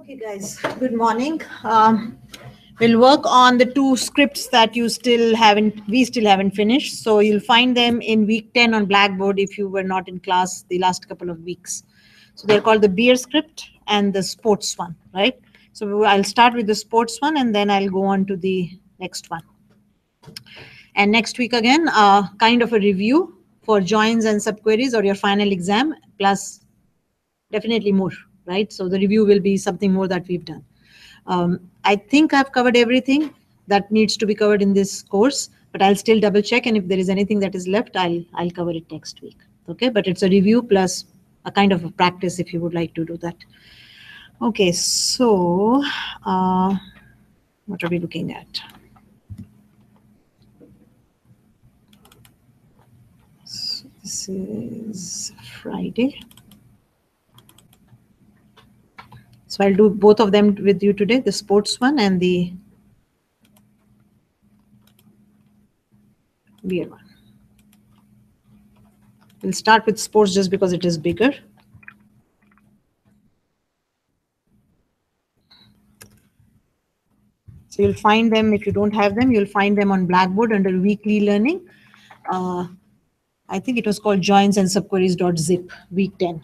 Okay, guys, good morning. We'll work on the two scripts that we still haven't finished. So you'll find them in week 10 on Blackboard if you were not in class the last couple of weeks. So they're called the beer script and the sports one, right? So I'll start with the sports one and then I'll go on to the next one. And next week again, kind of a review for joins and subqueries or your final exam, plus definitely more, right? So the review will be something more that we've done. I think I've covered everything that needs to be covered in this course, but I'll still double check, and if there is anything that is left, I'll cover it next week. Okay, but it's a review plus a kind of a practice if you would like to do that. Okay, so what are we looking at? So this is Friday. So I'll do both of them with you today, the sports one and the beer one. We'll start with sports just because it is bigger. So you'll find them, if you don't have them, you'll find them on Blackboard under weekly learning. I think it was called joins and subqueries.zip, week 10.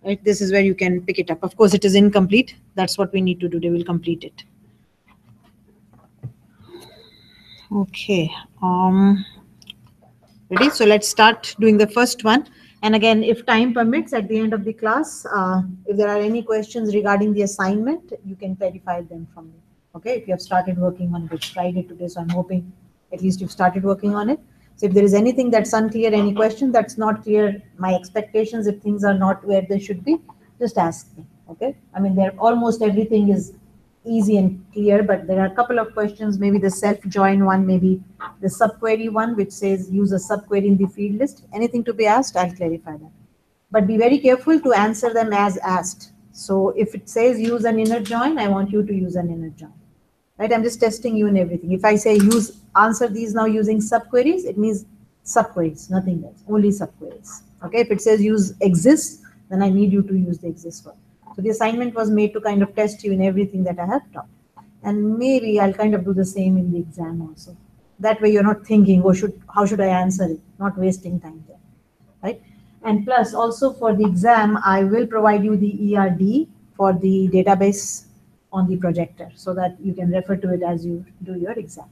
Right? This is where you can pick it up. Of course, it is incomplete. That's what we need to do. They will complete it. Okay. Ready? So let's start doing the first one. And again, if time permits, at the end of the class, if there are any questions regarding the assignment, you can clarify them from me. Okay, if you have started working on it, it's Friday today, so I'm hoping at least you've started working on it. So if there is anything that's unclear, any question that's not clear, my expectations, if things are not where they should be, just ask me. Okay, I mean, almost everything is easy and clear, but there are a couple of questions, maybe the self-join one, maybe the subquery one, which says use a subquery in the field list. Anything to be asked, I'll clarify that. But be very careful to answer them as asked. So if it says use an inner join, I want you to use an inner join. Right? I'm just testing you in everything. If I say answer these now using subqueries, it means subqueries, nothing else, only subqueries. Okay, if it says use exists, then I need you to use the exist one. So the assignment was made to kind of test you in everything that I have taught. And maybe I'll kind of do the same in the exam also. That way you're not thinking, oh, how should I answer it? Not wasting time there, right? And plus also for the exam, I will provide you the ERD for the database on the projector so that you can refer to it as you do your exam,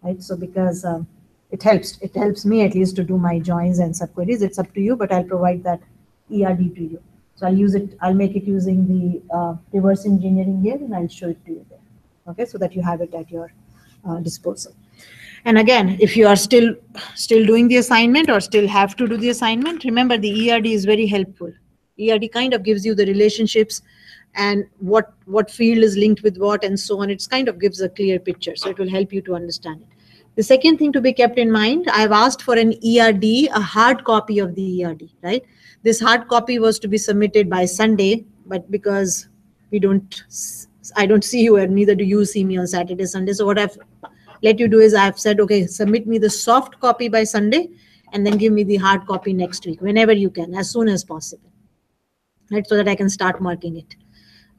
right? So because it helps me at least to do my joins and subqueries. It's up to you, but I'll provide that ERD to you. So I'll make it using the reverse engineering here, and I'll show it to you there. Okay, so that you have it at your disposal. And again, if you are still doing the assignment or still have to do the assignment, remember the ERD is very helpful. ERD kind of gives you the relationships and what field is linked with what and so on. It kind of gives a clear picture, so it will help you to understand it. The second thing to be kept in mind, I've asked for an ERD, a hard copy of the ERD, right? This hard copy was to be submitted by Sunday, but because I don't see you and neither do you see me on Saturday, Sunday. So what I've let you do is I've said, okay, submit me the soft copy by Sunday and then give me the hard copy next week, whenever you can, as soon as possible, right? So that I can start marking it.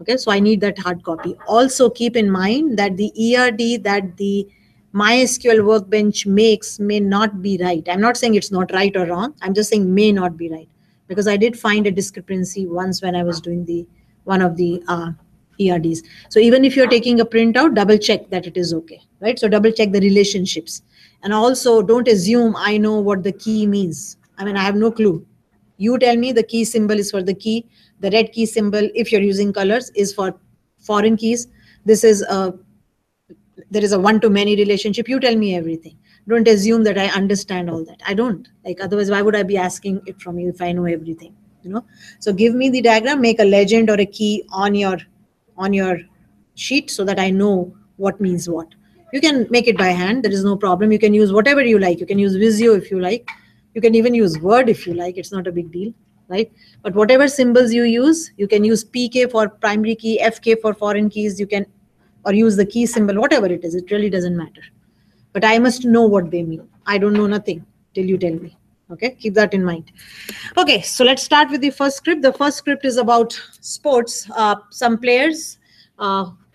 Okay, so I need that hard copy. Also keep in mind that the ERD that the MySQL workbench makes may not be right. I'm not saying it's not right or wrong. I'm just saying may not be right, because I did find a discrepancy once when I was doing one of the ERDs. So even if you're taking a printout, double check that it is okay, right? So double check the relationships. And also don't assume I know what the key means. I mean, I have no clue. You tell me the key symbol is for the key. The red key symbol, if you're using colors, is for foreign keys. There is a one-to-many relationship. You tell me everything. Don't assume that I understand all that. I don't. Otherwise, why would I be asking it from you if I know everything? So give me the diagram, make a legend or a key on your sheet so that I know what means what. You can make it by hand. There is no problem. You can use whatever you like. You can use Visio if you like. You can even use Word if you like. It's not a big deal, right? But whatever symbols you can use PK for primary key, FK for foreign keys. You can, or use the key symbol, whatever it is. It really doesn't matter. But I must know what they mean. I don't know nothing till you tell me. Okay, keep that in mind. Okay, so let's start with the first script. The first script is about sports. Some players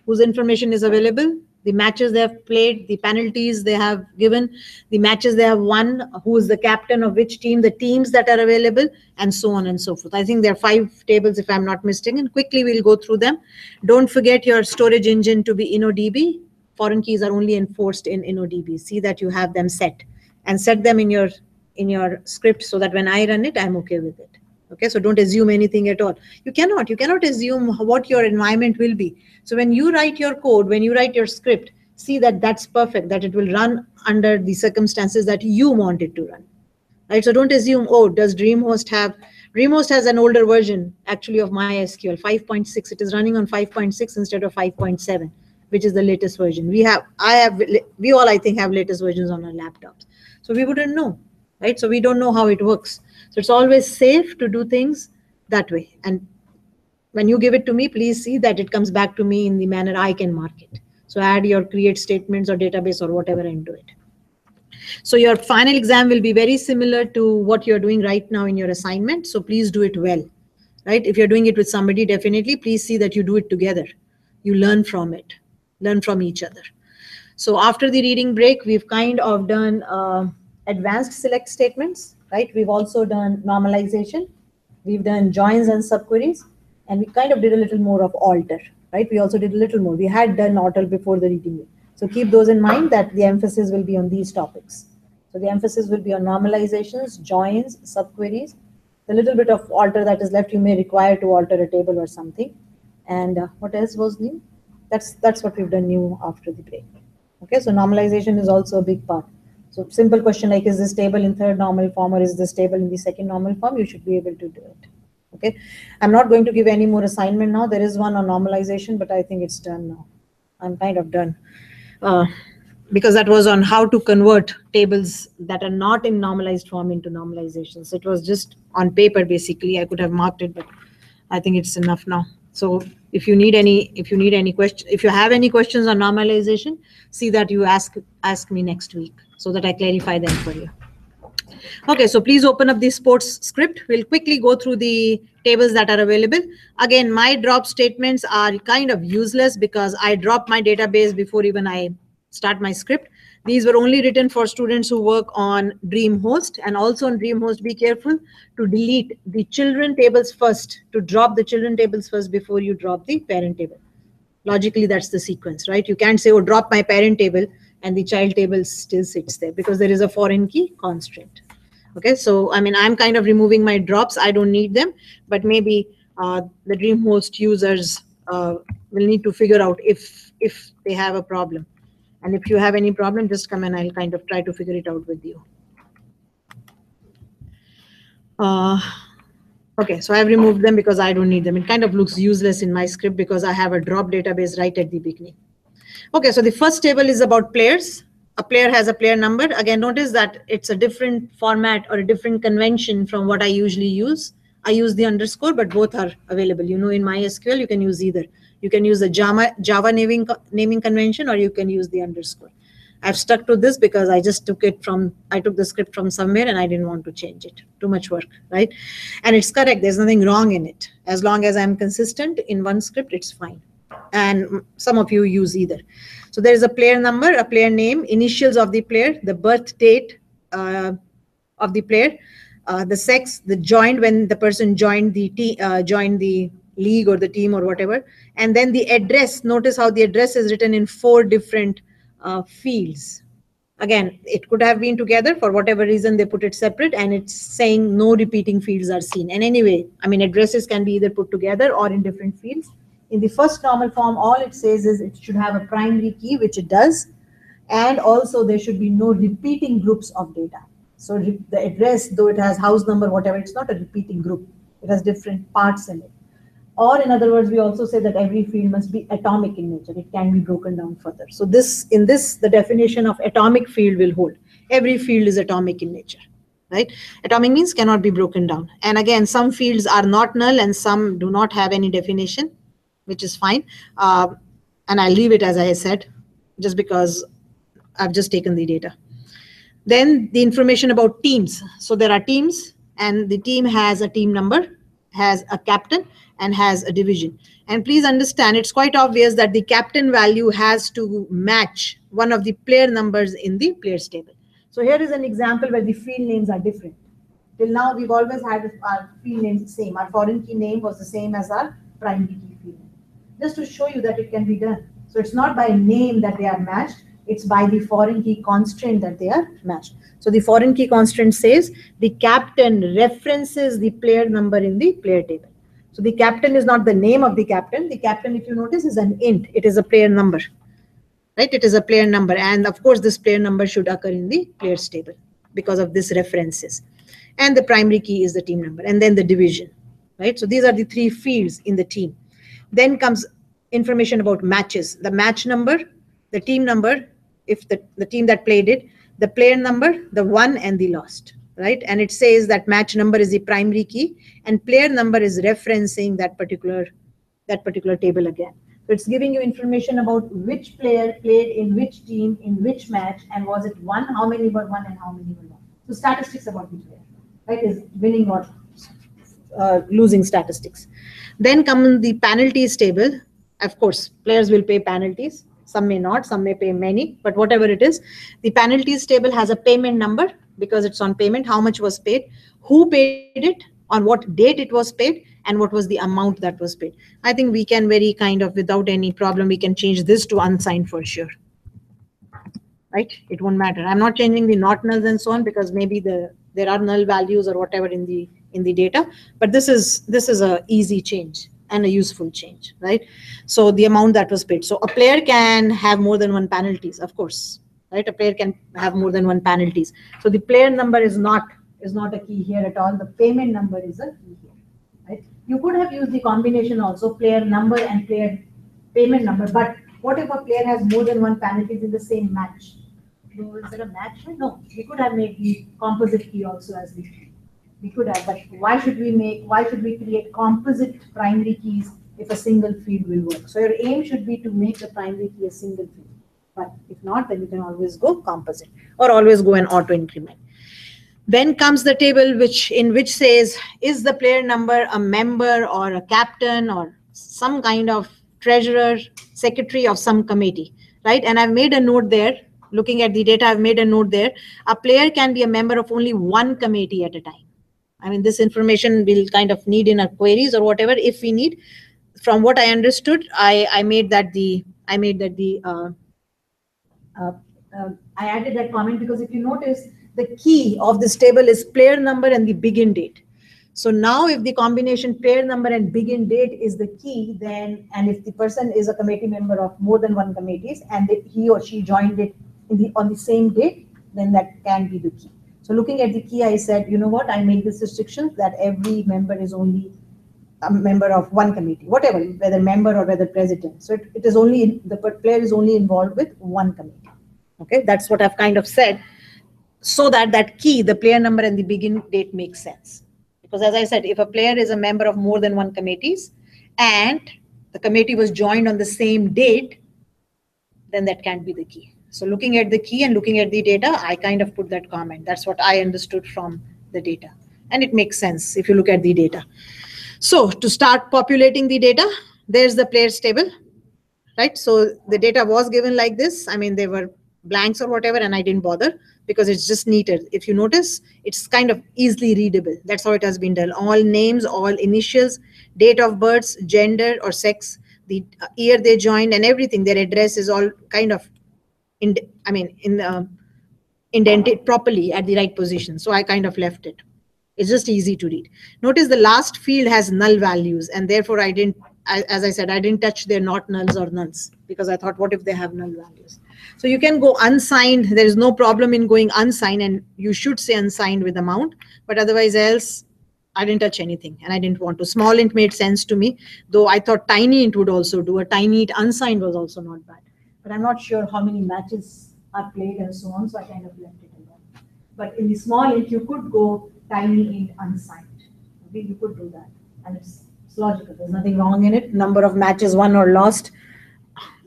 whose information is available, the matches they have played, the penalties they have given, the matches they have won, who is the captain of which team, the teams that are available, and so on and so forth. I think there are 5 tables if I'm not mistaken. Quickly we'll go through them. Don't forget your storage engine to be InnoDB. Foreign keys are only enforced in InnoDB. See that you have them set, and set them in your script so that when I run it, I'm okay with it. Okay, so don't assume anything at all. You cannot assume what your environment will be. So when you write your code, when you write your script, see that that's perfect, that it will run under the circumstances that you want it to run. Right? So don't assume, oh, does DreamHost has an older version actually of MySQL, 5.6. It is running on 5.6 instead of 5.7, which is the latest version. We all, I think, have latest versions on our laptops. So we wouldn't know, right? So we don't know how it works. So it's always safe to do things that way. And when you give it to me, please see that it comes back to me in the manner I can mark it. So add your create statements or database or whatever and do it. So your final exam will be very similar to what you're doing right now in your assignment. So please do it well, right? If you're doing it with somebody, definitely please see that you do it together. You learn from it, learn from each other. So after the reading break, we've kind of done advanced select statements, right? We've also done normalization. We've done joins and subqueries, and we kind of did a little more of alter, right? We also did a little more. We had done alter before the reading break. So keep those in mind that the emphasis will be on these topics. So the emphasis will be on normalizations, joins, subqueries. The little bit of alter that is left, you may require to alter a table or something. And what else was new? That's what we've done new after the break. Okay, so normalization is also a big part. So simple question like, is this table in third normal form or is this table in the second normal form? You should be able to do it. Okay, I'm not going to give any more assignment now. There is one on normalization, but I think it's done now. I'm kind of done. Because that was on how to convert tables that are not in normalized form into normalizations. It was just on paper, basically. I could have marked it, but I think it's enough now. So if you need any question, if you have any questions on normalization, see that you ask me next week so that I clarify them for you. Okay, so please open up the sports script. We'll quickly go through the tables that are available. Again, my drop statements are kind of useless because I drop my database before even I start my script. These were only written for students who work on DreamHost, and also on DreamHost, be careful to delete the children tables first, to drop the children tables first before you drop the parent table. Logically, that's the sequence, right? You can't say, oh, drop my parent table and the child table still sits there because there is a foreign key constraint. Okay, so I mean, I'm kind of removing my drops. I don't need them, but maybe the DreamHost users will need to figure out if they have a problem. And if you have any problem, just come and I'll kind of try to figure it out with you. Okay, so I've removed them because I don't need them. It kind of looks useless in my script because I have a drop database right at the beginning. Okay, so the first table is about players. A player has a player number. Again, notice that it's a different format or a different convention from what I usually use. I use the underscore, but both are available. You know, in MySQL, you can use either. You can use the Java naming convention, or you can use the underscore. I've stuck to this because I just took the script from somewhere and I didn't want to change it. Too much work, right? And it's correct. There's nothing wrong in it. As long as I'm consistent in one script, it's fine. And some of you use either. So there is a player number, a player name, initials of the player, the birth date of the player, the sex, the joined when the person joined the league or the team or whatever, and then the address. Notice how the address is written in 4 different fields. Again, it could have been together. For whatever reason, they put it separate, and it's saying no repeating fields are seen. And anyway, I mean, addresses can be either put together or in different fields. In the first normal form, all it says is it should have a primary key, which it does. And also there should be no repeating groups of data. So the address, though it has house number, whatever, it's not a repeating group. It has different parts in it. Or in other words, we also say that every field must be atomic in nature. It can be broken down further. So the definition of atomic field will hold. Every field is atomic in nature, right? Atomic means cannot be broken down. And again, some fields are not null and some do not have any definition, which is fine. And I'll leave it as I said, just because I've just taken the data. Then the information about teams. So there are teams, and the team has a team number, has a captain and has a division. And please understand, it's quite obvious that the captain value has to match one of the player numbers in the players table. So here is an example where the field names are different. Till now, we've always had our field names the same. Our foreign key name was the same as our primary key field name. Just to show you that it can be done. So it's not by name that they are matched. It's by the foreign key constraint that they are matched. So the foreign key constraint says the captain references the player number in the player table. So the captain is not the name of the captain. The captain, if you notice, is an int. It is a player number, right? It is a player number. And of course, this player number should occur in the players table because of this references. And the primary key is the team number. And then the division, right? So these are the three fields in the team. Then comes information about matches, the match number, the team number, if the team that played it, the player number, the won and the lost, right? And it says that match number is the primary key and player number is referencing that particular table again. So it's giving you information about which player played in which team, in which match, and was it won, how many were won and how many were lost. So statistics about the player, right, is winning or losing statistics. Then come the penalties table. Of course, players will pay penalties. Some may not, some may pay many, but whatever it is, the penalties table has a payment number because it's on payment, how much was paid, who paid it, on what date it was paid, and what was the amount that was paid. I think we can very kind of, without any problem, we can change this to unsigned for sure. Right? It won't matter. I'm not changing the not nulls and so on because maybe there are null values or whatever in the data, but this is a easy change and a useful change, right? So the amount that was paid. So a player can have more than one penalties, of course, right? A player can have more than one penalties. So the player number is not a key here at all. The payment number is a key here, right? You could have used the combination also, player number and player payment number, but what if a player has more than one penalties in the same match? So is there a match? No, we could have made the composite key also as the key. We could have, but why should we create composite primary keys if a single field will work? So your aim should be to make the primary key a single field. But if not, then you can always go composite or always go an auto increment. Then comes the table which says, is the player number a member or a captain or some kind of treasurer, secretary of some committee, right? And I've made a note there. Looking at the data, I've made a note there. A player can be a member of only one committee at a time. I mean, this information we'll kind of need in our queries or whatever if we need. From what I understood, I added that comment because if you notice, the key of this table is player number and the begin date. So now if the combination player number and begin date is the key, then, and if the person is a committee member of more than one committees and he or she joined it on the same date, then that can be the key. So looking at the key, I said, you know what, I made this restriction that every member is only a member of one committee, whatever, whether member or whether president. So it is only, the player is only involved with one committee. Okay, that's what I've kind of said, so that key, the player number and the begin date makes sense. Because as I said, if a player is a member of more than one committees and the committee was joined on the same date, then that can't be the key. So looking at the key and looking at the data, I kind of put that comment. That's what I understood from the data. And it makes sense if you look at the data. So to start populating the data, there's the players table, right? So the data was given like this. I mean, they were blanks or whatever, and I didn't bother because it's just neater. If you notice, it's kind of easily readable. That's how it has been done. All names, all initials, date of birth, gender or sex, the year they joined and everything, their address is all kind of indented properly at the right position. So I kind of left it. It's just easy to read. Notice the last field has null values, and therefore as I said, I didn't touch their not nulls or nulls because I thought, what if they have null values? So you can go unsigned. There is no problem in going unsigned, and you should say unsigned with amount, but otherwise else, I didn't touch anything and I didn't want to. Small int made sense to me, though I thought tiny int would also do. A tiny int unsigned was also not bad. But I'm not sure how many matches are played and so on, so I kind of left it alone. But in the small int, you could go tiny int unsigned. Okay, you could do that, and it's logical. There's nothing wrong in it. Number of matches won or lost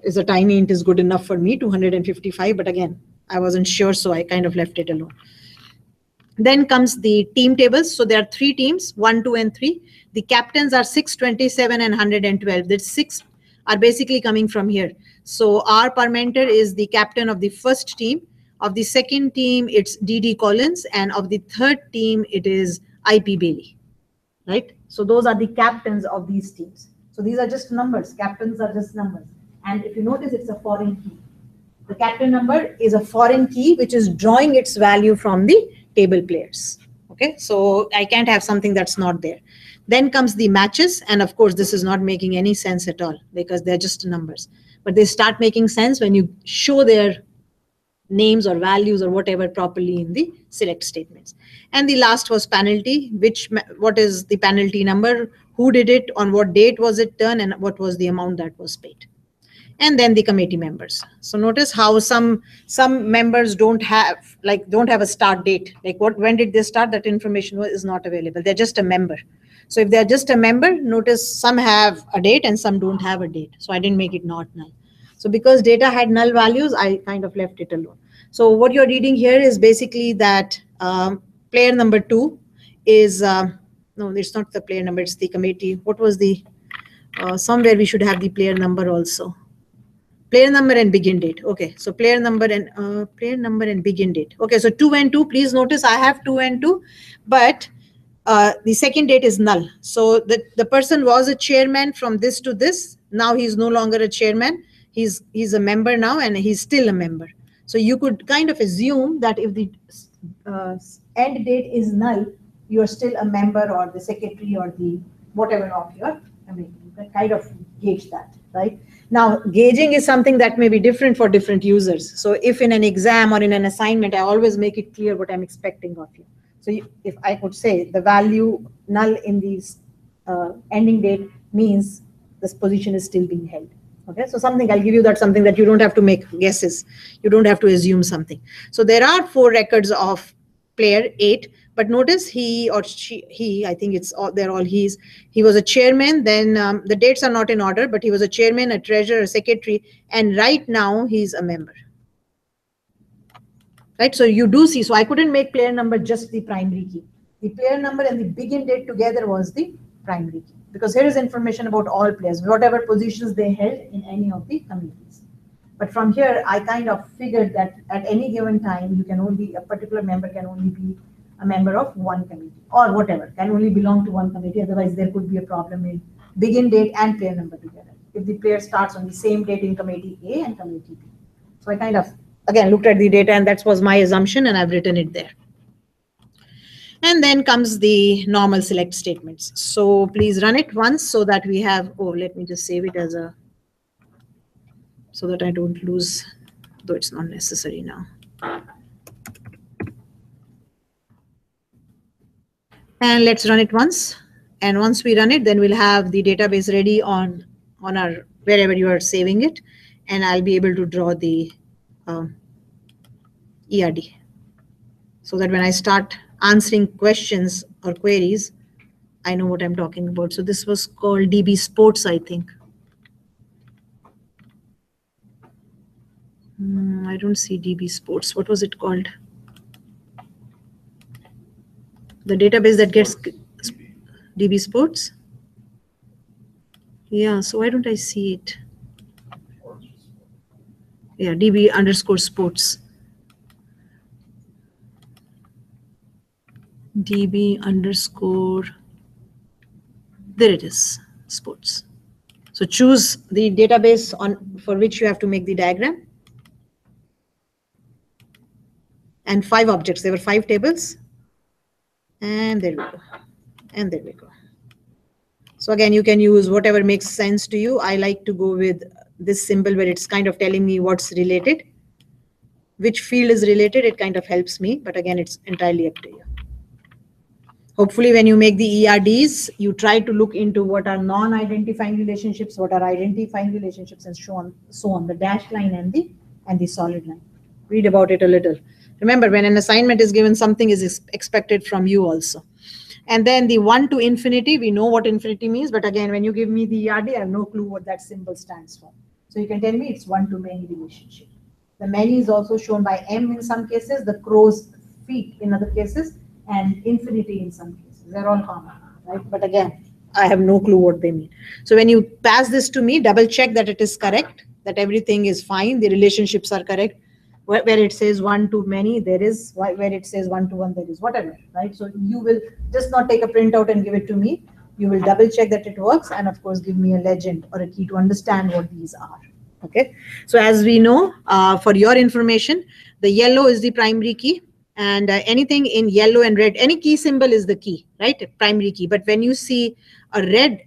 is a tiny int is good enough for me, 255. But again, I wasn't sure, so I kind of left it alone. Then comes the team tables. So there are 3 teams, 1, 2, and 3. The captains are 6, 27, and 112. The 6 are basically coming from here. So R. Parmenter is the captain of the first team. Of the second team, it's D.D. Collins. And of the third team, it is I.P. Bailey. Right? So those are the captains of these teams. So these are just numbers. Captains are just numbers. And if you notice, it's a foreign key. The captain number is a foreign key which is drawing its value from the table players. Okay, so I can't have something that's not there. Then comes the matches, and of course this is not making any sense at all because they're just numbers. But they start making sense when you show their names or values or whatever properly in the select statements. And the last was penalty, what is the penalty number, who did it, on what date was it done, and what was the amount that was paid. And then the committee members. So notice how some members don't have a start date. Like when did they start? That information is not available. They're just a member. So if they're just a member, notice some have a date and some don't have a date. So I didn't make it not null. So because data had null values, I kind of left it alone. So what you're reading here is basically that player number 2 is, no, it's not the player number, it's the committee. What was the, somewhere we should have the player number also. Player number and begin date. Okay, so player number and begin date. Okay, so 2 and 2. Please notice I have 2 and 2, but the second date is null. So the person was a chairman from this to this. Now he's no longer a chairman. He's a member now, and he's still a member. So you could kind of assume that if the end date is null, you are still a member or the secretary or the whatever of your committee. You can kind of gauge that, right? Now, gauging is something that may be different for different users. So if in an exam or in an assignment, I always make it clear what I'm expecting of you. So if I could say the value null in these ending date means this position is still being held. Okay, so something, I'll give you that something that you don't have to make guesses. You don't have to assume something. So there are 4 records of player 8. But notice he or she, I think they're all he's. He was a chairman. Then the dates are not in order, but he was a chairman, a treasurer, a secretary, and right now he's a member. Right. So you do see. So I couldn't make player number just the primary key. The player number and the begin date together was the primary key, because here is information about all players, whatever positions they held in any of the committees. But from here, I kind of figured that at any given time, a particular member can only be a member of one committee or whatever, can only belong to one committee. Otherwise, there could be a problem in begin date and player number together if the player starts on the same date in committee A and committee B. So I kind of, again, looked at the data, and that was my assumption, and I've written it there. And then comes the normal select statements. So please run it once so that we have, let me just save it as a, so that I don't lose, though it's not necessary now. And let's run it once. And once we run it, then we'll have the database ready on our, wherever you are saving it. And I'll be able to draw the ERD. So that when I start answering questions or queries, I know what I'm talking about. So this was called DB Sports, I think. I don't see DB Sports. What was it called? The database that gets DB Sports? Yeah, so why don't I see it? Yeah, DB_sports. DB_, there it is, sports. So choose the database for which you have to make the diagram. And 5 objects, there were 5 tables. And there we go. And there we go. So again, you can use whatever makes sense to you. I like to go with this symbol where it's kind of telling me what's related. Which field is related, it kind of helps me. But again, it's entirely up to you. Hopefully, when you make the ERDs, you try to look into what are non-identifying relationships, what are identifying relationships, and so on, the dashed line and the solid line. Read about it a little. Remember, when an assignment is given, something is expected from you also. And then the 1 to infinity, we know what infinity means. But again, when you give me the ERD, I have no clue what that symbol stands for. So you can tell me it's 1 to many relationship. The many is also shown by M in some cases, the crow's feet in other cases, and infinity in some cases. They're all common, right? But again, I have no clue what they mean. So when you pass this to me, double check that it is correct, that everything is fine, the relationships are correct. Where it says one to many, there is, where it says one to one, there is, whatever, right? So you will just not take a printout and give it to me. You will double check that it works, and of course give me a legend or a key to understand what these are. Okay, so as we know, for your information, the yellow is the primary key, and anything in yellow and red, any key symbol is the key, right? Primary key. But when you see a red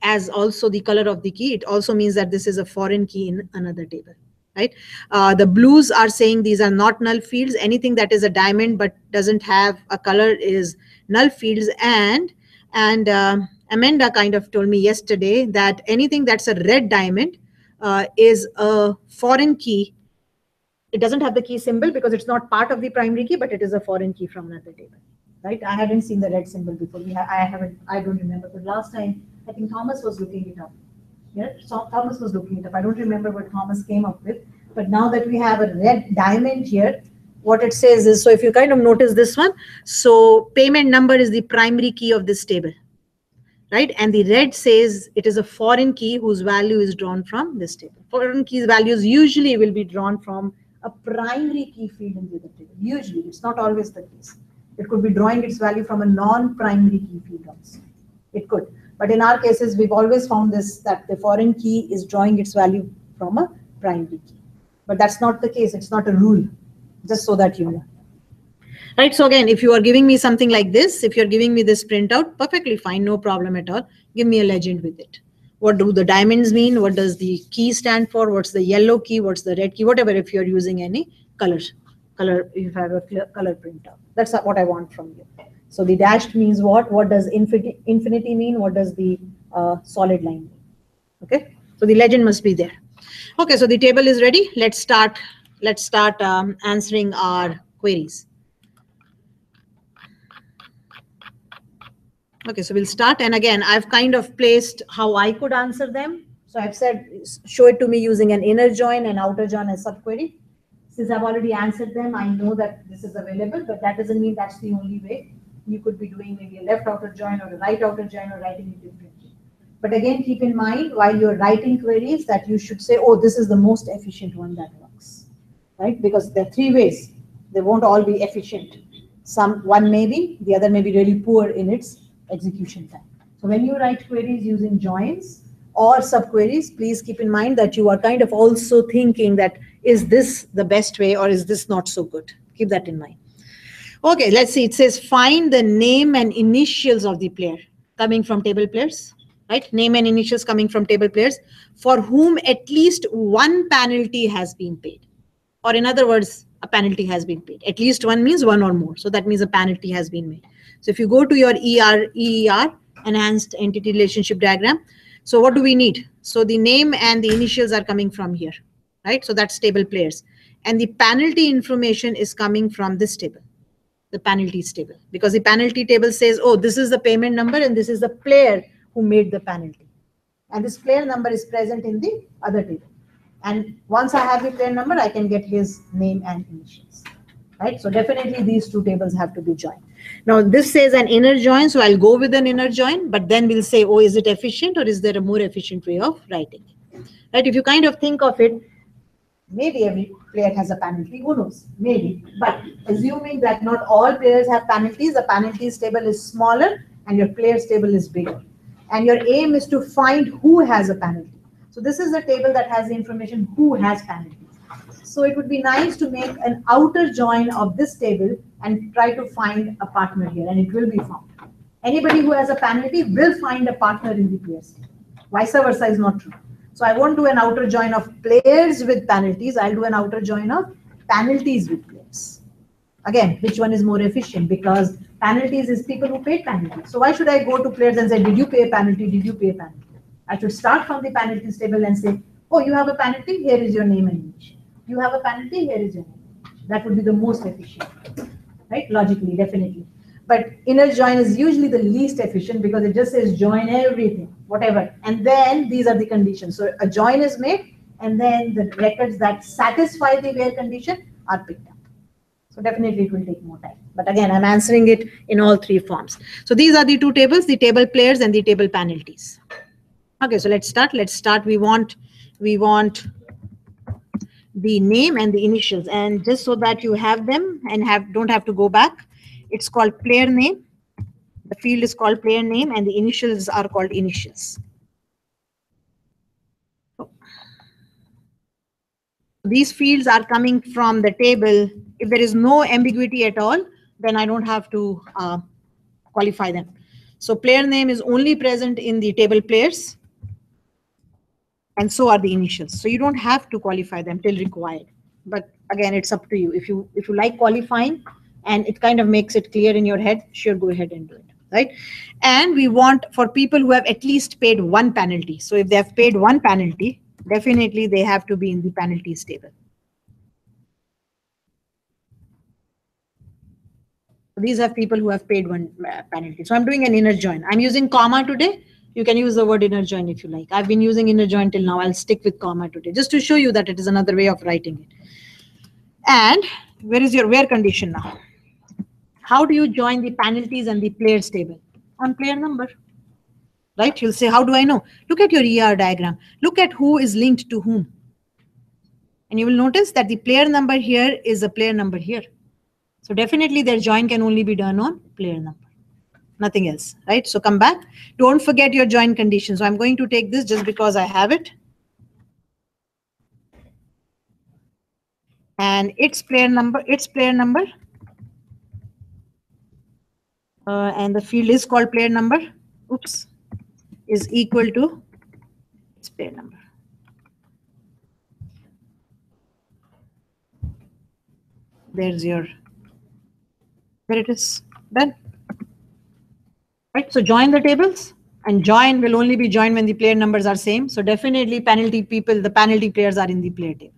as also the color of the key, it also means that this is a foreign key in another table, right? The blues are saying these are not null fields. Anything that is a diamond but doesn't have a color is null fields. And Amanda kind of told me yesterday that anything that's a red diamond is a foreign key. It doesn't have the key symbol because it's not part of the primary key, but it is a foreign key from another table, right? I hadn't seen the red symbol before. I don't remember, but last time I think Thomas was looking it up. Yeah, so Thomas was looking it up. I don't remember what Thomas came up with, but now that we have a red diamond here, what it says is, so if you kind of notice this one, so payment number is the primary key of this table, right? And the red says it is a foreign key whose value is drawn from this table. Foreign keys values usually will be drawn from a primary key field in the other table. Usually, it's not always the case. It could be drawing its value from a non-primary key field also. It could. But in our cases, we've always found this, that the foreign key is drawing its value from a primary key. But that's not the case. It's not a rule, just so that you know. Right, so again, if you are giving me something like this, if you're giving me this printout, perfectly fine, no problem at all. Give me a legend with it. What do the diamonds mean? What does the key stand for? What's the yellow key? What's the red key? Whatever, if you're using any color, if you have a color printout. That's what I want from you. So the dashed means what? What does infinity mean? What does the solid line mean? Okay, so the legend must be there. Okay, so the table is ready. Let's start answering our queries. Okay, so we'll start. And again, I've kind of placed how I could answer them. So I've said, show it to me using an inner join and outer join as subquery. Since I've already answered them, I know that this is available, but that doesn't mean that's the only way. You could be doing maybe a left outer join or a right outer join or writing it differently. But again, keep in mind while you're writing queries that you should say, oh, this is the most efficient one that works, right? Because there are three ways. They won't all be efficient. One may be, the other may be really poor in its execution time. So when you write queries using joins or subqueries, please keep in mind that you are kind of also thinking that, is this the best way or is this not so good? Keep that in mind. Okay, let's see. It says find the name and initials of the player coming from table players, right? Name and initials coming from table players for whom at least one penalty has been paid. Or in other words, a penalty has been paid. At least one means one or more. So that means a penalty has been made. So if you go to your EER, Enhanced Entity Relationship Diagram, so what do we need? So the name and the initials are coming from here, right? So that's table players. And the penalty information is coming from this table, the penalties table, because the penalty table says, oh, this is the payment number and this is the player who made the penalty. And this player number is present in the other table. And once I have the player number, I can get his name and initials, right? So definitely these two tables have to be joined. Now this says an inner join, so I'll go with an inner join, but then we'll say, oh, is it efficient or is there a more efficient way of writing it? Right? If you kind of think of it, maybe every player has a penalty, who knows, maybe. But assuming that not all players have penalties, the penalties table is smaller and your players table is bigger. And your aim is to find who has a penalty. So this is the table that has the information who has penalties. So it would be nice to make an outer join of this table and try to find a partner here, and it will be found. Anybody who has a penalty will find a partner in the players table. Vice versa is not true. So I won't do an outer join of players with penalties. I'll do an outer join of penalties with players. Again, which one is more efficient? Because penalties is people who paid penalties. So why should I go to players and say, did you pay a penalty? Did you pay a penalty? I should start from the penalties table and say, oh, you have a penalty, here is your name and initial. You have a penalty, here is your name. That would be the most efficient, right? Logically, definitely. But inner join is usually the least efficient because it just says join everything, whatever. And then these are the conditions. So a join is made and then the records that satisfy the where condition are picked up. So definitely it will take more time. But again, I'm answering it in all three forms. So these are the two tables, the table players and the table penalties. Okay, so let's start. We want the name and the initials, and just so that you have them and don't have to go back, it's called player name. The field is called player name and the initials are called initials. These fields are coming from the table. If there is no ambiguity at all, then I don't have to qualify them. So player name is only present in the table players, and so are the initials. So you don't have to qualify them till required. But again, it's up to you. If you like qualifying and it kind of makes it clear in your head, sure, go ahead and do it, right? And we want for people who have at least paid one penalty. So if they have paid one penalty, definitely they have to be in the penalties table. These are people who have paid one penalty. So I'm doing an inner join. I'm using comma today. You can use the word inner join if you like. I've been using inner join till now. I'll stick with comma today just to show you that it is another way of writing it. And where is your where condition now? How do you join the penalties and the players table? On player number. Right? You'll say, how do I know? Look at your ER diagram. Look at who is linked to whom. And you will notice that the player number here is a player number here. So definitely their join can only be done on player number. Nothing else, right? So come back. Don't forget your join condition. So I'm going to take this just because I have it. And its player number, and the field is called player number, oops, is equal to its player number. There's your, there it is, done. Right, so join the tables, and join will only be joined when the player numbers are same. So definitely penalty people, the penalty players are in the player table.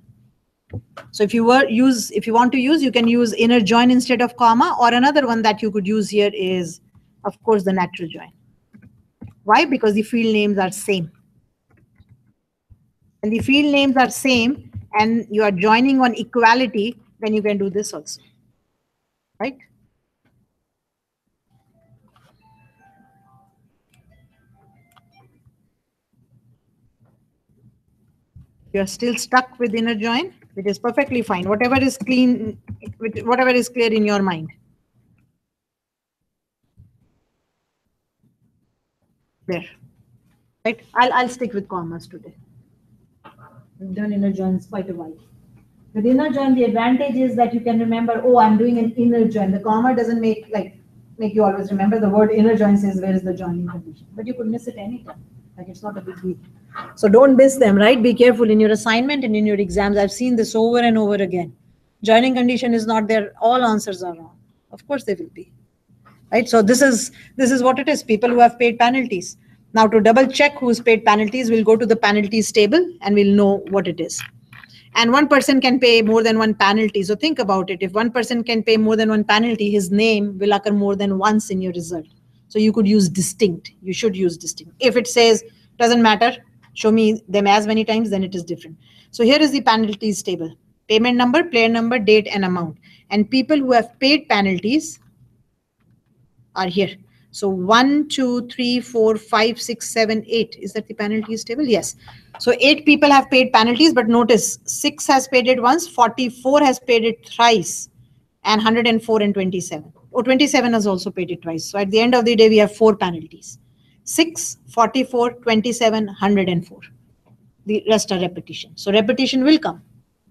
So if you want to use, you can use inner join instead of comma, or another one that you could use here is, of course, the natural join. Why? Because the field names are same. And the field names are same, and you are joining on equality, then you can do this also. Right? You are still stuck with inner join, which is perfectly fine. Whatever is clean, whatever is clear in your mind. There. Right? I'll stick with commas today. We've done inner joins quite a while. With inner join, the advantage is that you can remember, oh, I'm doing an inner join. The comma doesn't make you always remember. The word inner join says where is the joining condition. But you could miss it anytime. Like it's not a big deal. So don't miss them, right? Be careful in your assignment and in your exams. I've seen this over and over again. Joining condition is not there. All answers are wrong. Of course they will be. Right? So this is what it is. People who have paid penalties. Now to double check who's paid penalties, we'll go to the penalties table and we'll know what it is. And one person can pay more than one penalty. So think about it. If one person can pay more than one penalty, his name will occur more than once in your result. So you could use distinct. You should use distinct. If it says, doesn't matter, show me them as many times, then it is different. So here is the penalties table. Payment number, player number, date, and amount. And people who have paid penalties are here. So 1, 2, 3, 4, 5, 6, 7, 8. Is that the penalties table? Yes. So 8 people have paid penalties, but notice 6 has paid it once, 44 has paid it thrice, and 104 and 27. Oh, 27 has also paid it twice. So at the end of the day, we have 4 penalties. 6, 44, 27, 104. The rest are repetition. So repetition will come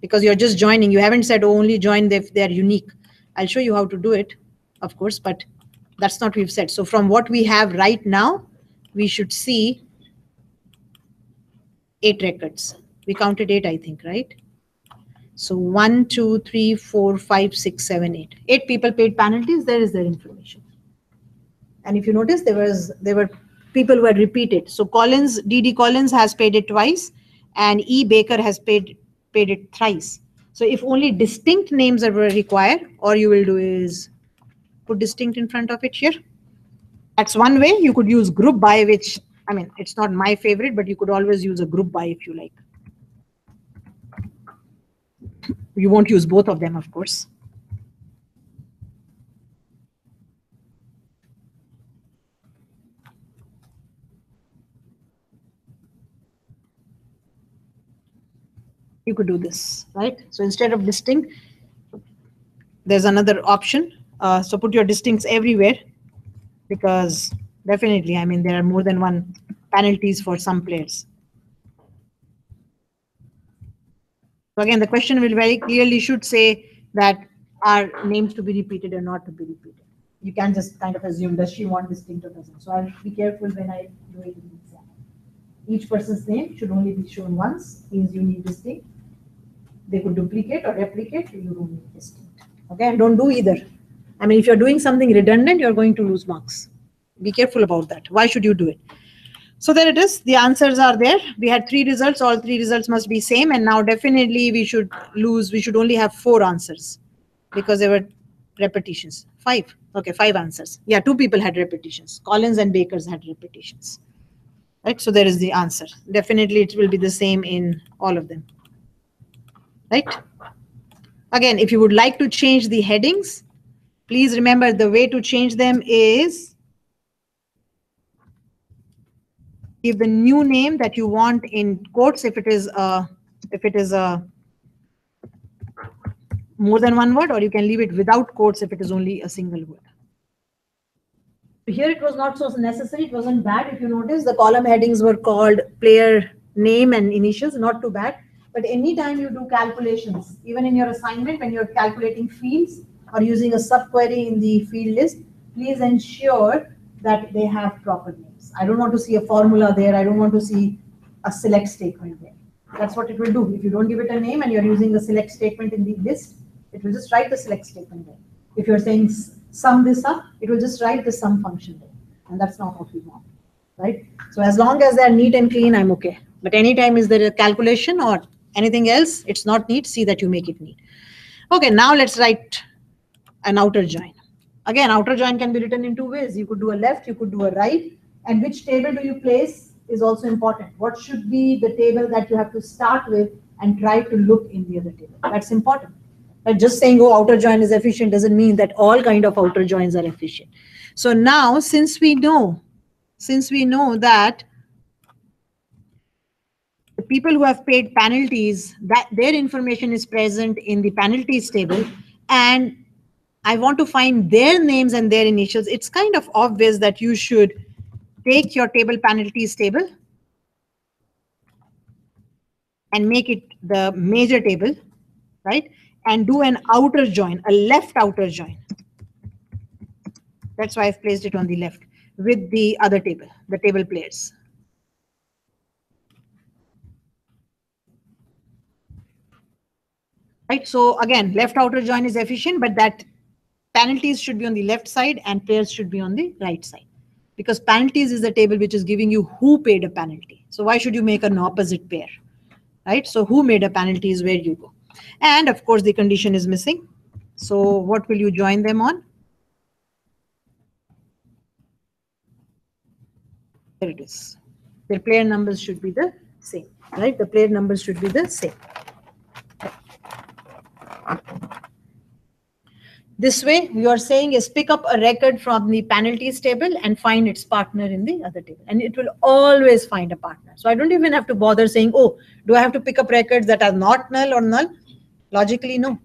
because you're just joining. You haven't said, oh, only join if they're unique. I'll show you how to do it, of course, but that's not what we've said. So from what we have right now, we should see 8 records. We counted 8, I think, right? So 1, 2, 3, 4, 5, 6, 7, 8. 8 people paid penalties. There is their information. And if you notice, there were people who had repeated. So Collins, D.D. Collins has paid it twice, and E. Baker has paid it thrice. So if only distinct names are required, all you will do is put distinct in front of it here. That's one way. You could use group by, which, I mean, it's not my favorite, but you could always use a group by if you like. You won't use both of them, of course. you could do this, right? So instead of distinct, there's another option. So put your distincts everywhere, because definitely, I mean, there are more than one penalties for some players. So again, the question will very clearly should say that are names to be repeated or not to be repeated. You can just kind of assume, does she want distinct or doesn't? So I'll be careful when I do it in the exam. Each person's name should only be shown once, means you need distinct. They could duplicate or replicate, you don't need distinct. Okay, and don't do either. I mean, if you're doing something redundant, you're going to lose marks. Be careful about that. Why should you do it? So there it is. The answers are there. We had 3 results. All 3 results must be same. And now definitely we should only have 4 answers because there were repetitions. 5. Okay, 5 answers. Yeah, 2 people had repetitions. Collins and Bakers had repetitions. Right. So there is the answer. Definitely it will be the same in all of them. Right. Again, if you would like to change the headings, please remember the way to change them is give the new name that you want in quotes if it is more than one word, or you can leave it without quotes if it is only a single word. Here it was not so necessary. It wasn't bad. If you notice, the column headings were called player name and initials, not too bad. But anytime you do calculations, even in your assignment, when you're calculating fields or using a subquery in the field list, please ensure that they have proper names. I don't want to see a formula there. I don't want to see a select statement there. That's what it will do. If you don't give it a name and you're using the select statement in the list, it will just write the select statement there. If you're saying sum this up, it will just write the sum function there. And that's not what we want, right? So as long as they're neat and clean, I'm okay. But anytime is there a calculation or anything else, it's not neat, see that you make it neat. Okay, now let's write an outer join. Again, outer join can be written in 2 ways. You could do a left, you could do a right. And which table do you place is also important. What should be the table that you have to start with and try to look in the other table? That's important. But just saying, oh, outer join is efficient doesn't mean that all kind of outer joins are efficient. So now, since we know that the people who have paid penalties, that their information is present in the penalties table, and I want to find their names and their initials, it's kind of obvious that you should take your table penalties table and make it the major table, right? And do an outer join, a left outer join. That's why I've placed it on the left with the other table, the table players. Right, so again, left outer join is efficient, but that penalties should be on the left side and players should be on the right side. Because penalties is the table which is giving you who paid a penalty. So why should you make an opposite pair? Right, so who made a penalty is where you go. And of course, the condition is missing. So what will you join them on? There it is. Their player numbers should be the same, right? The player numbers should be the same. This way, you are saying is pick up a record from the penalties table and find its partner in the other table. And it will always find a partner. So I don't even have to bother saying, oh, do I have to pick up records that are not null or null? Logically, no.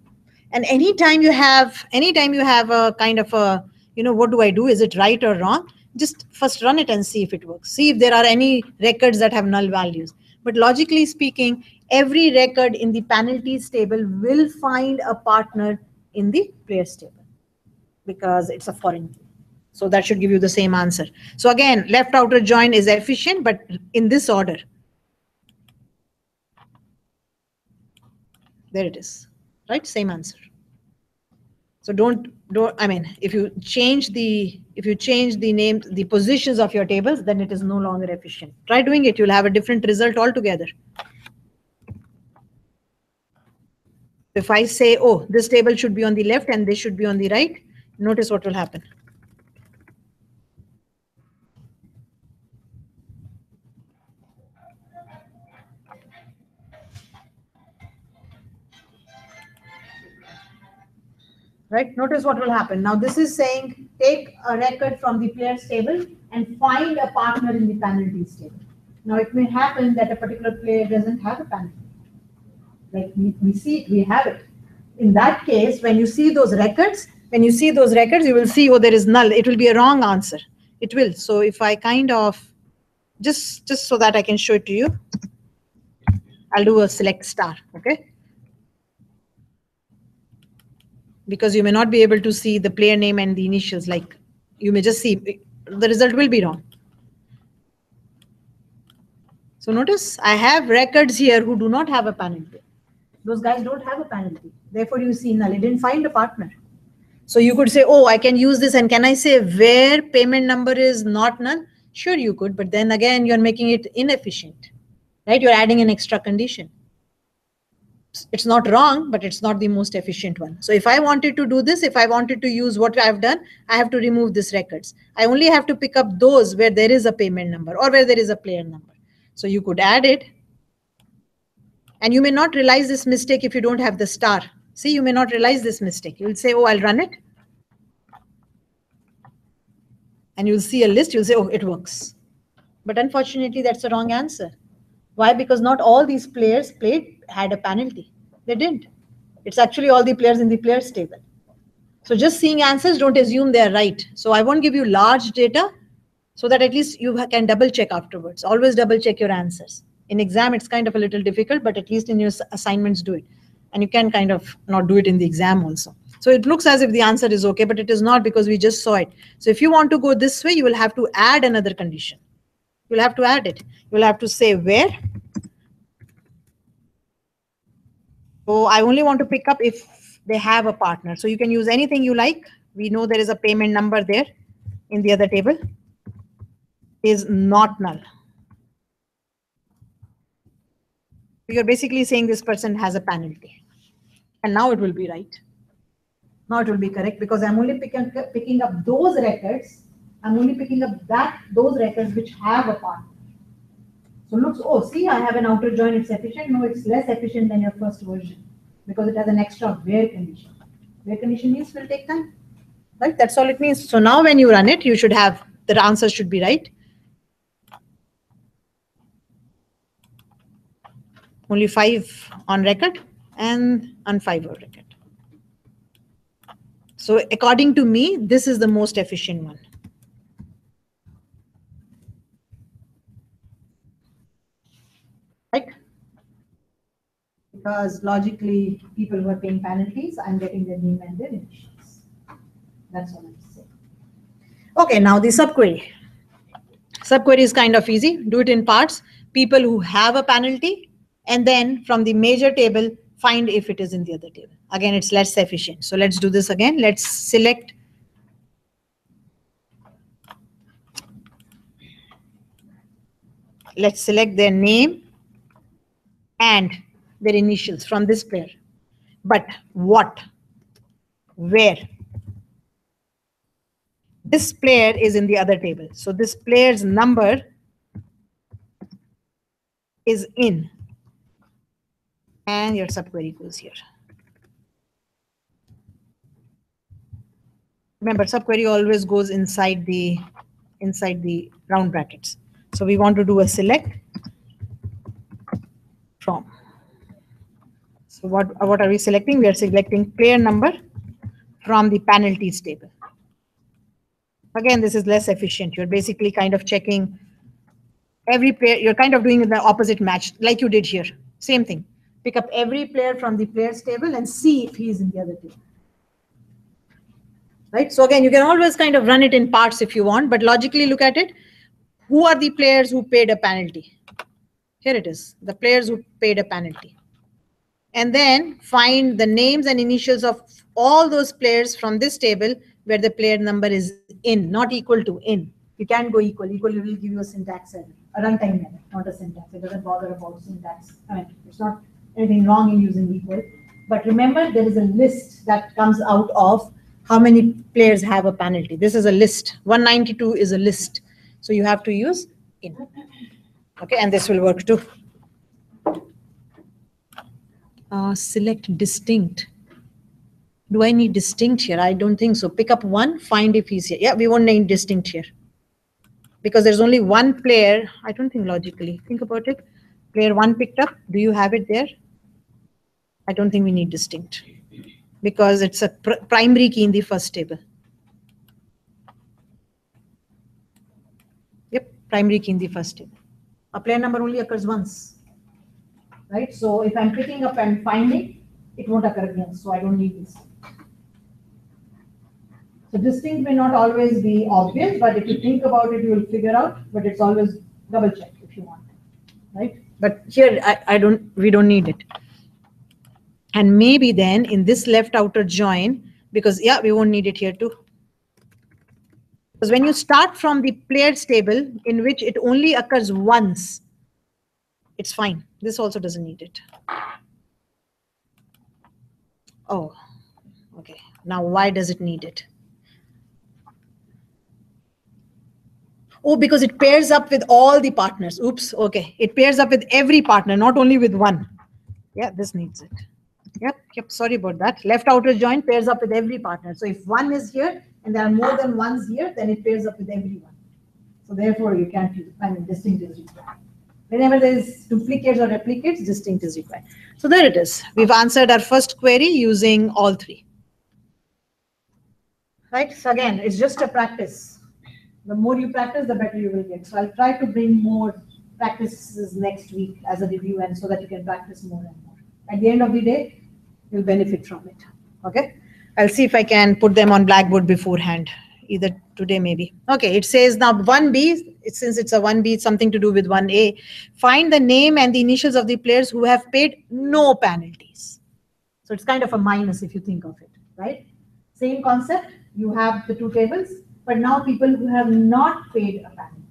And anytime you have a kind of a, what do I do? Is it right or wrong? Just first run it and see if it works. See if there are any records that have null values. But logically speaking, every record in the penalties table will find a partner in the players table because it's a foreign key. So that should give you the same answer. So again, left outer join is efficient, but in this order. There it is, right? Same answer. So don't I mean, if you change the names, the positions of your tables, then it is no longer efficient. Try doing it, you'll have a different result altogether. If I say, oh, this table should be on the left and this should be on the right, notice what will happen. Right? Notice what will happen. Now this is saying take a record from the players table and find a partner in the penalties table. Now it may happen that a particular player doesn't have a penalty. Like we see it, we have it. In that case, when you see those records, you will see, oh, there is null. It will be a wrong answer. It will. So if I kind of, just so that I can show it to you, I'll do a select star, okay? Because you may not be able to see the player name and the initials, like you may just see the result will be wrong. So notice I have records here who do not have a penalty. Those guys don't have a penalty. Therefore, you see null. It didn't find a partner. So you could say, oh, I can use this. And can I say where payment number is not null? Sure, you could. But then again, you're making it inefficient, right? You're adding an extra condition. It's not wrong, but it's not the most efficient one. So if I wanted to do this, if I wanted to use what I've done, I have to remove these records. I only have to pick up those where there is a payment number or where there is a player number. So you could add it. And you may not realize this mistake if you don't have the star. See, you may not realize this mistake. You'll say, oh, I'll run it. And you'll see a list. You'll say, oh, it works. But unfortunately, that's the wrong answer. Why? Because not all these players had a penalty. They didn't. It's actually all the players in the players table. So just seeing answers, don't assume they're right. So I won't give you large data so that at least you can double check afterwards. Always double check your answers. In exam, it's kind of a little difficult, but at least in your assignments, do it. And you can kind of not do it in the exam also. So it looks as if the answer is okay, but it is not because we just saw it. So if you want to go this way, you will have to add another condition. You'll have to add it. You'll have to say where. So I only want to pick up if they have a partner. So you can use anything you like. We know there is a payment number there in the other table. Is not null. You're basically saying this person has a penalty. And now it will be right. Now it will be correct because I'm only picking up those records. I'm only picking up those records which have a partner. So looks, oh, see, I have an outer join, it's efficient. No, it's less efficient than your first version because it has an extra where condition. Where condition means will take time, right? That's all it means. So now when you run it, you should have, the answer should be right. Only 5 on record and on 5 on record. So according to me, this is the most efficient one. Right? Because logically, people who are paying penalties, I'm getting their name and their initials. That's all I'm saying. Okay, now the subquery. Subquery is kind of easy. Do it in parts. People who have a penalty, and then from the major table, find if it is in the other table. Again, it's less efficient. So let's do this again. Let's select. Let's select their name and their initials from this player. But what? Where? This player is in the other table. So this player's number is in. And your subquery goes here. Remember, subquery always goes inside the round brackets. So we want to do a select from. So what are we selecting? We are selecting player number from the penalties table. Again, this is less efficient. You're basically kind of checking every player. You're kind of doing the opposite match like you did here. Same thing. Pick up every player from the players table and see if he is in the other table. Right? So again, you can always kind of run it in parts if you want, but logically look at it. Who are the players who paid a penalty? Here it is, the players who paid a penalty. And then find the names and initials of all those players from this table where the player number is in, not equal to in. You can't go equal. Equal will give you a syntax error, a runtime error, not a syntax. It doesn't bother about syntax. I mean, it's not anything wrong in using equal. But remember, there is a list that comes out of how many players have a penalty. This is a list. 192 is a list. So you have to use in. Okay, and this will work too. Select distinct. Do I need distinct here? I don't think so. Pick up one, find if he's here. Yeah, we won't need distinct here. Because there's only one player. I don't think logically. Think about it. Player 1 picked up. Do you have it there? I don't think we need distinct because it's a primary key in the first table. Yep, primary key in the first table. A player number only occurs once, right? So if I'm picking up and finding, it won't occur again. So I don't need this. So distinct may not always be obvious, but if you think about it, you will figure out. But it's always double check if you want, right? But here we don't need it. And maybe then in this left outer join, because yeah, we won't need it here too. Because when you start from the players table in which it only occurs once, it's fine. This also doesn't need it. Oh, okay. Now why does it need it? Oh, because it pairs up with all the partners. Oops, okay. It pairs up with every partner, not only with one. Yeah, this needs it. Yep, sorry about that. Left outer join pairs up with every partner. So if one is here and there are more than ones here, then it pairs up with everyone. So therefore you can't use, distinct is required. Whenever there is duplicates or replicates, distinct is required. So there it is. We've answered our first query using all three. Right, so again, it's just a practice. The more you practice, the better you will get. So I'll try to bring more practices next week as a review, and so that you can practice more and more. At the end of the day, you'll benefit from it. Okay, I'll see if I can put them on Blackboard beforehand, either today maybe. Okay, it says now 1B, since it's a 1B, it's something to do with 1A. Find the name and the initials of the players who have paid no penalties. So it's kind of a minus if you think of it, right? Same concept, you have the two tables, but now people who have not paid a penalty.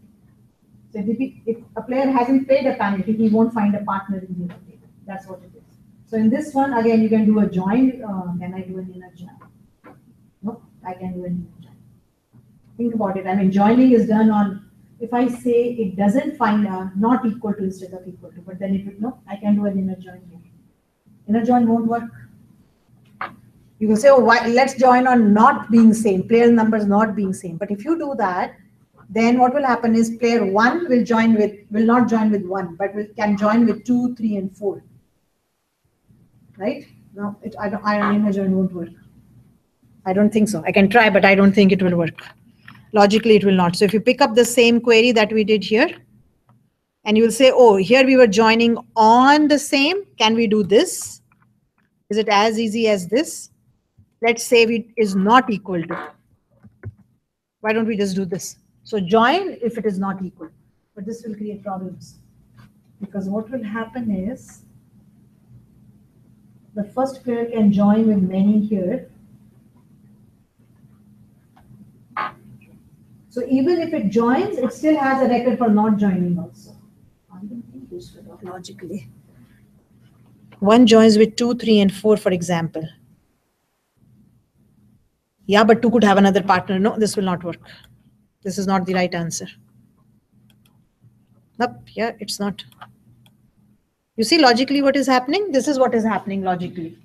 So if a player hasn't paid a penalty, he won't find a partner in the other table. That's what it is. So in this one, again, you can do a join. Can I do an inner join? No, I can do an inner join. Think about it. I mean, joining is done on, if I say it doesn't find a not equal to instead of equal to, but then it would, no, I can do an inner join here. Inner join won't work. You will say, oh, why, let's join on not being same, player numbers not being same. But if you do that, then what will happen is player 1 will not join with 1, but can join with 2, 3, and 4. Right? No, inner join won't work. I don't think so. I can try, but I don't think it will work. Logically, it will not. So if you pick up the same query that we did here, and you will say, oh, here we were joining on the same. Can we do this? Is it as easy as this? Let's say it is not equal to. Why don't we just do this? So join if it is not equal. But this will create problems. Because what will happen is, the first player can join with many here. So even if it joins, it still has a record for not joining also. I don't think this will work logically. 1 joins with 2, 3, and 4, for example. Yeah, but 2 could have another partner. No, this will not work. This is not the right answer. Nope, yeah, it's not. You see logically what is happening? This is what is happening logically.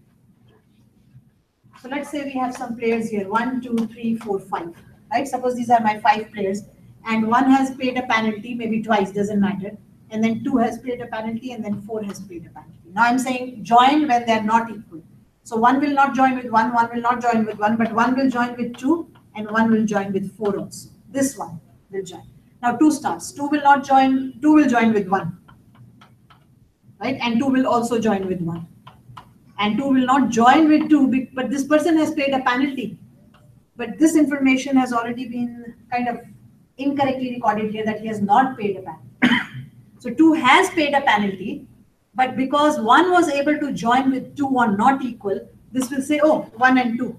So let's say we have some players here, 1, 2, 3, 4, 5. Right? Suppose these are my 5 players, and 1 has paid a penalty, maybe twice, doesn't matter. And then 2 has paid a penalty, and then 4 has paid a penalty. Now I'm saying join when they're not equal. So 1 will not join with 1, 1 will not join with 1, but 1 will join with 2, and 1 will join with 4 also. This one will join. Now 2 starts. 2 will not join, 2 will join with 1. Right? And 2 will also join with 1. And 2 will not join with 2, but this person has paid a penalty. But this information has already been kind of incorrectly recorded here that he has not paid a penalty. So 2 has paid a penalty, but because 1 was able to join with 2 on not equal, this will say, oh, 1 and 2.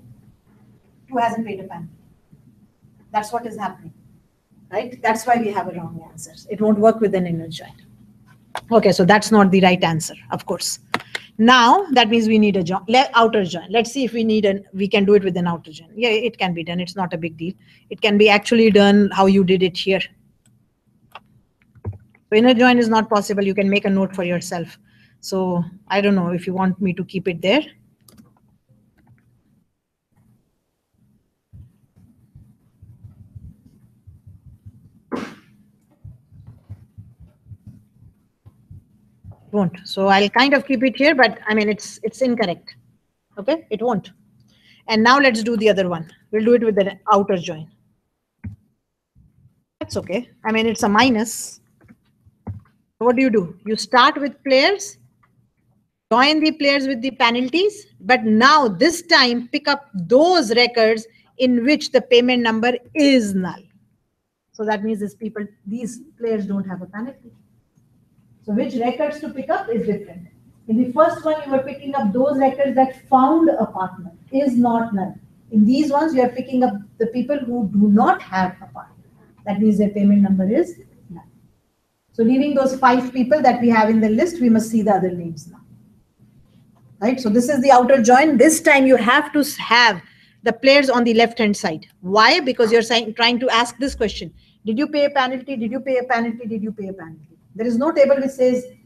2 hasn't paid a penalty. That's what is happening. Right? That's why we have a wrong answer. It won't work with an inner join. Okay, so that's not the right answer, of course. Now that means we need a outer join. Let's see if we can do it with an outer join. Yeah, it can be done. It's not a big deal. It can be actually done how you did it here. So inner join is not possible. You can make a note for yourself. So I don't know if you want me to keep it there. Won't. So I'll kind of keep it here, but I mean, it's incorrect. Okay, it won't. And now let's do the other one. We'll do it with the outer join. That's okay. I mean, it's a minus. What do? You start with players, join the players with the penalties, but now this time pick up those records in which the payment number is null. So that means these players don't have a penalty. So which records to pick up is different. In the first one, you were picking up those records that found a partner, is not null. In these ones, you are picking up the people who do not have a partner. That means their payment number is null. So leaving those 5 people that we have in the list, we must see the other names now. Right? So this is the outer join. This time you have to have the players on the left-hand side. Why? Because you're trying to ask this question. Did you pay a penalty? Did you pay a penalty? Did you pay a penalty? There is no table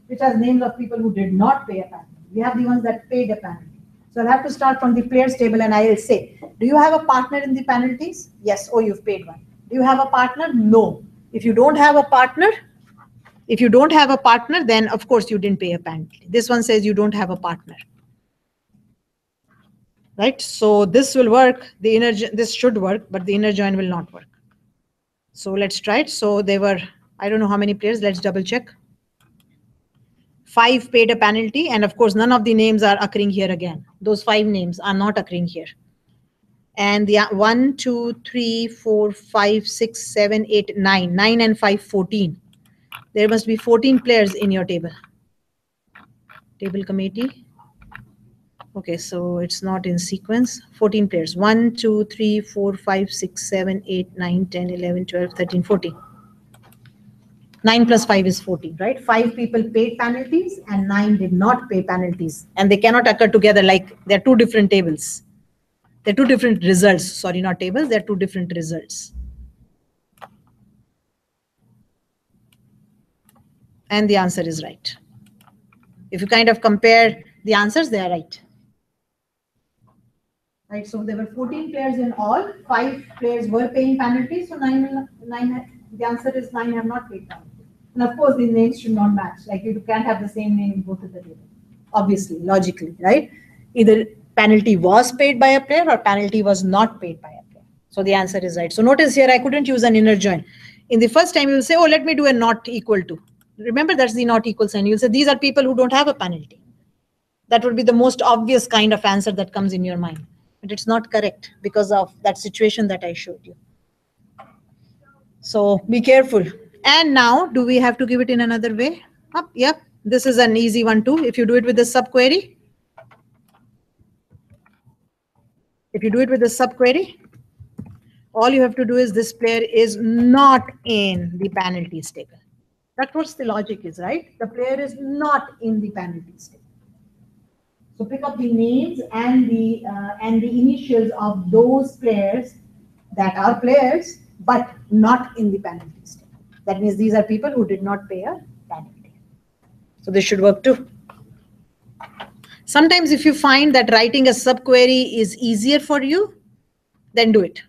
which has names of people who did not pay a penalty. We have the ones that paid a penalty. So I'll have to start from the players table and I will say, do you have a partner in the penalties? Yes. Oh, you've paid one. Do you have a partner? No. If you don't have a partner, then of course you didn't pay a penalty. This one says you don't have a partner. Right? So this will work. This should work, but the inner join will not work. So let's try it. So there were, I don't know how many players. Let's double check. 5 paid a penalty. And of course, none of the names are occurring here again. Those 5 names are not occurring here. And the 1, 2, 3, 4, 5, 6, 7, 8, 9. 9 and 5, 14. There must be 14 players in your table. Table committee. Okay, so it's not in sequence. 14 players. 1, 2, 3, 4, 5, 6, 7, 8, 9, 10, 11, 12, 13, 14. 9 plus 5 is 14, right? 5 people paid penalties and 9 did not pay penalties. And they cannot occur together, like they're 2 different tables. They're 2 different results. Sorry, not tables. They're 2 different results. And the answer is right. If you kind of compare the answers, they are right. Right, so there were 14 players in all. 5 players were paying penalties. So 9, the answer is 9 have not paid penalties. And of course, the names should not match. Like you can't have the same name in both of the tables. Obviously, logically, right? Either penalty was paid by a player or penalty was not paid by a player. So the answer is right. So notice here, I couldn't use an inner join. In the first time, you will say, oh, let me do a not equal to. Remember, that's the not equal sign. You'll say, these are people who don't have a penalty. That would be the most obvious kind of answer that comes in your mind. But it's not correct because of that situation that I showed you. So be careful. And now, do we have to give it in another way? Yep. This is an easy one too. If you do it with the subquery. All you have to do is this player is not in the penalties table. That's what the logic is, right? The player is not in the penalties table. So pick up the names and the initials of those players that are players, but not in the penalties table. That means these are people who did not pay a penalty. So this should work too. Sometimes if you find that writing a subquery is easier for you, then do it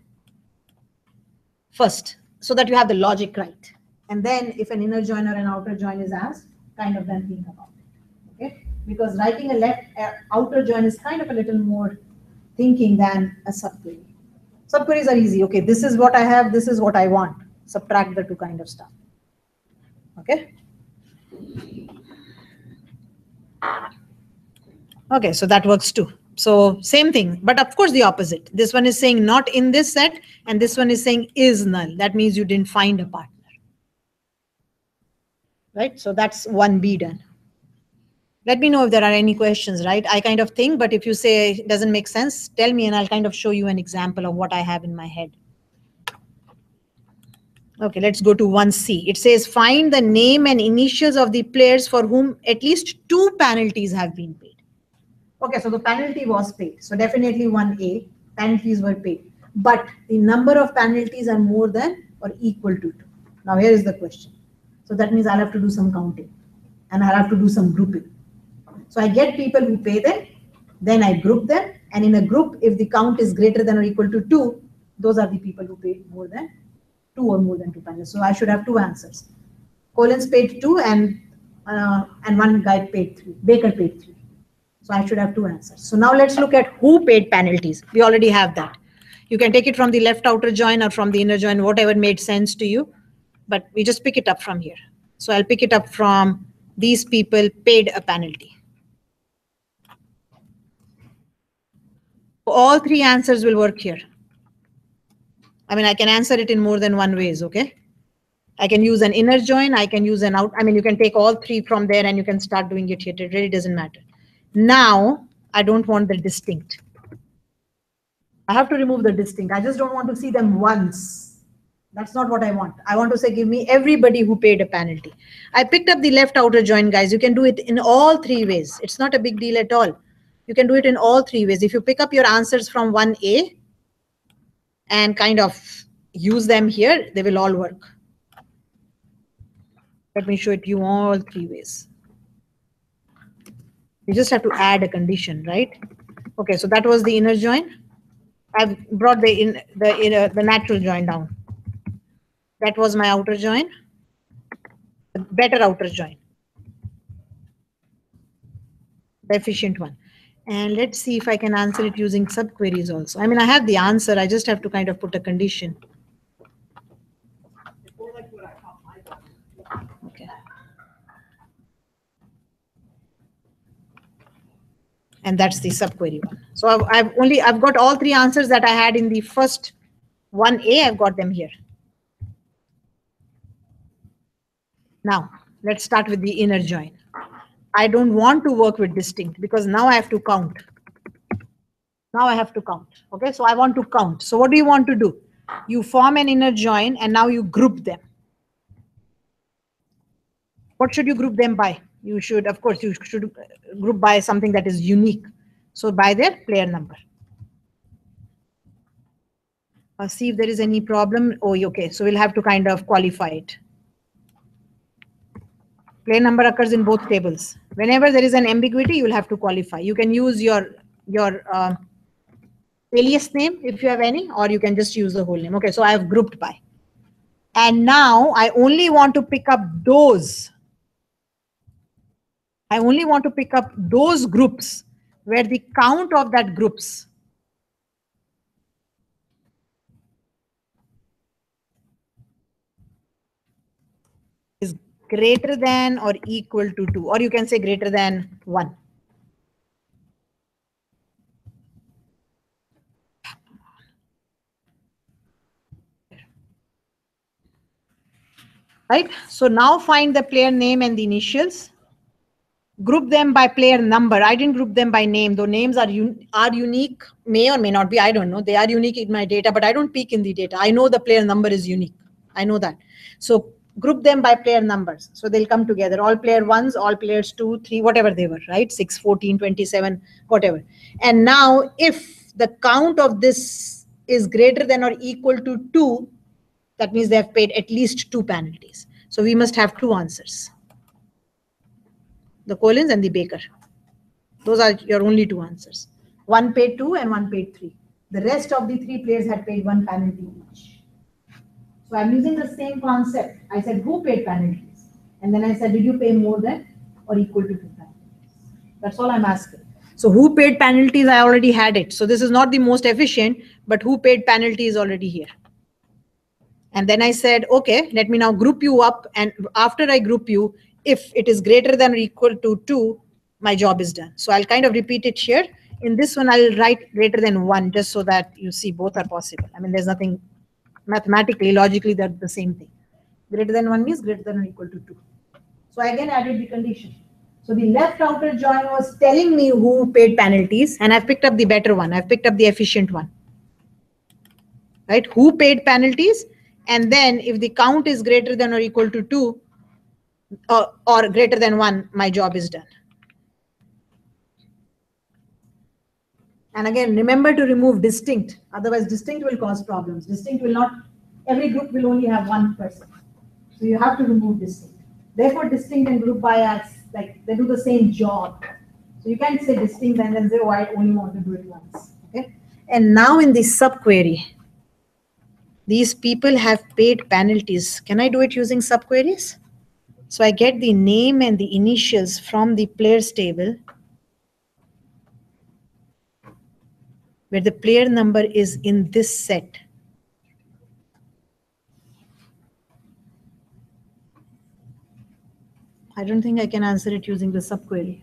first so that you have the logic right. And then if an inner join or an outer join is asked, kind of then think about it. Okay? Because writing a outer join is kind of a little more thinking than a subquery. Subqueries are easy. Okay, this is what I have, this is what I want. Subtract the 2 kind of stuff. Okay. Okay, so that works too. So same thing, but of course the opposite. This one is saying not in this set, and this one is saying is null. That means you didn't find a partner. Right, so that's 1B done. Let me know if there are any questions, right? I kind of think, but if you say it doesn't make sense, tell me and I'll kind of show you an example of what I have in my head. Okay, let's go to 1C. It says find the name and initials of the players for whom at least 2 penalties have been paid. Okay, so the penalty was paid. So definitely 1A, penalties were paid. But the number of penalties are more than or equal to 2. Now here is the question. So that means I'll have to do some counting and I'll have to do some grouping. So I get people who pay them, then I group them. And in a group, if the count is greater than or equal to 2, those are the people who paid more than 2 or more than 2 penalties. So I should have 2 answers. Collins paid 2 and and one guy paid 3. Baker paid 3. So I should have 2 answers. So now let's look at who paid penalties. We already have that. You can take it from the left outer join or from the inner join, whatever made sense to you. But we just pick it up from here. So I'll pick it up from these people paid a penalty. All 3 answers will work here. I mean, I can answer it in more than one ways, okay? I can use an inner join, I can use an out. I mean, you can take all 3 from there and you can start doing it here. It really doesn't matter. Now, I don't want the distinct. I have to remove the distinct. I just don't want to see them once. That's not what I want. I want to say, give me everybody who paid a penalty. I picked up the left outer join, guys. You can do it in all 3 ways. It's not a big deal at all. You can do it in all 3 ways. If you pick up your answers from 1A and kind of use them here, they will all work. Let me show it to you all 3 ways. You just have to add a condition, right? Okay, so that was the inner join. I've brought the natural join down. That was my outer join, the better outer join, the efficient one. And let's see if I can answer it using subqueries also. I mean, I have the answer. I just have to kind of put a condition. Okay. And that's the subquery one. So I've got all 3 answers that I had in the first 1A. I've got them here. Now, let's start with the inner join. I don't want to work with distinct because now I have to count. Now I have to count. Okay, so I want to count. So what do you want to do? You form an inner join and now you group them. What should you group them by? You should, of course, you should group by something that is unique. So by their player number. See if there is any problem. Oh, okay. So we'll have to kind of qualify it. Player number occurs in both tables. Whenever there is an ambiguity, you will have to qualify. You can use your alias name if you have any, or you can just use the whole name. Okay, so I have grouped by. And now I only want to pick up those. I only want to pick up those groups where the count of that groups is greater than or equal to 2, or you can say greater than 1. Right? So now find the player name and the initials. Group them by player number. I didn't group them by name, though names are unique, may or may not be. I don't know. They are unique in my data, but I don't peek in the data. I know the player number is unique. I know that. So group them by player numbers. So they'll come together. All player 1s, all players 2, 3, whatever they were, right? 6, 14, 27, whatever. And now if the count of this is greater than or equal to 2, that means they have paid at least 2 penalties. So we must have 2 answers. The Collins and the Baker. Those are your only 2 answers. One paid 2 and one paid 3. The rest of the 3 players had paid 1 penalty each. So I'm using the same concept. I said, who paid penalties? And then I said, did you pay more than or equal to 2 penalties? That's all I'm asking. So who paid penalties? I already had it. So this is not the most efficient, but who paid penalties is already here. And then I said, okay, let me now group you up. And after I group you, if it is greater than or equal to 2, my job is done. So I'll kind of repeat it here. In this one, I'll write greater than 1, just so that you see both are possible. I mean, there's nothing mathematically, logically, they're the same thing. Greater than 1 means greater than or equal to 2. So I again added the condition. So the left outer join was telling me who paid penalties, and I've picked up the better one. I've picked up the efficient one. Right? Who paid penalties? And then if the count is greater than or equal to 2 or greater than 1, my job is done. And again, remember to remove distinct. Otherwise, distinct will cause problems. Distinct will not, every group will only have 1 person. So you have to remove distinct. Therefore, distinct and group by, like, they do the same job. So you can't say distinct and then say, oh, I only want to do it once. Okay. And now in the subquery, these people have paid penalties. Can I do it using subqueries? So I get the name and the initials from the players table where the player number is in this set. I don't think I can answer it using the subquery,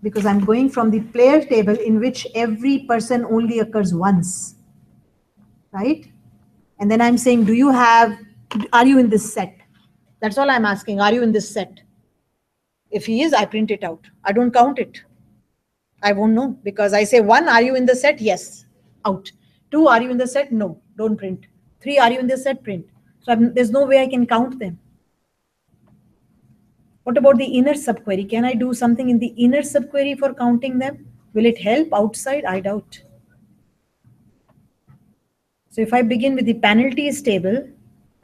because I'm going from the player table in which every person only occurs once, right? And then I'm saying, are you in this set? That's all I'm asking. Are you in this set? If he is, I print it out. I don't count it. I won't know, because I say 1, are you in the set? Yes, out. 2, are you in the set? No, don't print. 3, are you in the set? Print. So there's no way I can count them. What about the inner subquery? Can I do something in the inner subquery for counting them? Will it help outside? I doubt. So if I begin with the penalties table,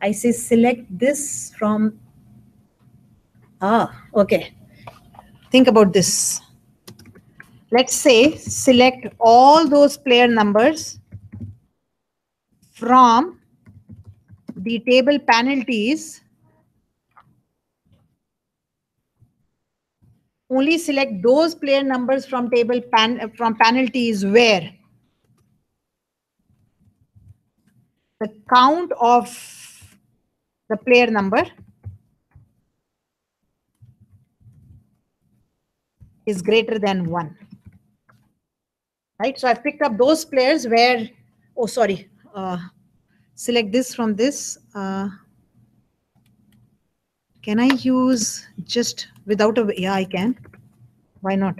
I say select this from, okay. Think about this. Let's say select all those player numbers from the table penalties. Only select those player numbers from table from penalties where the count of the player number is greater than 1. Right? So I've picked up those players where, select this from this. Can I use just without a, yeah, I can. Why not?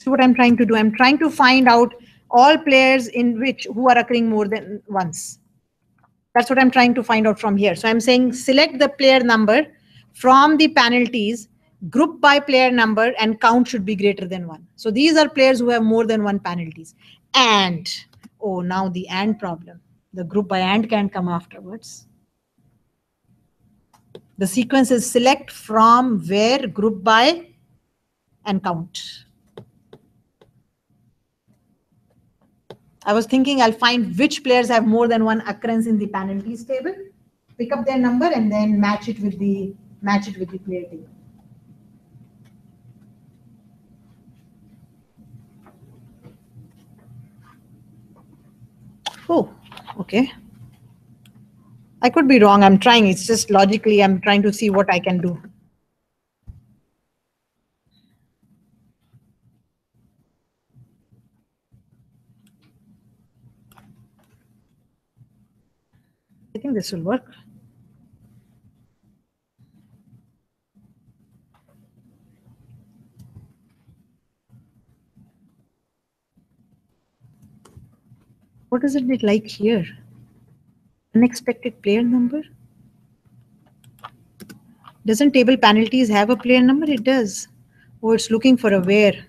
See what I'm trying to do? I'm trying to find out all players who are occurring more than once. That's what I'm trying to find out from here. So I'm saying select the player number from the penalties, group by player number, and count should be greater than 1. So these are players who have more than 1 penalties. And, now the and problem. The group by and can come afterwards. The sequence is select from where, group by, and count. I was thinking I'll find which players have more than 1 occurrence in the penalties table, pick up their number, and then match it with the player table. Oh, okay. I could be wrong. I'm trying. It's just logically, I'm trying to see what I can do. I think this will work. What does it look like here? Unexpected player number? Doesn't table penalties have a player number? It does. Oh, it's looking for a where.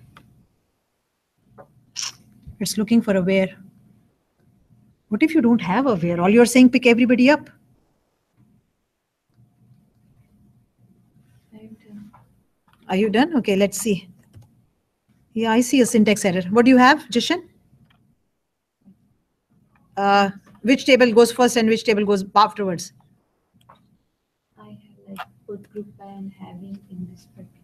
It's looking for a where. What if you don't have a where? All you're saying, pick everybody up. Are you done? Okay, let's see. Yeah, I see a syntax error. What do you have, Jishan? Which table goes first and which table goes afterwards? I have like put group by and having in this particular.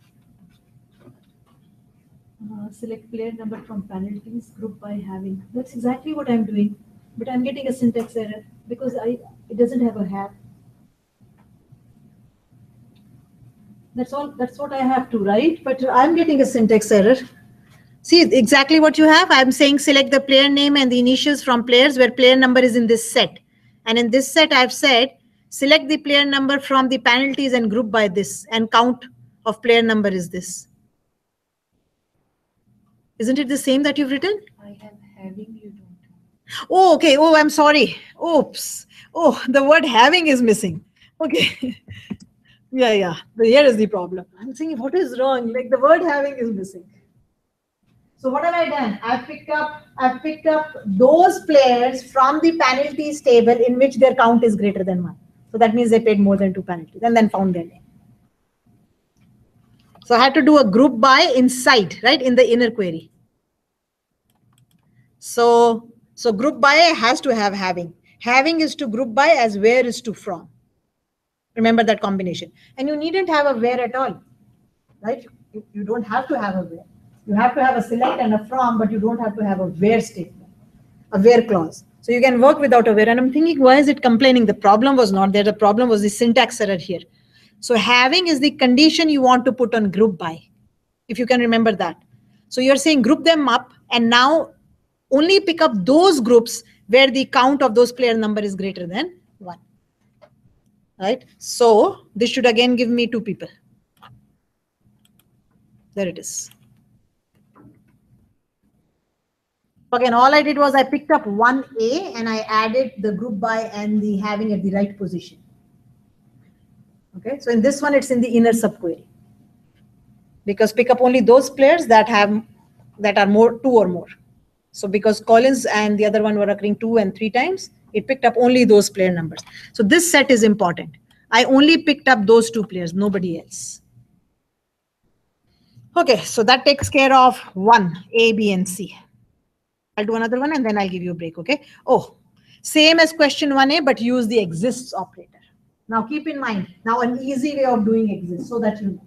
Select player number from penalties, group by having. That's exactly what I'm doing, but I'm getting a syntax error because it doesn't have a have. That's all. That's what I have to write, but I'm getting a syntax error. See exactly what you have. I'm saying select the player name and the initials from players where player number is in this set. And in this set, I've said select the player number from the penalties and group by this, and count of player number is this. Isn't it the same that you've written? I have having, you don't. Oh, okay. Oh, I'm sorry. Oops. Oh, the word having is missing. Okay. Yeah. Here is the problem. I'm saying what is wrong? Like the word having is missing. So what have I done? I've picked up those players from the penalties table in which their count is greater than 1. So that means they paid more than 2 penalties, and then found their name. So I had to do a group by inside, right, in the inner query. So group by has to have having. Having is to group by as where is to from. Remember that combination. And you needn't have a where at all, right? You don't have to have a where. You have to have a select and a from, but you don't have to have a where statement, a where clause. So you can work without a where. And I'm thinking, why is it complaining? The problem was not there. The problem was the syntax error here. So having is the condition you want to put on group by, if you can remember that. So you're saying group them up and now only pick up those groups where the count of those player number is greater than 1. Right? So this should again give me 2 people. There it is. Again, all I did was I picked up 1A and I added the group by and the having at the right position. Okay, so in this one, it's in the inner subquery. Because pick up only those players that are more 2 or more. So because Collins and the other one were occurring 2 and 3 times, it picked up only those player numbers. So this set is important. I only picked up those 2 players, nobody else. Okay, so that takes care of 1, A, B, and C. I'll do another one and then I'll give you a break, okay? Oh, same as question 1A, but use the exists operator. Now keep in mind, now an easy way of doing exists so that you know.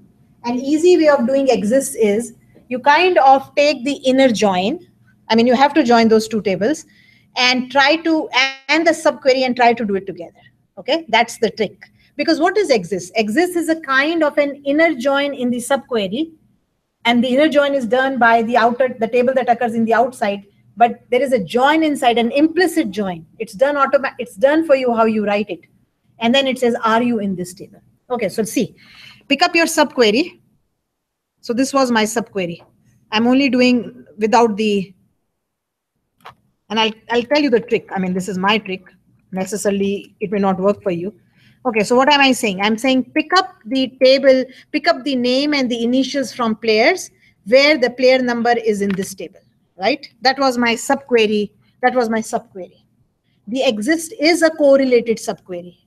An easy way of doing exists is you kind of take the inner join. I mean, you have to join those 2 tables and try to, and the subquery and try to do it together. Okay, that's the trick. Because what is exists? Exists is a kind of an inner join in the subquery, and the inner join is done by the table that occurs in the outside, but there is a join inside, an implicit join. It's done it's done for you how you write it. And then it says, are you in this table? Okay, so see, pick up your subquery. So this was my subquery. I'm only doing without the, and I'll tell you the trick. I mean, this is my trick. Necessarily, it may not work for you. Okay, so what am I saying? I'm saying pick up the table, pick up the name and the initials from players where the player number is in this table, right? That was my subquery. That was my subquery. The exist is a correlated subquery.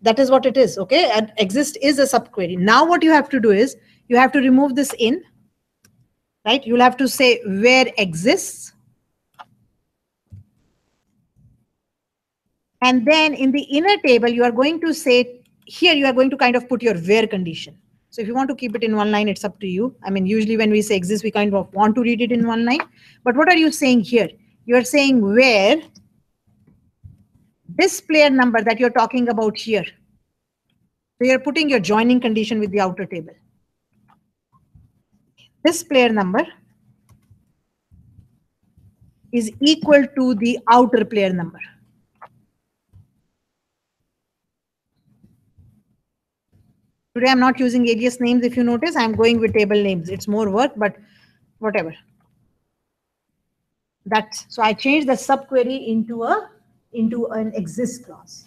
That is what it is, okay? And exist is a subquery. Now what you have to do is you have to remove this in, right? You'll have to say where exists. And then in the inner table, you are going to say, here you are going to kind of put your where condition. So if you want to keep it in 1 line, it's up to you. I mean, usually when we say exist, we kind of want to read it in 1 line. But what are you saying here? You are saying where this player number that you're talking about here. So you're putting your joining condition with the outer table. This player number is equal to the outer player number. Today I'm not using alias names. If you notice, I'm going with table names. It's more work, but whatever. So I changed the subquery into an exist clause.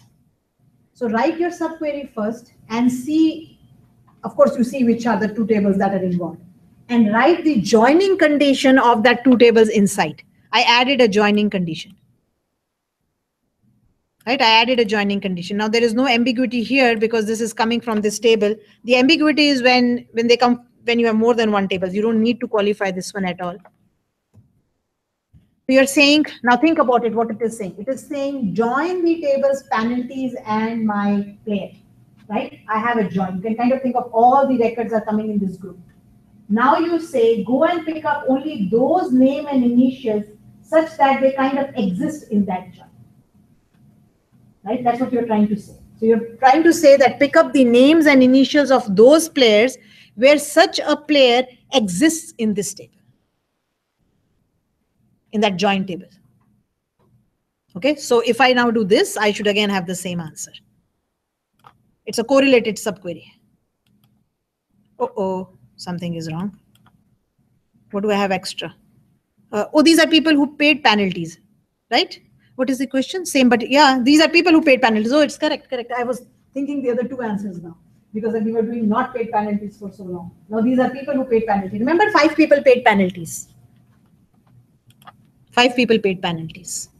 So write your subquery first and see, of course, you see which are the 2 tables that are involved. And write the joining condition of that 2 tables inside. I added a joining condition. Right, I added a joining condition. Now there is no ambiguity here because this is coming from this table. The ambiguity is when you have more than 1 table. You don't need to qualify this one at all. So you're saying, now think about it, what it is saying. It is saying join the tables, penalties, and my player. Right? I have a join. You can kind of think of all the records are coming in this group. Now you say, go and pick up only those name and initials such that they kind of exist in that join. Right? That's what you're trying to say. So you're trying to say that pick up the names and initials of those players where such a player exists in this table, in that join table. Okay, so if I now do this, I should again have the same answer. It's a correlated subquery. Oh, something is wrong. What do I have extra? Oh, these are people who paid penalties, right? What is the question? Same, but yeah, these are people who paid penalties. Oh, it's correct. I was thinking the other 2 answers now because we were doing not paid penalties for so long. Now these are people who paid penalties. Remember, 5 people paid penalties. 5 people paid penalties.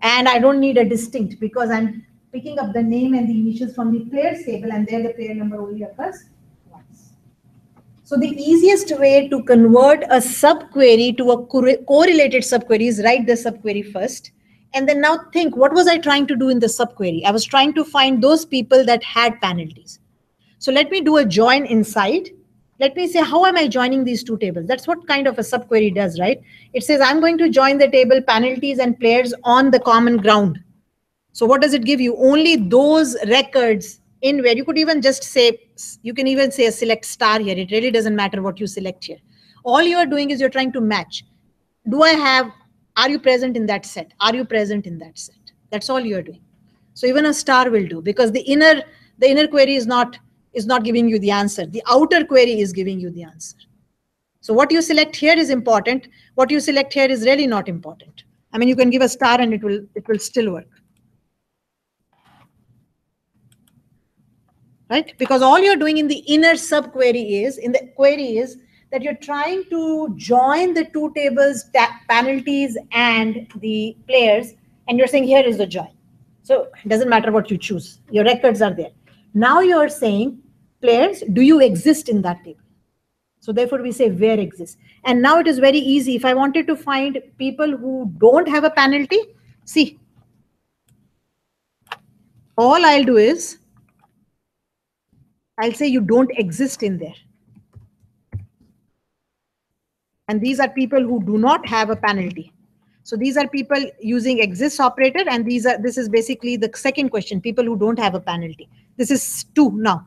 And I don't need a distinct because I'm picking up the name and the initials from the players table and there the player number only occurs once. So the easiest way to convert a subquery to a correlated subquery is write the subquery first. And then now think, what was I trying to do in the subquery? I was trying to find those people that had penalties. So let me do a join inside. Let me say, how am I joining these two tables? That's what kind of a subquery does, right? It says, I'm going to join the table penalties and players on the common ground. So what does it give you? Only those records in where you could even just say, you can even say a select star here. It really doesn't matter what you select here. All you are doing is you're trying to match. Are you present in that set? Are you present in that set? That's all you're doing. So even a star will do, because the inner query is not giving you the answer. The outer query is giving you the answer. So what you select here is important. What you select here is really not important. I mean, you can give a star and it will still work. Right? Because all you're doing in the inner subquery is that you're trying to join the two tables, penalties and the players, and you're saying here is the join. So it doesn't matter what you choose. Your records are there. Now you're saying, players, do you exist in that table? So therefore we say where exists. And now it is very easy. If I wanted to find people who don't have a penalty, see, all I'll do is I'll say you don't exist in there. And these are people who do not have a penalty. So these are people using exists operator, and this is basically the second question, people who don't have a penalty. This is 2 now.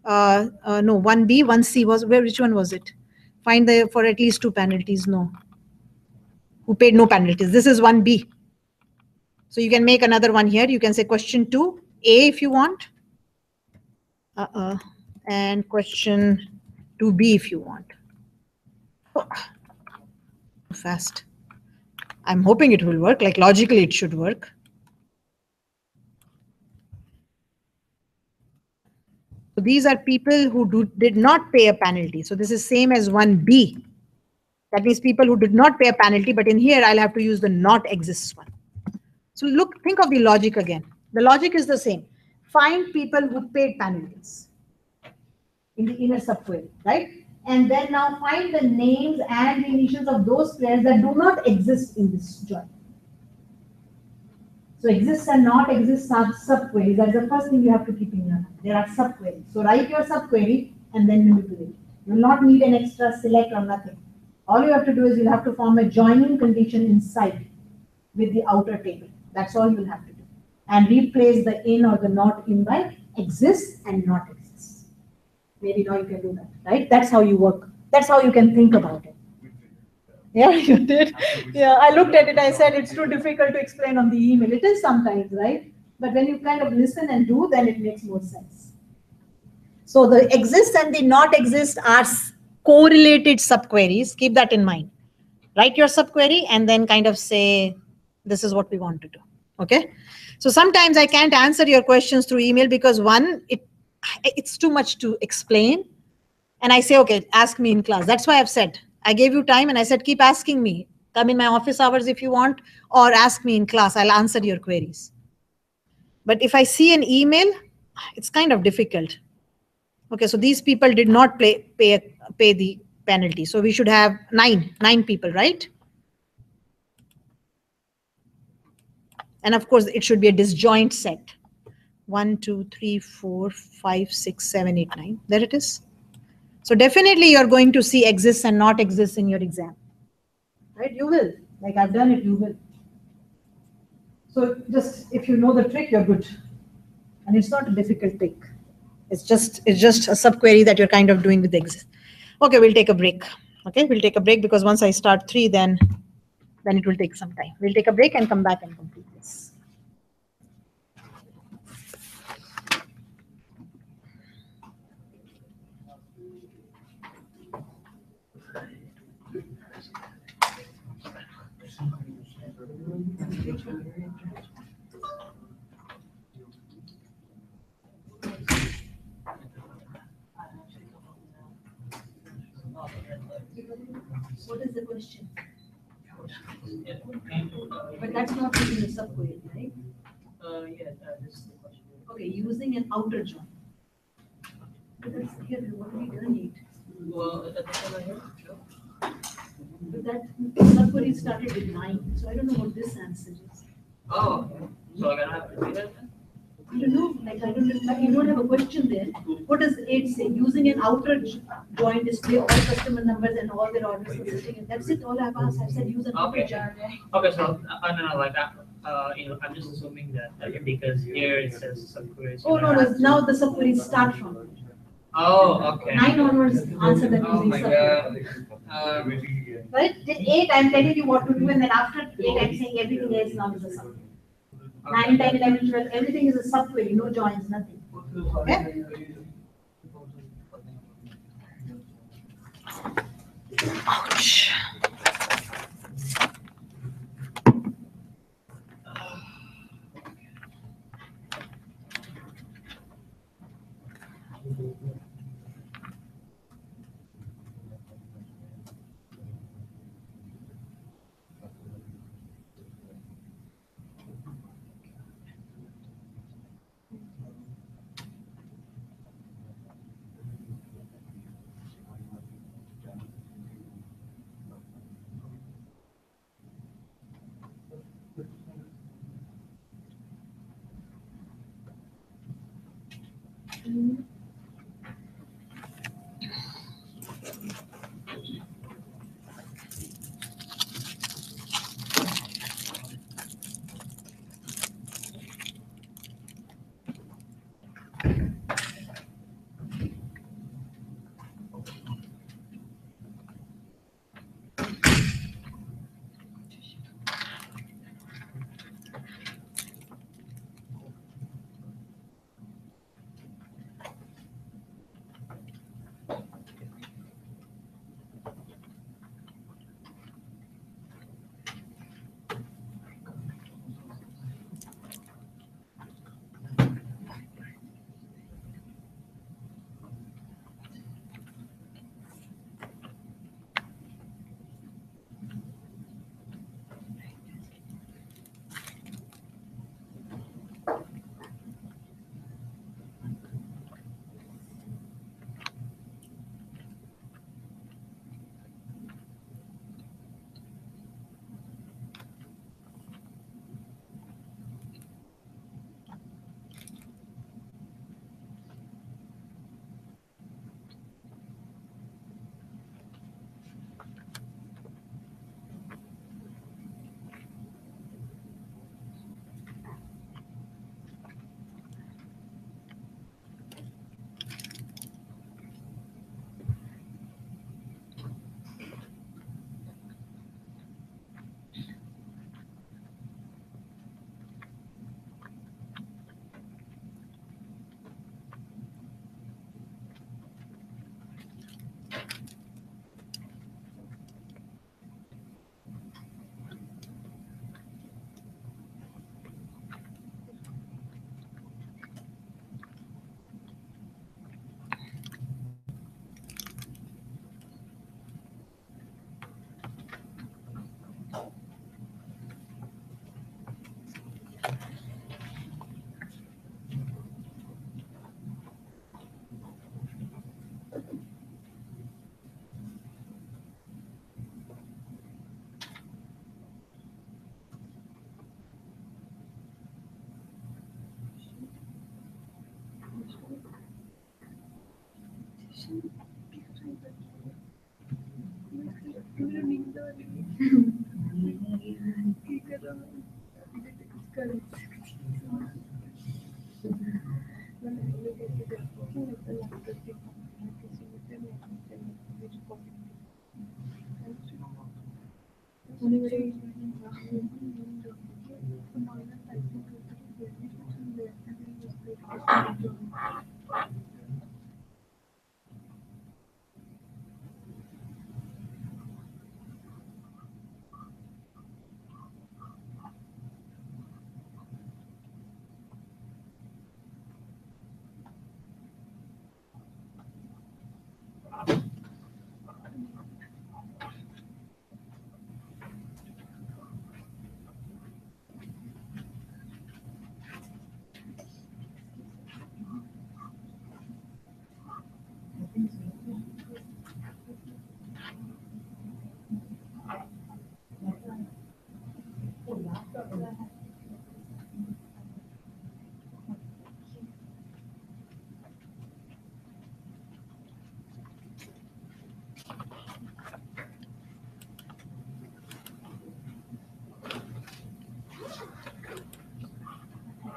No, 1B, 1C was, which one was it? Find for at least 2 penalties, no. Who paid no penalties. This is 1B. So you can make another one here. You can say question 2, A if you want. And question 2B if you want. Oh, fast. I'm hoping it will work, like logically it should work. So these are people who did not pay a penalty. So this is same as 1B. That means people who did not pay a penalty, but in here I'll have to use the not exists one. So think of the logic again. The logic is the same. Find people who paid penalties in the inner subquery, right? And then now find the names and the initials of those players that do not exist in this join. So exists and not exists are subqueries. That's the first thing you have to keep in your mind. There are subqueries. So write your subquery and then manipulate it. You will not need an extra select or nothing. All you have to do is you'll have to form a joining condition inside with the outer table. That's all you'll have to do. And replace the in or the not in by exists and not exists. Maybe now you can do that, right? That's how you work. That's how you can think about it. Yeah, you did. Yeah, I looked at it. I said it's too difficult to explain on the email. It is sometimes, right? But when you kind of listen and do, then it makes more sense. So the exist and the not exist are correlated subqueries. Keep that in mind. Write your subquery and then kind of say, this is what we want to do. Okay. So sometimes I can't answer your questions through email because one, it's too much to explain. And I say, okay, ask me in class. That's why I've said, I gave you time and I said, keep asking me. Come in my office hours if you want, or ask me in class. I'll answer your queries. But if I see an email, it's kind of difficult. Okay, so these people did not pay the penalty. So we should have nine people, right? And of course, it should be a disjoint set. 1, 2, 3, 4, 5, 6, 7, 8, 9. There it is. So definitely you're going to see exists and not exists in your exam. Right? You will. Like I've done it, you will. So just if you know the trick, you're good. And it's not a difficult trick. It's just a subquery that you're kind of doing with the exist. Okay, we'll take a break. Okay, we'll take a break because once I start 3, then it will take some time. We'll take a break and come back and complete this. What is the question? But that's not using the subquery, right? Yeah, this is the question. Okay, using an outer join. But that's here, what we don't need. Well, at this one here, no? But that subquery started with 9, so I don't know what this answer is. Oh, okay. So I'm gonna have to do that then? I don't know, like I don't, like you don't have a question there. What does it say? Using an outer join display all customer numbers and all their orders existing. And that's it. All I've asked. I've said use an outer Okay. join. Okay, so no, like I'm just assuming that because here it says subqueries. Oh no, no. Now the subqueries start from it. Oh, okay. 9 onwards, answer them Oh using my subquery. god. But till 8, I'm telling you what to do, and then after 8, I'm saying everything else now is a subquery. 9, 10, 11, 12, everything is a subquery, no joins, nothing. Okay? Ouch.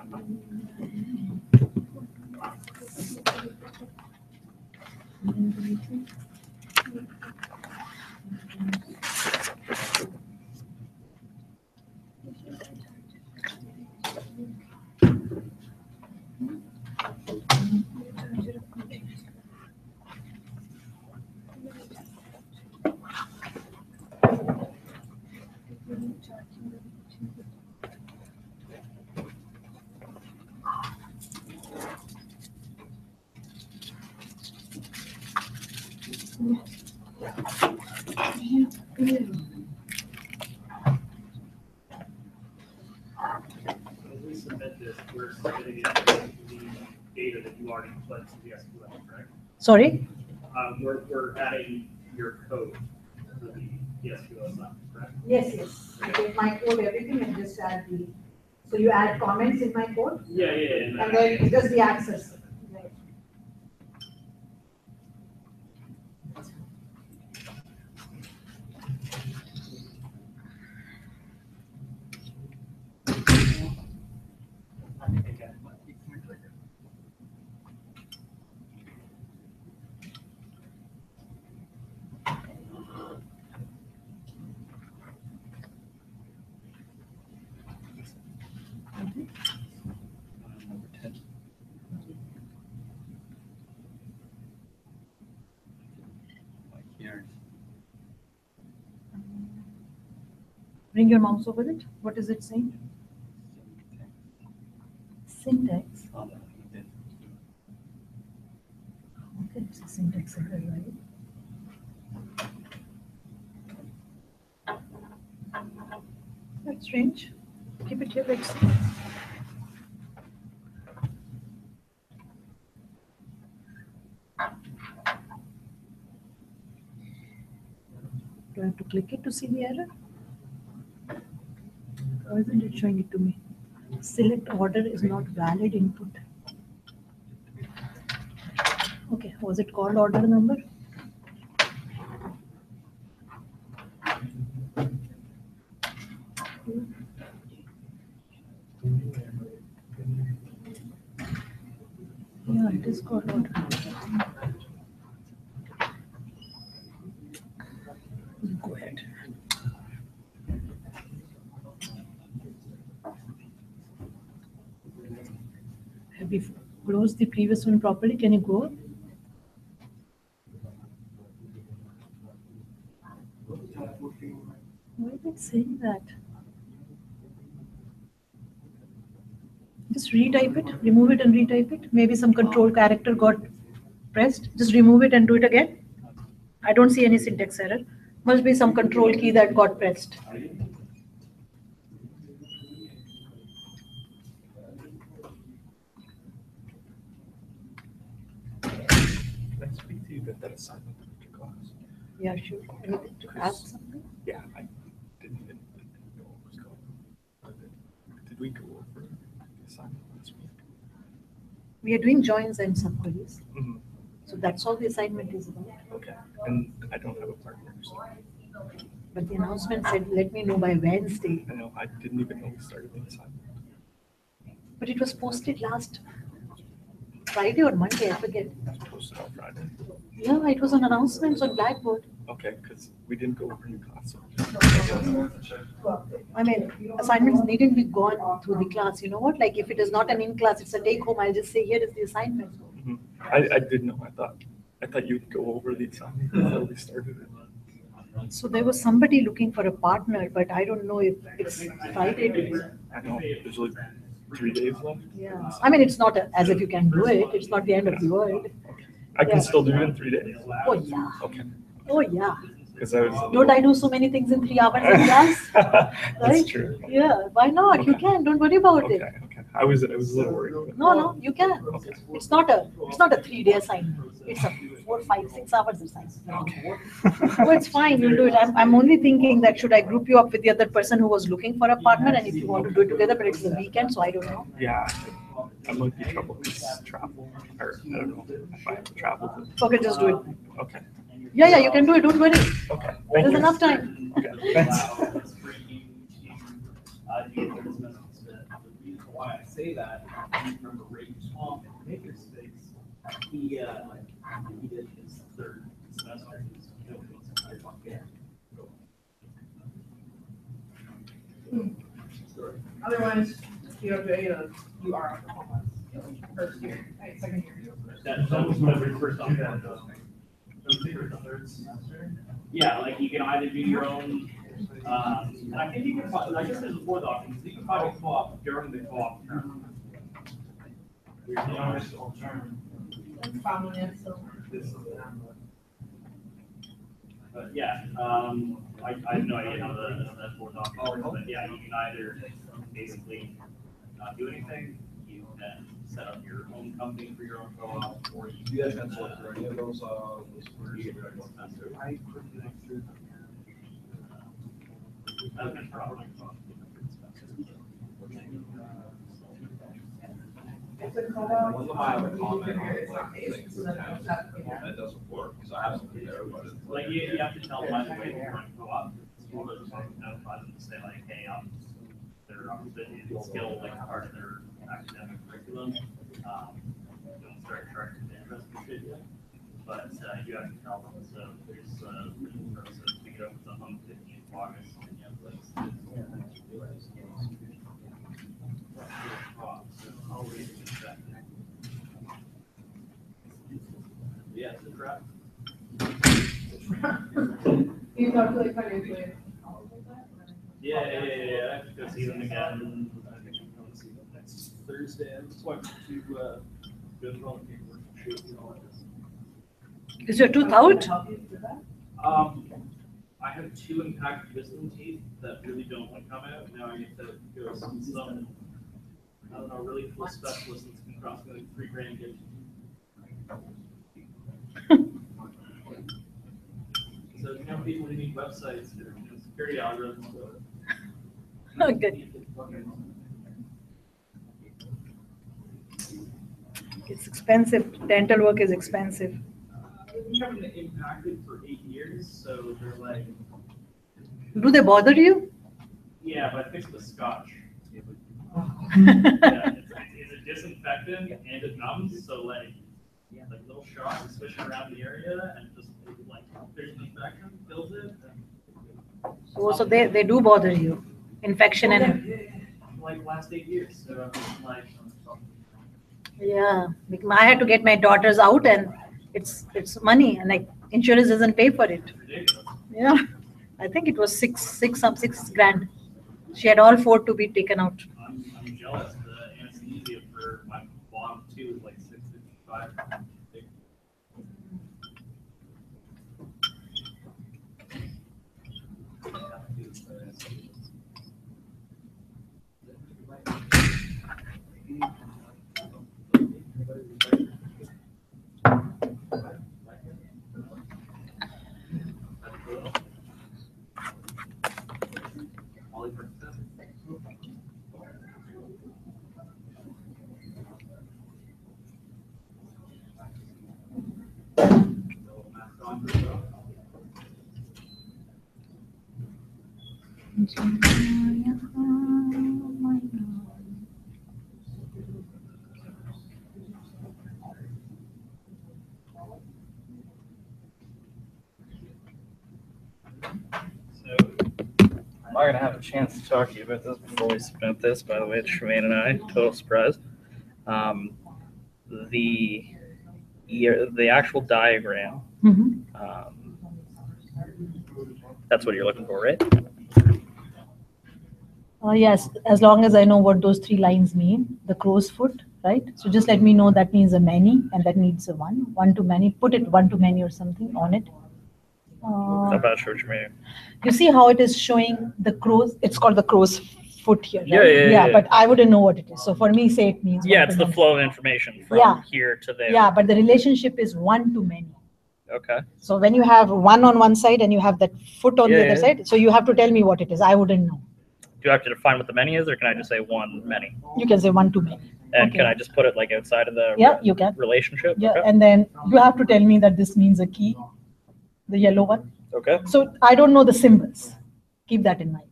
When we submit this, we're submitting it to the data that you already put to the SQL, correct? Sorry? We're adding your code to the SQL stuff, correct? Yes, yes. I take my code, everything, and just add the, so you add comments in my code, Yeah. and then it's just the access. Right. Bring your mouse over it. What is it saying? Syntax. Okay, it's a syntax error, right? That's strange. Keep it here, let's see. Do I have to click it to see the error? Or isn't it showing it to me? Select order is not valid input. Okay, was it called order number? Yeah, it is called order. Go ahead. Have you closed the previous one properly? Can you go? Why is it saying that? Just retype it, remove it and retype it. Maybe some control character got pressed. Just remove it and do it again. I don't see any syntax error. Must be some control key that got pressed. Can I speak to you about that assignment after class? Yeah, sure. Anything to ask something? Yeah, I didn't even know what was going on. Did we go over the assignment last week? We are doing joins and subqueries. Mm-hmm. So that's all the assignment is about. Okay, and I don't have a partner, so But the announcement said, let me know by Wednesday. I know I didn't even know we started the assignment. But it was posted last Friday or Monday, I forget. It was posted on Friday. Yeah, it was an announcement on Blackboard. Okay, because we didn't go over in class. I mean, assignments needn't be gone through the class. You know what? Like if it is not an in-class, it's a take-home. I'll just say, here is the assignment. Mm-hmm. I didn't know. I thought you'd go over the assignment before we started it. So there was somebody looking for a partner, but I don't know if it's Friday today. I know there's like 3 days left. Yeah, I mean, it's not as if you can do it. It's not the end of the world. Okay. I can Yeah. still do it in 3 days. Oh yeah. Okay. Oh yeah. Because I was. Don't I do so many things in 3 hours in class? That's Right? true. Yeah. Why not? You Okay. can. Don't worry about Okay. it. Okay. I was a little worried. But No, you can. Okay. It's not a 3-day assignment. It's a 4, 5, 6 hours assignment. Okay. Oh, it's fine. You'll do it. I'm only thinking that should I group you up with the other person who was looking for a partner, and if you want to do it together, but it's the weekend, so I don't know. Yeah. I might be trouble because travel, or I don't know if I have to travel. Okay, just do it. Okay. Yeah, you can do it. Don't worry. Okay. Thank There's you. enough time. Okay. Thanks. say that, I remember Ray Tom in Makerspace, he did his third semester. He was doing some other fun game. Otherwise, you have to, you are on performance, first year, right, second year. That was my very first option. Yeah, like you can either do your own, and I think you can, I guess there's more options, you can find a co-op during the co-op term. Found it, so. But yeah, I have no idea how that board doc works, but yeah, you can either basically not do anything, you can set up your own company for your own co-op, or you You guys can, can select any of those, you get rid of one semester. That's been probably It's a co-op. One of my other You comment can on hear it's like not things basic, so with that's that, yeah. that doesn't work, because I have something there, but it's like you have to tell them by the way you run co-op. School doesn't notify them to say like, hey, they're in skill like part of their academic curriculum. Don't start charging the interest shit yet. But you have to tell them. So there's a written process to get up to on the 15th of August. And you have like, so I'll read it in a second. Yeah, it's a trap. You talk to like financially. Yeah. I have to go see them again. I think I'm going to see them next Thursday. I'm just wanting to go through all the paperwork and shoot and all that. Is your tooth out? I have 2 impacted wisdom teeth that really don't want to come out. Now I get to go see some, I don't know, really cool specialists that's can cost me like $3,000 to get. So you know, people who need websites, security algorithms. Oh, good. It's expensive. Dental work is expensive. We haven't been impacted for 8 years, so they're like. Do they bother you? Yeah, but I fixed the scotch. Yeah, it's a disinfectant and it numbs, so like little shots swishing around the area and just like there's an infection, fills it. So they do bother you. Infection and Like last 8 years, so like. yeah. I had to get my daughters out, and it's money, and like insurance doesn't pay for it. Ridiculous. Yeah, I think it was six grand. She had all 4 to be taken out. I'm jealous. The anesthesia for my bottom 2 is like $655. I'm not gonna have a chance to talk to you about this before we submit this. By the way, it's Shemaine and I. Total surprise. The actual diagram. That's what you're looking for, right? Yes, as long as I know what those 3 lines mean, the crow's foot, right? So just let me know that means a many, and that needs a one to many. Put it one to many or something on it. I'm not sure what you mean. You see how it is showing the crow's, it's called the crow's foot here, right? Yeah. But I wouldn't know what it is. So for me, say it means Yeah, one it's to the many. flow of information from Yeah. here to there. Yeah, but the relationship is one to many. Okay. So when you have one on one side and you have that foot on the Yeah, other yeah. side, so you have to tell me what it is. I wouldn't know. Do I have to define what the many is, or can I just say one many? You can say one to many. And Okay. can I just put it like outside of the Yeah, you can. relationship? Yeah, Okay. and then you have to tell me that this means a key, the yellow one. Okay. So I don't know the symbols. Keep that in mind.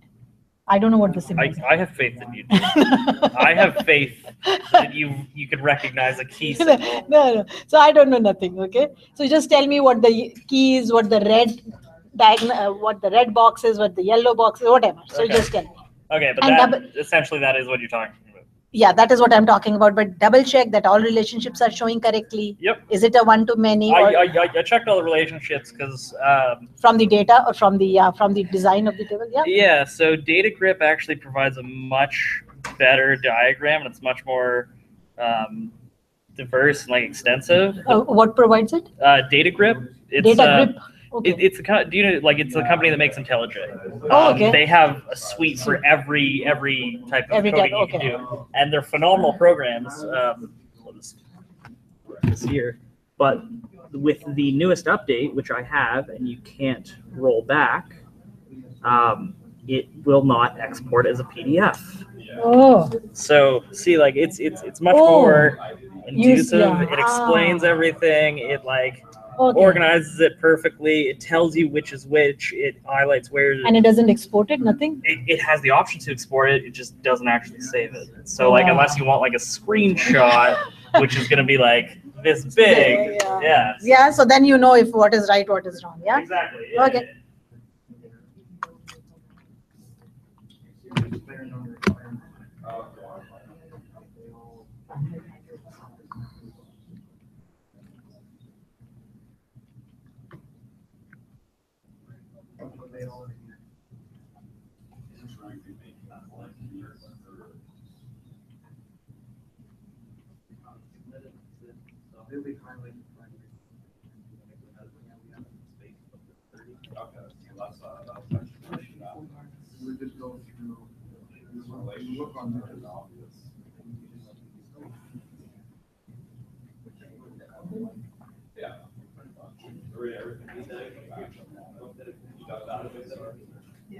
I don't know what the symbols are. I have faith in you. Too. I have faith that you can recognize a key symbol. No. So I don't know nothing. Okay. So just tell me what the key is, what the red diagonal, what the red box is, what the yellow box is, whatever. So Okay. just tell me. Okay, but And that essentially that is what you're talking about. Yeah, that is what I'm talking about. But double check that all relationships are showing correctly. Yep. Is it a one-to-many? I checked all the relationships because From the data or from the design of the table? Yeah. yeah. So data grip actually provides a much better diagram, and it's much more diverse and like extensive. What provides it? Data grip. It's, Data grip. Okay. It's a do you know like it's a company that makes IntelliJ. Oh, okay. They have a suite for every type of Every coding type, you can okay. do, and they're phenomenal programs. We'll just put this here, but with the newest update, which I have, and you can't roll back, it will not export as a PDF. Oh. So see, like it's much Oh. more intuitive. Yeah. It explains everything. It like Okay. organizes it perfectly. It tells you which is which. It highlights where. And it doesn't export it. Nothing. It has the option to export it. It just doesn't actually save it. So like unless you want like a screenshot, which is going to be like this big. Yeah. Yeah. So then you know if what is right, what is wrong. Yeah. Exactly. Yeah, Okay. We just go through this relationship. Look on the office. Yeah. Yeah.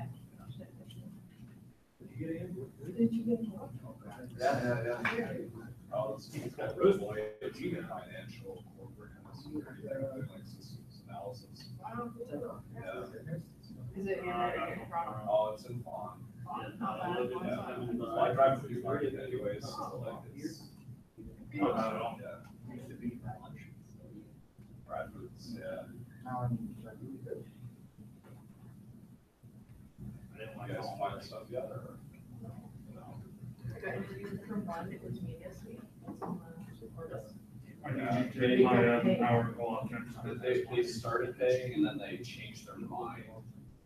Oh, it's got really financial corporate kind of security, like systems analysis. Yeah. Is it in Oh, it's in Fawn. Well, I drive pretty far anyways, so like it's. Yeah. Bradford's, yeah. You guys find stuff yet, or? I got interviewed from one, it was media suite. They started paying and then they changed their mind.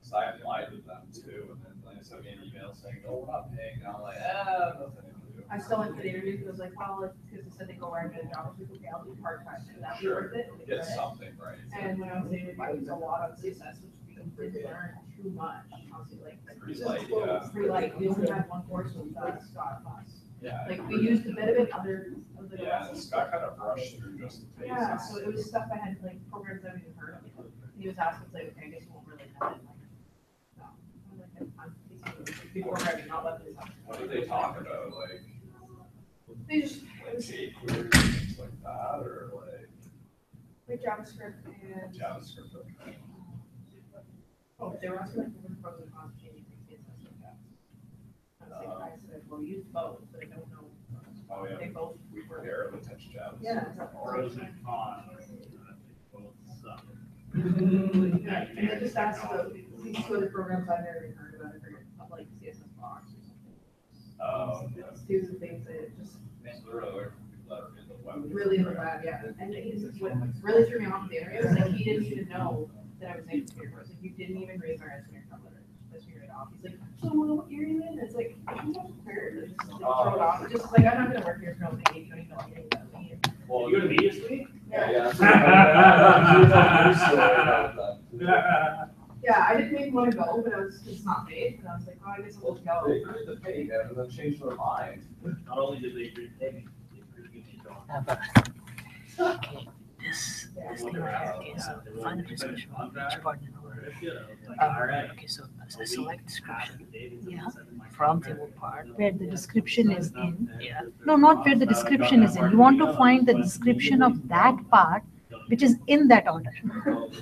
So I applied with them too, and then they sent me an email saying, "No, we're not paying." And I'm like, nothing to do. I still went for the interview because I was like, well, because they said they go where I get a job, I was like, okay, I'll do part-time, and that's worth it. and Get credit. something right. And when I was able to use a lot of CSS, which we didn't learn too much, honestly, like. Pretty light, yeah. Pretty light, we only had one course with Scott Fuss. Yeah. Like, we used a bit of it, other of the. Yeah, and Scott kind of rushed through just the basics. Yeah, so it was stuff I had, like, programs I haven't even heard of. He was asking, like, okay, I guess you won't really know it, like, no. I'm like, I'm before writing, not let this happen. What did they talk about, like? They just, it Like was jQuery, things like that, or like JavaScript and. JavaScript? Okay. Oh, they were asking like different pros and cons of changing things, CSS like that. I said, well, we use both, but I don't know. Oh, yeah. They both. We were here with touch JavaScript. Yeah. Pros and cons. Both suck. Yeah, and they just asked about these two other programs I've never even heard about, I forget, like CSS Box or something. Oh, yeah. It's two of the things that just So they're really in the web. really in the lab, yeah. And what really threw me off with the interview was like, he didn't even know that I was in computer course. Like, you didn't even raise our engineering cover letter. Let's figure it off. He's like, so what year are you in? It's like, I'm not prepared. Like, just like, throw it off. Just like, I'm not gonna work here for no thing. You don't even know anything about me. Well, You go to media suite? Yeah. Yeah, I didn't even want to go, but I was, it's not paid, and I was like, oh, I guess I'll just go. They agreed to pay him and then changed their mind. Not only did they agree to pay me, they agreed to give me a job. Okay. This thing right here. Okay, so find the description. Which part? Okay, so select description. Yeah. From table part where the description is in. Yeah. No, not where the description is in. You want to find the description of that part which is in that order.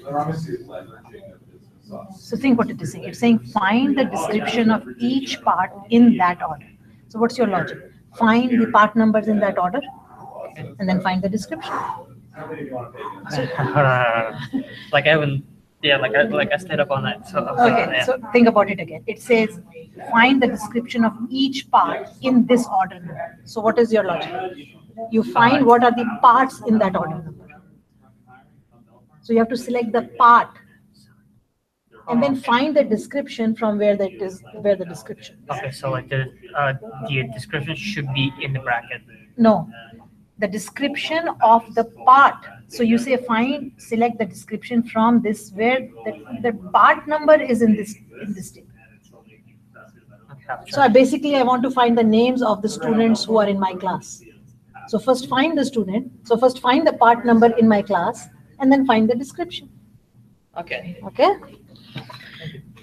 They're obviously leveraging their business So think what it is saying. It's saying find the description of each part in that order. So what's your logic? Find the part numbers in that order and then find the description. Like I haven't, yeah, like I stayed up on that. So Okay, yeah. so think about it again. It says find the description of each part in this order number. So what is your logic? You find what are the parts in that order number. So you have to select the part and then find the description from where that is, where the description is. Okay, so like the description should be in the bracket. No, the description of the part. So you say find, select the description from this where the part number is in this table. Okay, So I want to find the names of the students who are in my class. So first find the student. So first find the part number in my class and then find the description. okay. Okay.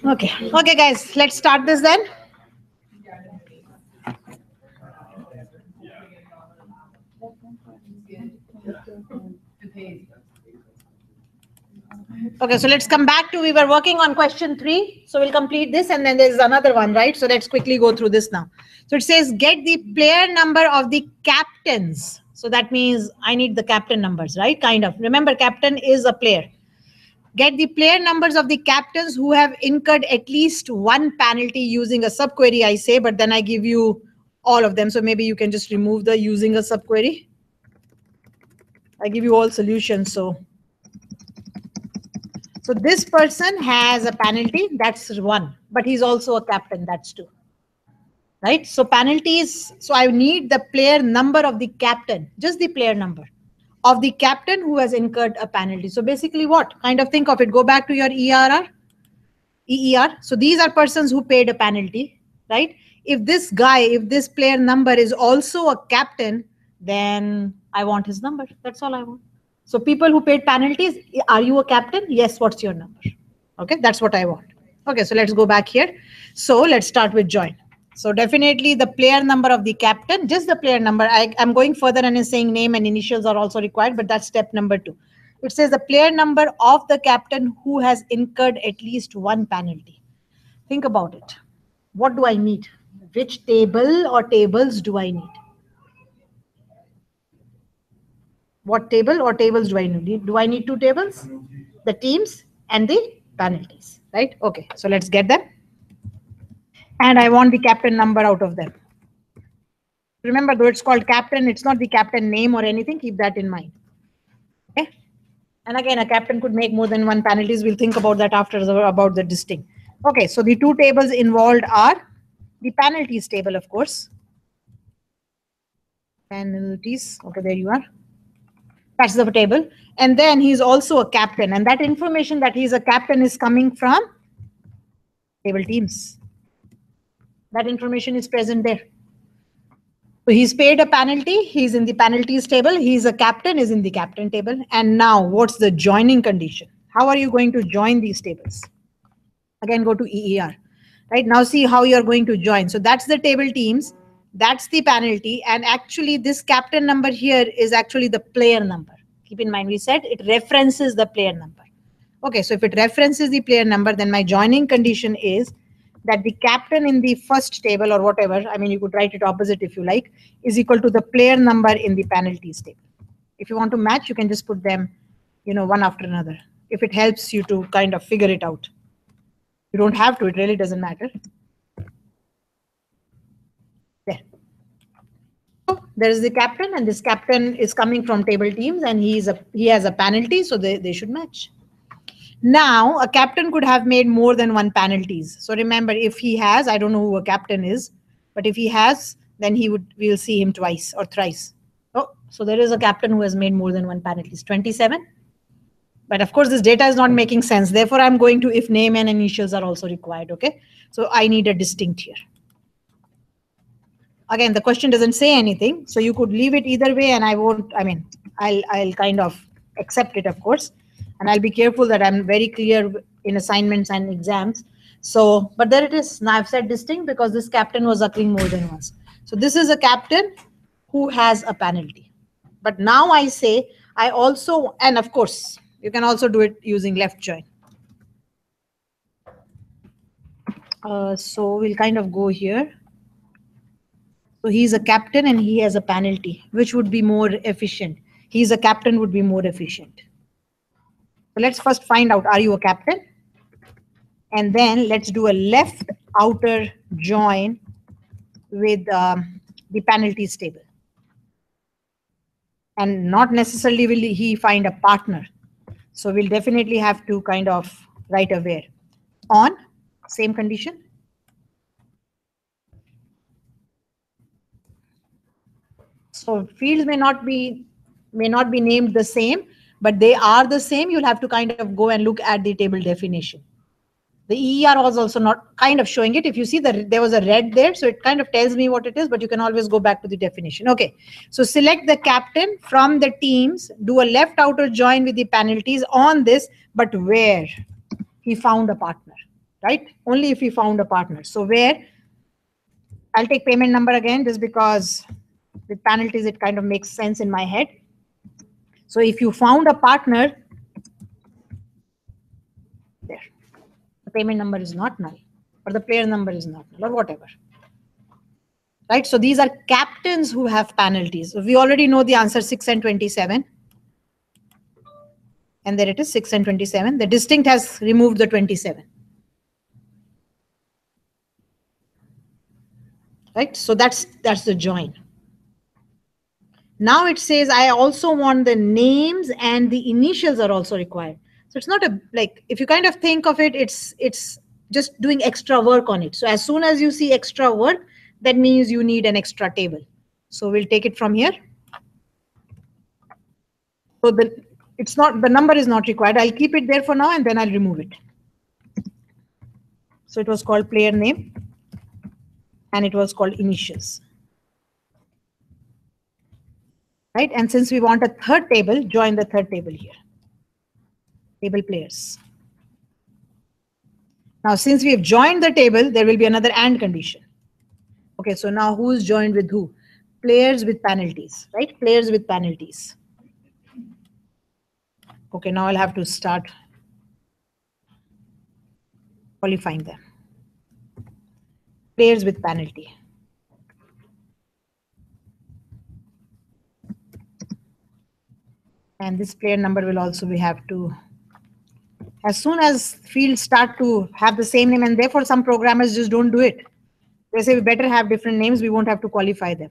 Okay. Okay, guys, let's start this then. Okay, so let's come back to, we were working on question 3. So we'll complete this and then there's another one, right? So let's quickly go through this now. So it says get the player number of the captains. So that means I need the captain numbers, right? Kind of. Remember, captain is a player. Get the player numbers of the captains who have incurred at least one penalty using a subquery, I say, but then I give you all of them. So maybe you can just remove the using a subquery. I give you all solutions. So this person has a penalty, that's 1, but he's also a captain, that's 2. Right? So penalties, so I need the player number of the captain, just the player number of the captain who has incurred a penalty. So basically what? Kind of think of it, go back to your EER. So these are persons who paid a penalty, right? If this guy, if this player number is also a captain, then I want his number. That's all I want. So people who paid penalties, are you a captain? Yes, what's your number? Okay, that's what I want. Okay, so let's go back here. So let's start with join. So definitely the player number of the captain, just the player number. I'm going further and is saying name and initials are also required, but that's step number 2. It says the player number of the captain who has incurred at least one penalty. Think about it. What do I need? Which table or tables do I need? What table or tables do I need? Do I need 2 tables? The teams and the penalties, right? Okay, so let's get them. And I want the captain number out of them. Remember, though it's called captain, it's not the captain name or anything. Keep that in mind. Okay. And again, a captain could make more than 1 penalties. We'll think about that after, about the distinct. Okay, so the 2 tables involved are the penalties table, of course. Penalties. Okay, there you are. That's the table. And then he's also a captain. And that information that he's a captain is coming from table teams. That information is present there. So he's paid a penalty. He's in the penalties table. He's a captain, is in the captain table. And now what's the joining condition? How are you going to join these tables? Again, go to EER. Right now, see how you're going to join. So that's the table teams. That's the penalty. And actually, this captain number here is actually the player number. Keep in mind, we said it references the player number. Okay, so if it references the player number, then my joining condition is that the captain in the first table or whatever, I mean, you could write it opposite if you like, is equal to the player number in the penalties table. If you want to match, you can just put them, one after another. If it helps you to kind of figure it out. You don't have to, it really doesn't matter. There. So there is the captain, and this captain is coming from table teams, and he has a penalty, so they should match. Now, a captain could have made more than 1 penalties. So remember, if he has, I don't know who a captain is, but if he has, then we'll see him twice or thrice. Oh, so there is a captain who has made more than 1 penalties, 27. But of course, this data is not making sense. Therefore, I'm going to if name and initials are also required. Okay, so I need a distinct here. Again, the question doesn't say anything, so you could leave it either way, and I'll kind of accept it, of course. And I'll be careful that I'm very clear in assignments and exams. So, but there it is. Now I've said distinct because this captain was occurring more than once. So this is a captain who has a penalty. But now I say I also, and of course, you can also do it using left join. So we'll kind of go here. So he's a captain and he has a penalty. Which would be more efficient? He's a captain would be more efficient. So let's first find out, are you a captain? And then let's do a left outer join with the penalties table. And not necessarily will he find a partner. So we'll definitely have to kind of write a where. On, same condition. So fields may not be named the same, but they are the same. You'll have to kind of go and look at the table definition. The EER was also not kind of showing it. If you see that there was a red there, so it kind of tells me what it is, but you can always go back to the definition. Okay, so select the captain from the teams, do a left outer join with the penalties on this, but where he found a partner, right? Only if he found a partner. So where, I'll take payment number again, just because with penalties, it kind of makes sense in my head. So if you found a partner, there. The payment number is not null, or the player number is not null, or whatever. Right? So these are captains who have penalties. So we already know the answer, 6 and 27. And there it is, 6 and 27. The distinct has removed the 27. Right? So that's the join. Now it says I also want the names and the initials are also required. So it's not a, like, if you kind of think of it, it's just doing extra work on it. So as soon as you see extra work, that means you need an extra table. So we'll take it from here. So the number is not required. I'll keep it there for now and then I'll remove it. So it was called player name and it was called initials. Right? And since we want a third table, join the third table here. Table players. Now, since we have joined the table, there will be another AND condition. Okay, so now who's joined with who? Players with penalties, right? Players with penalties. Okay, now I'll have to start qualifying them. Players with penalty. And this player number will also we have to, as soon as fields start to have the same name, and therefore some programmers just don't do it. They say we better have different names, we won't have to qualify them.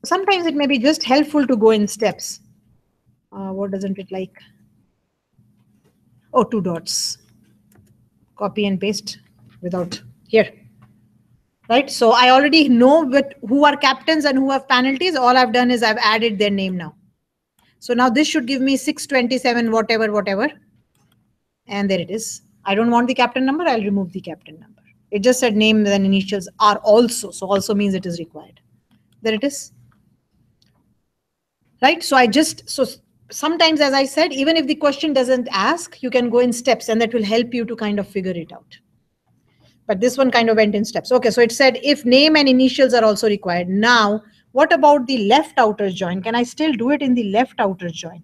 Sometimes it may be just helpful to go in steps. What doesn't it like? Oh, 2 dots. Copy and paste without here. Right, so I already know who are captains and who have penalties. All I've done is I've added their name now. So now this should give me 627 whatever. And there it is. I don't want the captain number. I'll remove the captain number. It just said name and initials are also. So also means it is required. There it is. Right, so so sometimes, as I said, even if the question doesn't ask, you can go in steps and that will help you to kind of figure it out. But this one kind of went in steps. Okay, so it said if name and initials are also required. Now, what about the left outer join? Can I still do it in the left outer join?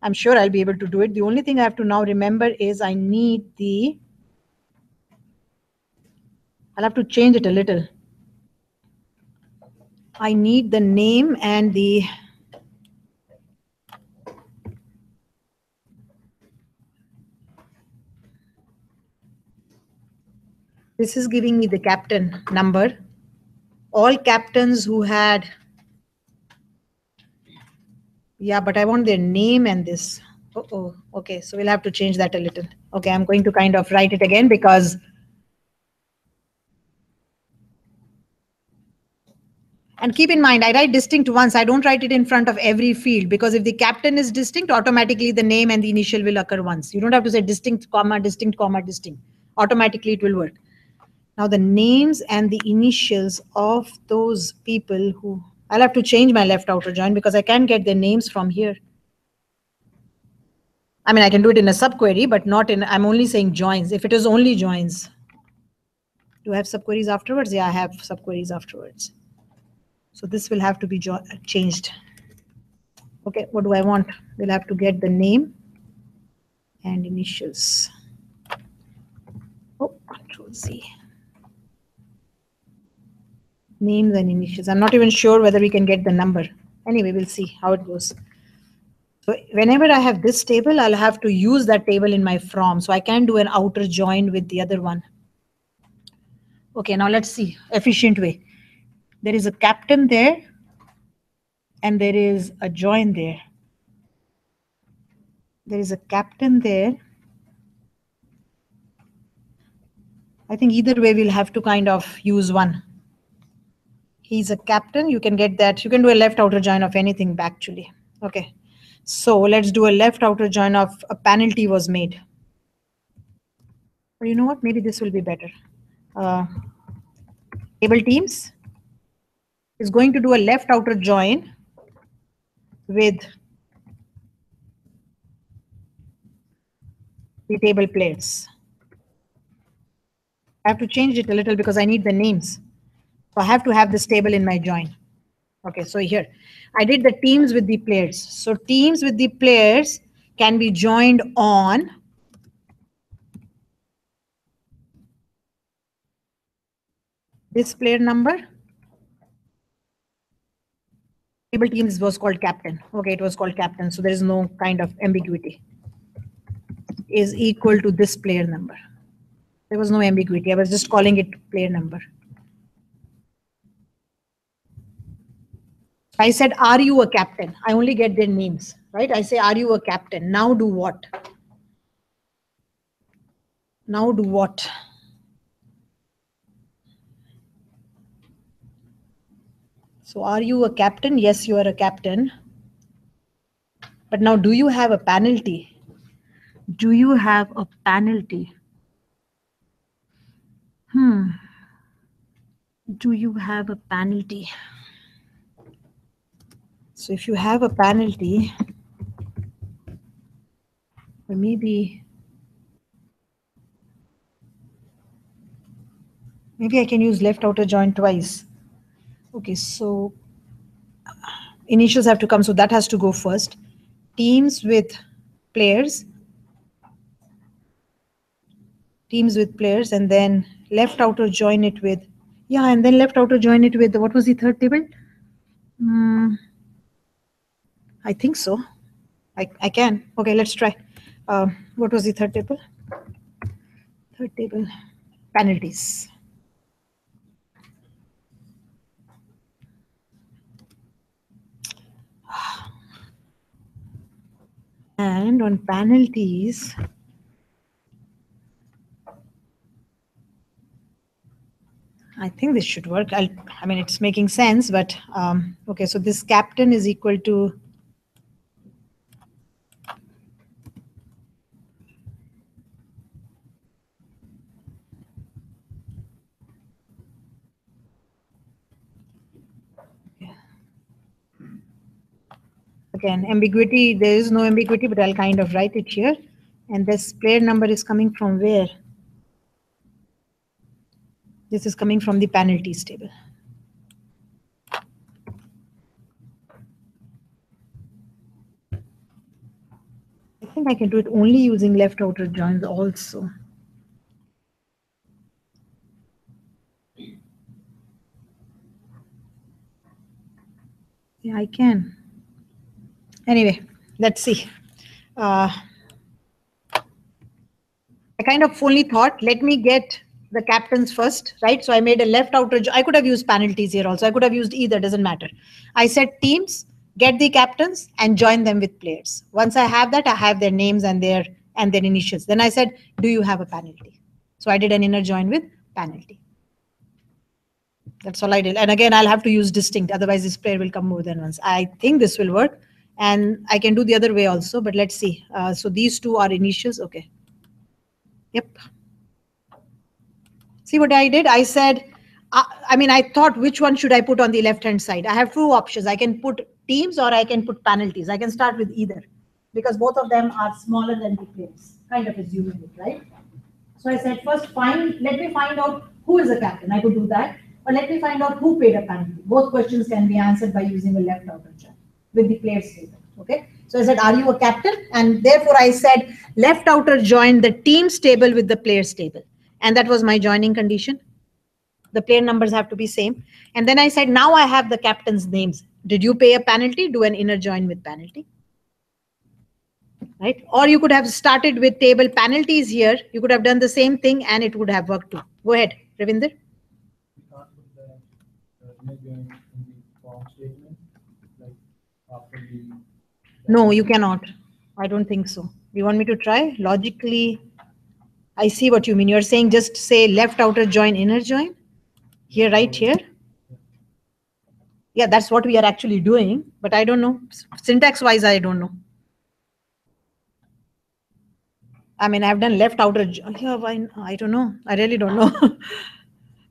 I'm sure I'll be able to do it. The only thing I have to now remember is I need I'll have to change it a little. I need the name and the this is giving me the captain number. All captains who had, yeah, but I want their name and this. Oh, okay, so we'll have to change that a little. Okay, I'm going to kind of write it again because and keep in mind, I write distinct once. I don't write it in front of every field because if the captain is distinct, automatically the name and the initial will occur once. You don't have to say distinct, comma, distinct, comma, distinct. Automatically it will work. Now the names and the initials of those people who, I'll have to change my left outer join because I can't get their names from here. I mean, I can do it in a subquery, but not in, I'm only saying joins. If it is only joins. Do I have subqueries afterwards? Yeah, I have subqueries afterwards. So this will have to be changed. Okay, what do I want? We'll have to get the name and initials. Oh, Control Z. Names and initials. I'm not even sure whether we can get the number. Anyway, we'll see how it goes. So whenever I have this table, I'll have to use that table in my from. So I can't do an outer join with the other one. Okay, now let's see. Efficient way. There is a captain there, and there is a join there. There is a captain there. I think either way we'll have to kind of use one. He's a captain. You can get that. You can do a left outer join of anything actually. Okay. So let's do a left outer join of a penalty was made. Or you know what? Maybe this will be better. Table teams is going to do a left outer join with the table players. I have to change it a little because I need the names. So I have to have this table in my join. Okay, so here I did the teams with the players. So teams with the players can be joined on this player number. Table teams was called captain. Okay, it was called captain. So there is no kind of ambiguity. Is equal to this player number. There was no ambiguity. I was just calling it player number. I said, are you a captain? I only get their names, right? I say, are you a captain? Now do what? Now do what? So are you a captain? Yes, you are a captain. But now do you have a penalty? Do you have a penalty? Do you have a penalty? So if you have a penalty, or maybe I can use left outer join twice. Okay, so initials have to come, so that has to go first. Teams with players, and then left outer join it with, yeah, and then left outer join it with, what was the third table? I think so. I can. Okay, let's try. What was the third table? Third table, penalties. And on penalties, I think this should work. I mean, it's making sense, but okay, so this captain is equal to again, ambiguity, there is no ambiguity, but I'll kind of write it here. And this player number is coming from where? This is coming from the penalties table. I think I can do it only using left outer joins also. Yeah, I can. Anyway, let's see. I kind of only thought, let me get the captains first, right? So I made a left outer. I could have used penalties here also. I could have used either, doesn't matter. I said teams, get the captains and join them with players. Once I have that, I have their names and their initials. Then I said, do you have a penalty? So I did an inner join with penalty. That's all I did. And again, I'll have to use distinct. Otherwise, this player will come more than once. I think this will work. And I can do the other way also, but let's see. So these two are initials. Okay. Yep. See what I did? I said, I thought which one should I put on the left-hand side? I have two options. I can put teams or I can put penalties. I can start with either because both of them are smaller than the players, kind of assuming it, right? So I said, first let me find out who is a captain. I could do that. But let me find out who paid a penalty. Both questions can be answered by using a left outer join with the players table. Okay. So I said, are you a captain? And therefore I said left outer join the team's table with the players table. And that was my joining condition. The player numbers have to be same. And then I said, now I have the captain's names. Did you pay a penalty? Do an inner join with penalty. Right? Or you could have started with table penalties here. You could have done the same thing and it would have worked too. Go ahead, Ravinder. We can't put the inner join in the form statement, like after the. No, you cannot. I don't think so. You want me to try? Logically, I see what you mean. You're saying just say left outer join, inner join. Here, right here. Yeah, that's what we are actually doing, but I don't know. Syntax wise, I don't know. I mean, I've done left outer. Yeah, I don't know. I really don't know.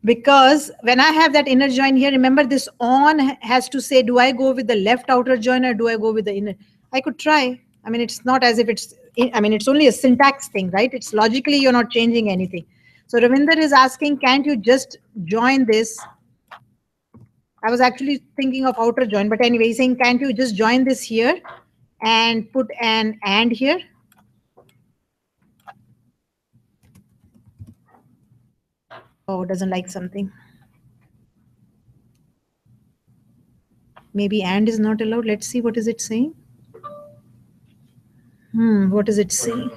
Because when I have that inner join here, remember this on has to say, do I go with the left outer join or do I go with the inner? I could try. I mean, it's not as if it's, I mean, it's only a syntax thing, right? It's logically, you're not changing anything. So Ravinder is asking, can't you just join this? I was actually thinking of outer join, but anyway, he's saying, can't you just join this here and put an and here? Oh, doesn't like something. Maybe and is not allowed. Let's see, what is it saying? What is it saying?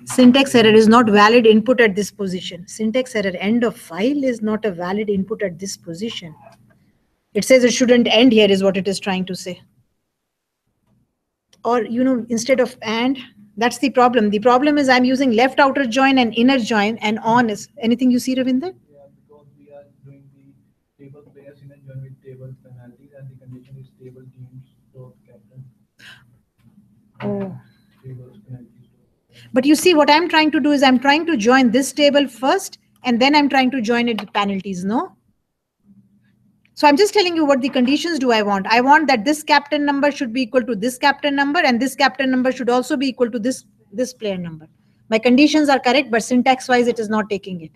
Syntax error is not valid input at this position. Syntax error, end of file is not a valid input at this position. It says it shouldn't end here is what it is trying to say. Or, you know, instead of and, that's the problem. The problem is I'm using left outer join and inner join and on is, anything you see, Ravinder? Yeah, because we are doing the table players inner join with table penalties and the condition is table teams dot captain. Oh. Tables penalties. But you see, what I'm trying to do is I'm trying to join this table first, and then I'm trying to join it with penalties, no? So I'm just telling you what the conditions do I want. I want that this captain number should be equal to this captain number, and this captain number should also be equal to this player number. My conditions are correct, but syntax-wise, it is not taking it.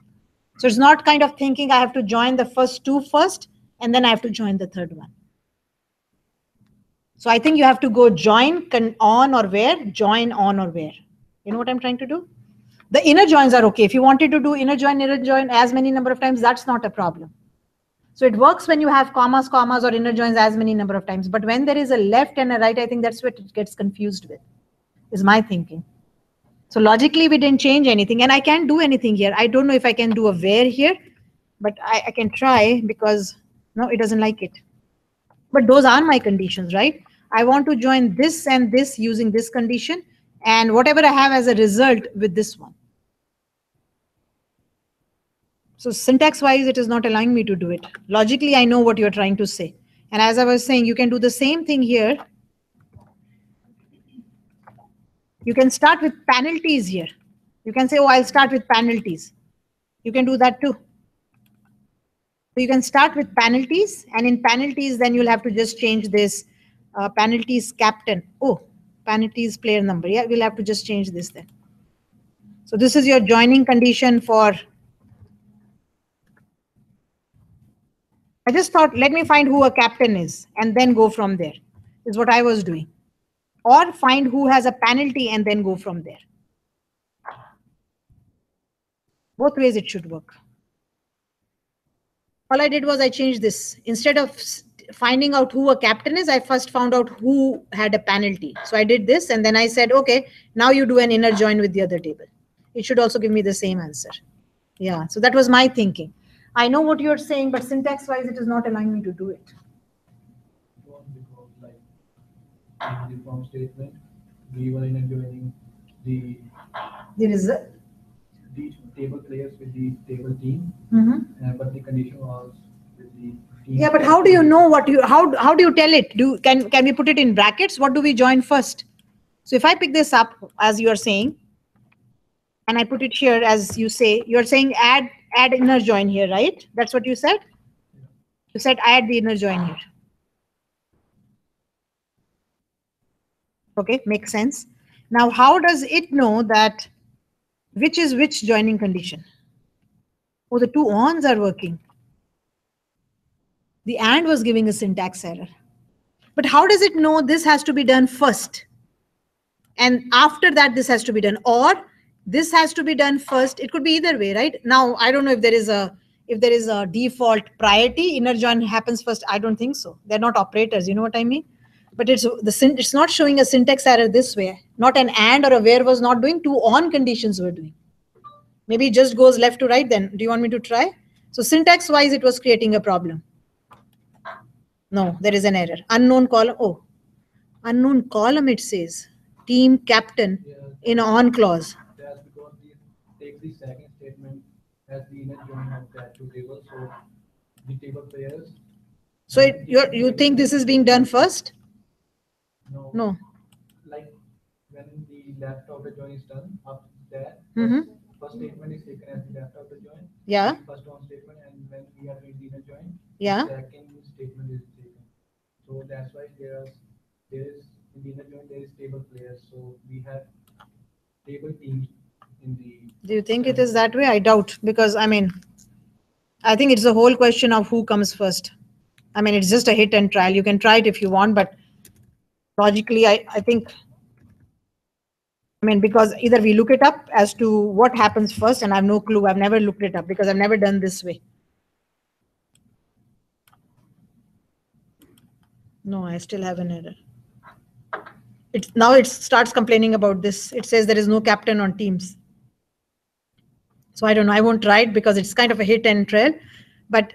So it's not kind of thinking I have to join the first two first, and then I have to join the third one. So I think you have to go join on or where, join on or where. You know what I'm trying to do? The inner joins are okay. If you wanted to do inner join as many number of times, that's not a problem. So it works when you have commas, or inner joins as many number of times. But when there is a left and a right, I think that's what it gets confused with, is my thinking. So logically, we didn't change anything. And I can't do anything here. I don't know if I can do a where here, but I can try because, no, it doesn't like it. But those are my conditions, right? I want to join this and this using this condition, and whatever I have as a result with this one. So syntax wise, it is not allowing me to do it. Logically, I know what you're trying to say. And as I was saying, you can do the same thing here. You can start with penalties here. You can say, oh, I'll start with penalties. You can do that too. So you can start with penalties, and in penalties, then you'll have to just change this penalties captain. Oh, penalties player number. Yeah, we'll have to just change this then. So this is your joining condition for. I just thought, let me find who a captain is and then go from there, is what I was doing. Or find who has a penalty and then go from there. Both ways it should work. All I did was I changed this. Instead of finding out who a captain is, I first found out who had a penalty. So I did this and then I said, okay, now you do an inner join with the other table. It should also give me the same answer. Yeah, so that was my thinking. I know what you're saying, but syntax wise, it is not allowing me to do it. Because like in the form statement, we were in joining the result. The table players with the table team, but the condition was with the team. Yeah, but how do you know what you, how do you tell it? Can we put it in brackets? What do we join first? So if I pick this up as you are saying, and I put it here as you say, you're saying add inner join here, right? That's what you said? You said add the inner join here. Okay, makes sense. Now, how does it know that which is which joining condition? Oh, the two ons are working. The and was giving a syntax error. But how does it know this has to be done first? And after that, this has to be done, or this has to be done first. It could be either way, right? Now, I don't know if there is a default priority, inner join happens first. I don't think so. They're not operators. You know what I mean? But it's not showing a syntax error this way. Not an and or a where was not doing. Two on conditions were doing. Maybe it just goes left to right then. Do you want me to try? So syntax wise, it was creating a problem. No, there is an error. Unknown column. Oh, unknown column it says. Team captain in on clause. That's because we take the second statement as the inner join of that two tables. So the table pairs. So you think this is being done first? No. No. Like when the left outer join is done, after that, first statement is taken as the left outer join. Yeah. First on statement, and when we are doing the inner join, Yeah. the second statement is taken. So that's why there is in the inner join there is table players. So we have table teams in the. Do you think it is that way? I doubt, because I mean, I think it's a whole question of who comes first. I mean, it's just a hit and trial. You can try it if you want, but logically, I think, I mean, because either we look it up as to what happens first, and I have no clue. I've never looked it up because I've never done this way. No, I still have an error. Now it starts complaining about this. It says there is no captain on Teams. So I don't know. I won't try it because it's kind of a hit and trail. But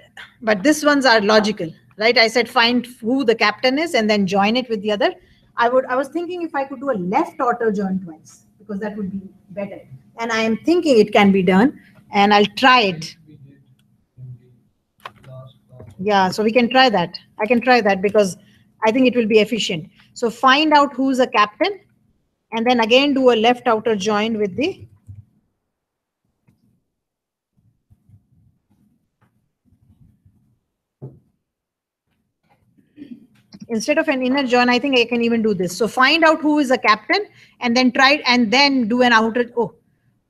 these ones are logical, right? I said find who the captain is and then join it with the other. I was thinking if I could do a left auto join twice, because that would be better. And I am thinking it can be done, and I'll try it. Yeah, so we can try that. I can try that because I think it will be efficient. So find out who's a captain, and then again do a left outer join with the instead of an inner join. I think I can even do this. So find out who is a captain, and then try and then do an outer. Oh,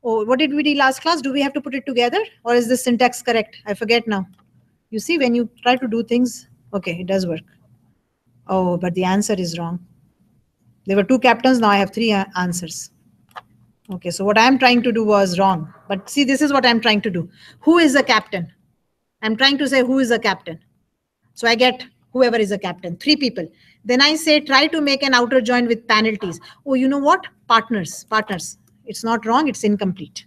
what did we do last class? Do we have to put it together, or is this syntax correct? I forget now. You see, when you try to do things, okay, it does work. Oh, but the answer is wrong. There were two captains. Now I have three answers. Okay, so what I'm trying to do was wrong. But see, this is what I'm trying to do. Who is a captain? I'm trying to say who is a captain. So I get whoever is a captain, three people. Then I say try to make an outer join with penalties. Oh, you know what? Partners. It's not wrong. It's incomplete.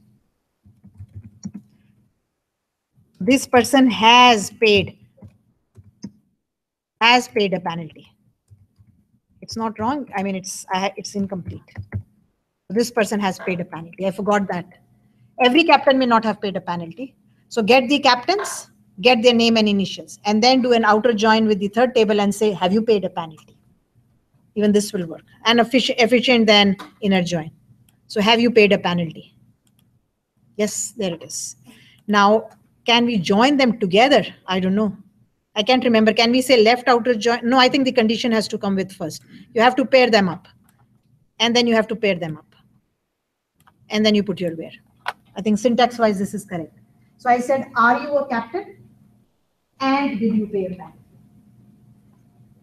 This person has paid a penalty. It's not wrong. I mean, it's incomplete. This person has paid a penalty. I forgot that. Every captain may not have paid a penalty. So get the captains, get their name and initials, and then do an outer join with the third table and say, have you paid a penalty? Even this will work. And efficient than inner join. So have you paid a penalty? Yes, there it is. Now, can we join them together? I don't know. I can't remember. Can we say left outer join? No, I think the condition has to come with first. You have to pair them up. And then you have to pair them up. And then you put your where. I think syntax wise, this is correct. So I said, are you a captain? And did you pay a penalty?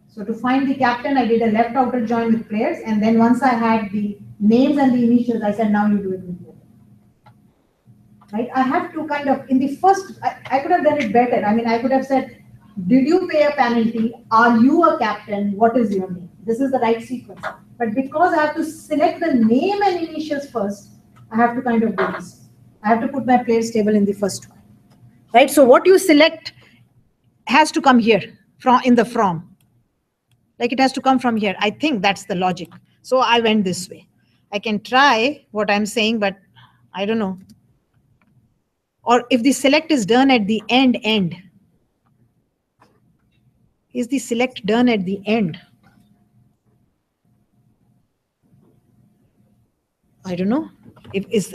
So to find the captain, I did a left outer join with players. And then once I had the names and the initials, I said, now you do it with the other. Right? I have to kind of, in the first, I could have done it better. I mean, I could have said, did you pay a penalty? Are you a captain? What is your name? This is the right sequence. But because I have to select the name and initials first, I have to kind of do this. I have to put my players table in the first one. Right? So what you select has to come here from. Like it has to come from here. I think that's the logic. So I went this way. I can try what I'm saying, but I don't know. Or if the select is done at the end. Is the select done at the end? I don't know. If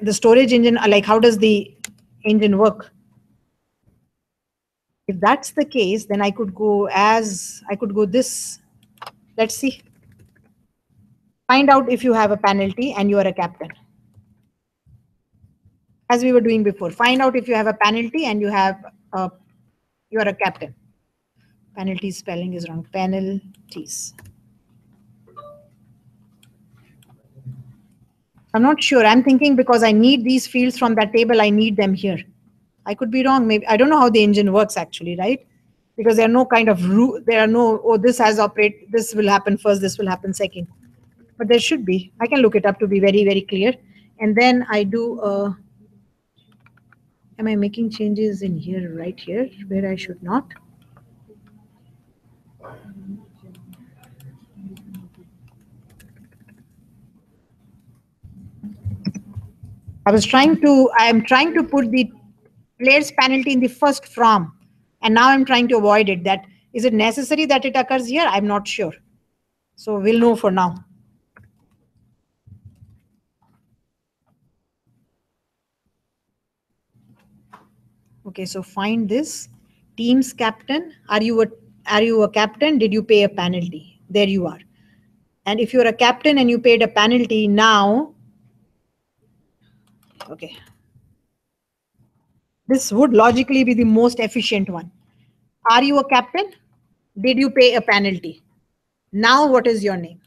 the storage engine, like how does the engine work? If that's the case, then I could go this. Let's see. Find out if you have a penalty and you are a captain. As we were doing before, find out if you have a penalty and you are a captain. Penalty spelling is wrong. Penalties. I'm not sure. I'm thinking because I need these fields from that table, I need them here. I could be wrong. Maybe I don't know how the engine works actually, right? Because there are no kind of rule. There are no, oh, this has operate. This will happen first. This will happen second. But there should be. I can look it up to be very, very clear. And then I do. Am I making changes in here, right here, where I should not? I am trying to put the player's penalty in the first from, and now I'm trying to avoid it. That is it necessary that it occurs here? I'm not sure. So we'll know for now. Okay, so find this team's captain. Are you a captain? Did you pay a penalty? There you are. And if you're a captain and you paid a penalty now, okay. This would logically be the most efficient one. Are you a captain? Did you pay a penalty? Now what is your name?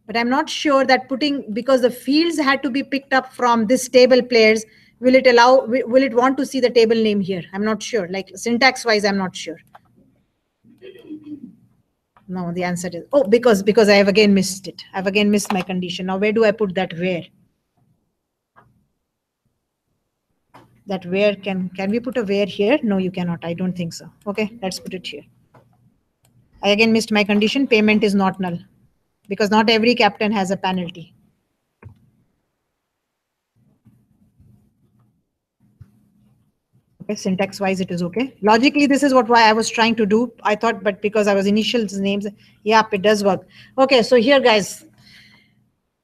But I'm not sure that because the fields had to be picked up from this table players, will it want to see the table name here? I'm not sure. Like syntax wise, I'm not sure. No, the answer is, oh, because I have again missed it. I've again missed my condition. Now where do I put that where? That where can we put a where here? No, you cannot. I don't think so. Okay, let's put it here. I again missed my condition. Payment is not null because not every captain has a penalty. Okay, syntax wise it is okay. Logically, this is why I was trying to do. I thought, but because I was initials names, yep, it does work. Okay, so here guys,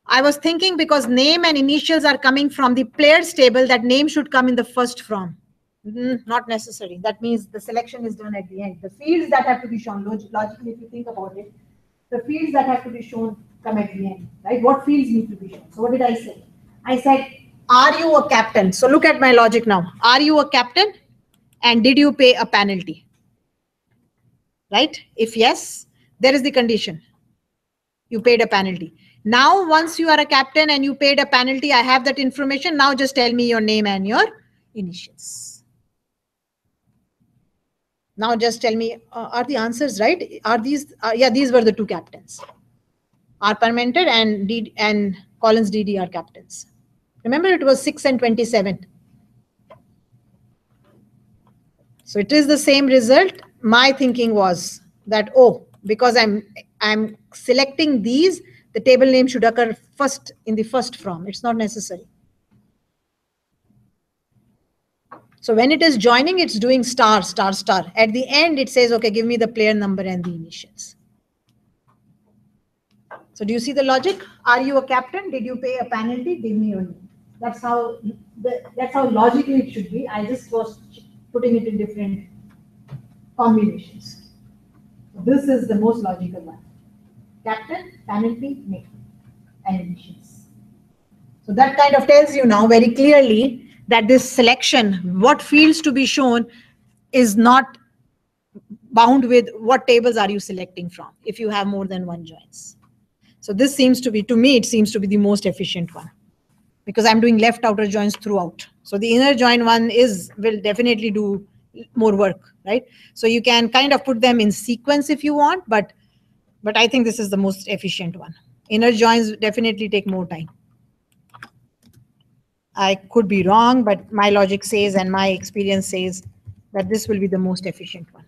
I was thinking because name and initials are coming from the players table, that name should come in the first from. Not necessary. That means the selection is done at the end. The fields that have to be shown, logically, if you think about it, the fields that have to be shown come at the end, right? What fields need to be shown? So what did I say? I said, are you a captain? So look at my logic now. Are you a captain? And did you pay a penalty? Right? If yes, there is the condition. You paid a penalty. Now, once you are a captain and you paid a penalty, I have that information. Now just tell me your name and your initials. Now just tell me, are the answers right? Are these, yeah, these were the two captains. R. Parmenter and Collins DD are captains. Remember, it was 6 and 27. So it is the same result. My thinking was that, oh, because I'm selecting these, the table name should occur first in the first from. It's not necessary. So when it is joining, it's doing star, star, star. At the end, it says, okay, give me the player number and the initials. So do you see the logic? Are you a captain? Did you pay a penalty? Give me your name. That's how logically it should be. I just was putting it in different combinations. So this is the most logical one. Captain, penalty, name, and initials. So that kind of tells you now very clearly that this selection, what fields to be shown, is not bound with what tables are you selecting from if you have more than one joins. So this seems to be, to me, it seems to be the most efficient one because I'm doing left outer joins throughout. So the inner join one will definitely do more work, right? So you can kind of put them in sequence if you want, but I think this is the most efficient one. Inner joins definitely take more time. I could be wrong, but my logic says and my experience says that this will be the most efficient one.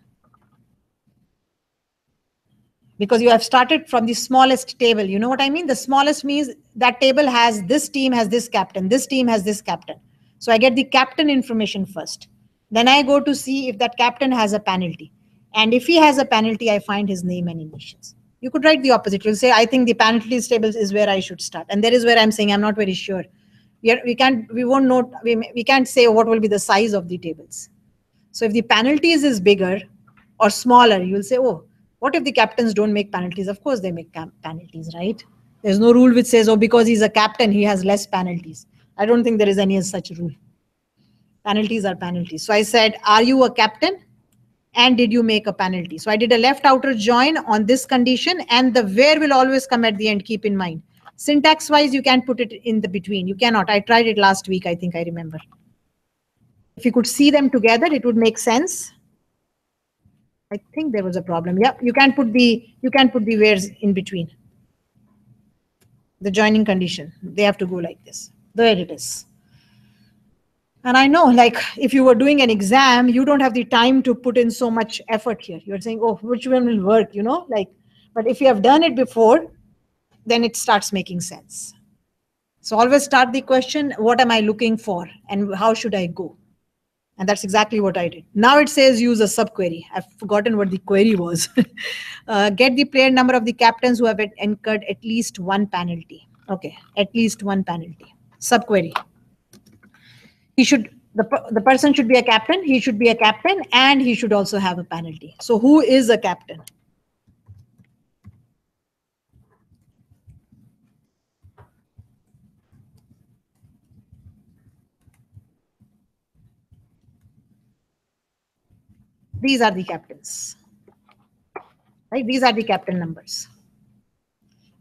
Because you have started from the smallest table. You know what I mean? The smallest means that table has this team has this captain, this team has this captain. So I get the captain information first. Then I go to see if that captain has a penalty. And if he has a penalty, I find his name and initials. You could write the opposite. You'll say, I think the penalties tables is where I should start. And there is where I'm saying I'm not very sure. We can't say what will be the size of the tables. So if the penalties is bigger or smaller, you'll say, oh, what if the captains don't make penalties? Of course they make penalties, right? There's no rule which says, oh, because he's a captain, he has less penalties. I don't think there is any such rule. Penalties are penalties. So I said, are you a captain? and did you make a penalty? So I did a left outer join on this condition, and the where will always come at the end, keep in mind. Syntax wise, you can't put it in the between. You cannot. I tried it last week, I think I remember. If you could see them together, it would make sense. I think there was a problem. Yeah, you can't put the wheres in between. The joining condition. They have to go like this. There it is. And I know, like, if you were doing an exam, you don't have the time to put in so much effort here. You're saying, oh, which one will work, you know, like, but if you have done it before, then it starts making sense. So always start the question, what am I looking for and how should I go? And that's exactly what I did. Now it says use a subquery. I've forgotten what the query was. Get the player number of the captains who have incurred at least one penalty. Okay, at least one penalty. Subquery. He should, the person should be a captain, he should be a captain, and he should also have a penalty. So who is a captain? These are the captains, right? These are the captain numbers.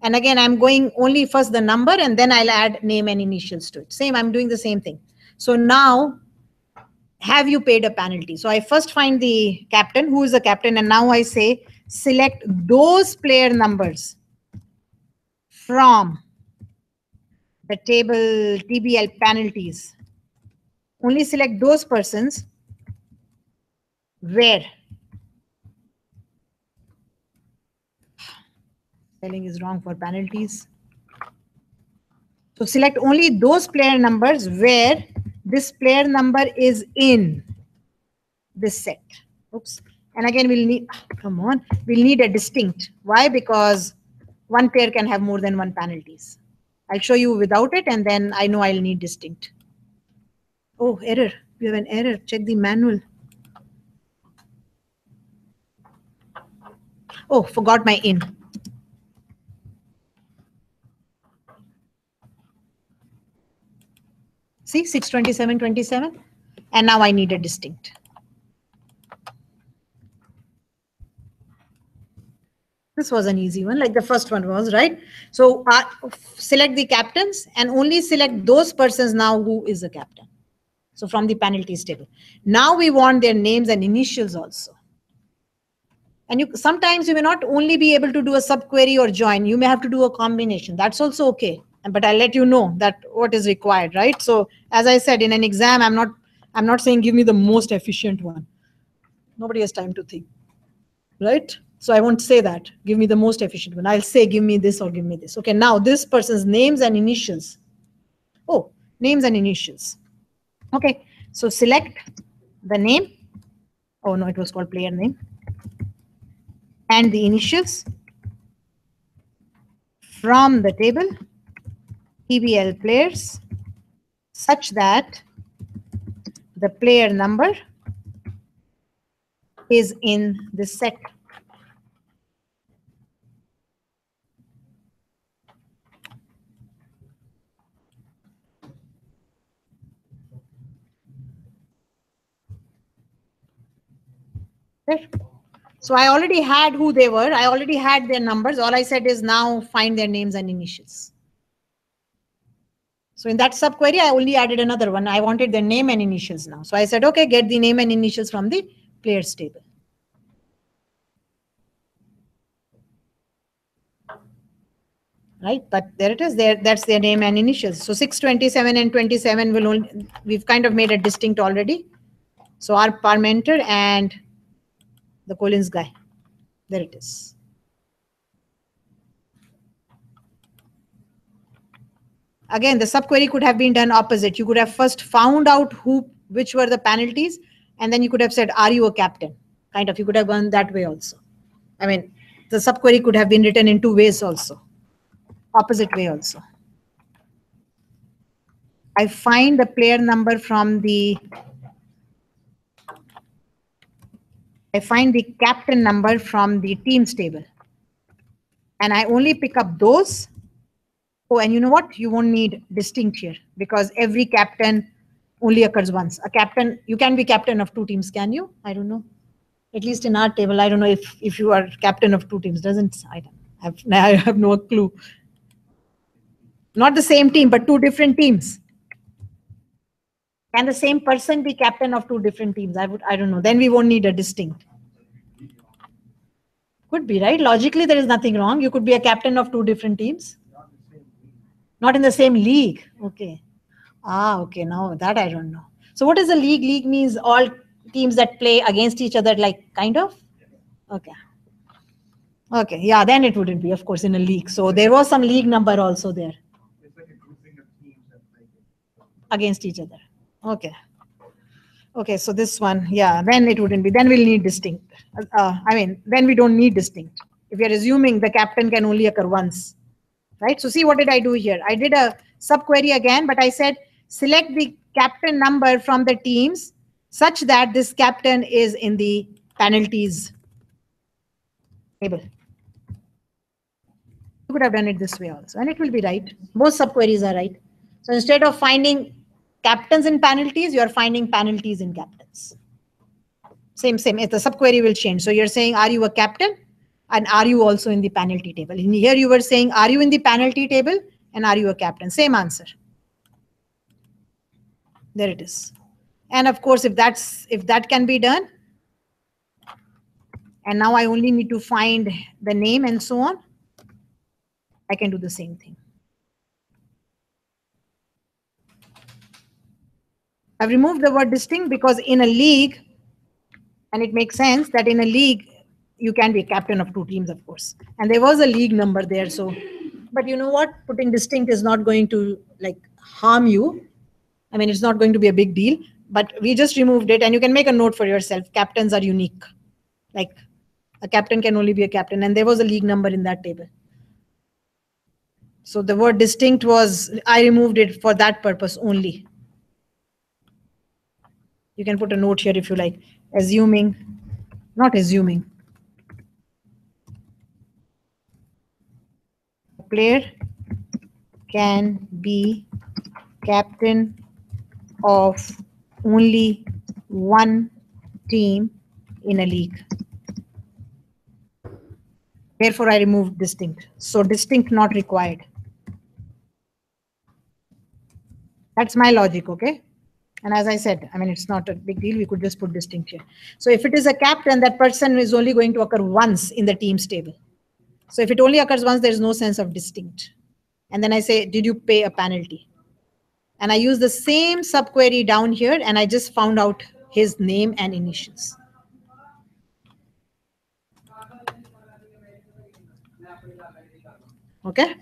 And again, I'm going only first the number and then I'll add name and initials to it. Same, I'm doing the same thing. So now, have you paid a penalty? So I first find the captain, who is the captain, and now I say select those player numbers from the table TBL penalties. Only select those persons where spelling is wrong for penalties. So select only those player numbers where this player number is in this set. Oops. And again, we'll need, come on, we'll need a distinct. Why? Because one player can have more than one penalties. I'll show you without it, and then I know I'll need distinct. Oh, error. We have an error. Check the manual. Oh, forgot my in. See, 627.27. And now I need a distinct. This was an easy one, like the first one was, right? So select the captains and only select those persons now who is a captain. So from the penalties table. Now we want their names and initials also. And sometimes you may not only be able to do a subquery or join, you may have to do a combination. That's also okay. But I'll let you know that what is required, right? So as I said, in an exam, I'm not saying give me the most efficient one. Nobody has time to think, right? So I won't say that. Give me the most efficient one. I'll say give me this or give me this. Okay, now this person's names and initials. Oh, names and initials. Okay, so select the name. Oh no, it was called player name. And the initials from the table TBL players such that the player number is in this set. So I already had who they were. I already had their numbers. All I said is now find their names and initials. So in that subquery, I only added another one. I wanted their name and initials now. So I said, okay, get the name and initials from the players table. Right, but there it is. That's their name and initials. So 627 and 27 will only, we've kind of made a distinct already. So our Parmenter and the Collins guy. There it is. Again, the subquery could have been done opposite. You could have first found out which were the penalties, and then you could have said, are you a captain? Kind of, you could have gone that way also. I mean, the subquery could have been written in two ways also. Opposite way also. I find the player number from the, I find the captain number from the teams table. And I only pick up those. Oh, and you know what? You won't need distinct here because every captain only occurs once. A captain, you can be captain of two teams, can you? I don't know. At least in our table, I don't know if you are captain of two teams. Doesn't I don't have I have no clue. Not the same team, but two different teams. Can the same person be captain of two different teams? I don't know. Then we won't need a distinct. Could be, right? Logically, there is nothing wrong. You could be a captain of two different teams. Not in the same league. Okay. Ah, okay. Now that I don't know. So what is a league? League means all teams that play against each other, like kind of? Okay. Okay. Yeah, then it wouldn't be, of course, in a league. So there was some league number also there. It's like a grouping of teams that play Against each other. Okay. Okay, so this one, yeah, then it wouldn't be. Then we'll need distinct. Then we don't need distinct. If you're assuming the captain can only occur once, right? So see, what did I do here? I did a subquery again, but I said select the captain number from the teams such that this captain is in the penalties table. You could have done it this way also, and it will be right. Both subqueries are right. So instead of finding captains in penalties, you are finding penalties in captains. Same. The subquery will change. So you're saying, are you a captain? And are you also in the penalty table? In here you were saying, are you in the penalty table? And are you a captain? Same answer. There it is. And of course, if that can be done, and now I only need to find the name and so on, I can do the same thing. I've removed the word distinct because in a league, and it makes sense that in a league, you can be a captain of two teams, of course. And there was a league number there. So, but you know what? Putting distinct is not going to like harm you. I mean, it's not going to be a big deal, but we just removed it, and you can make a note for yourself. Captains are unique. Like a captain can only be a captain, and there was a league number in that table. So the word distinct I removed it for that purpose only. You can put a note here if you like. Not assuming. A player can be captain of only one team in a league. Therefore, I removed distinct. So distinct not required. That's my logic, okay? And as I said, I mean, it's not a big deal. We could just put distinct here. So if it is a captain, that person is only going to occur once in the team's table. So if it only occurs once, there's no sense of distinct. And then I say, did you pay a penalty? And I use the same subquery down here, and I just found out his name and initials. Okay?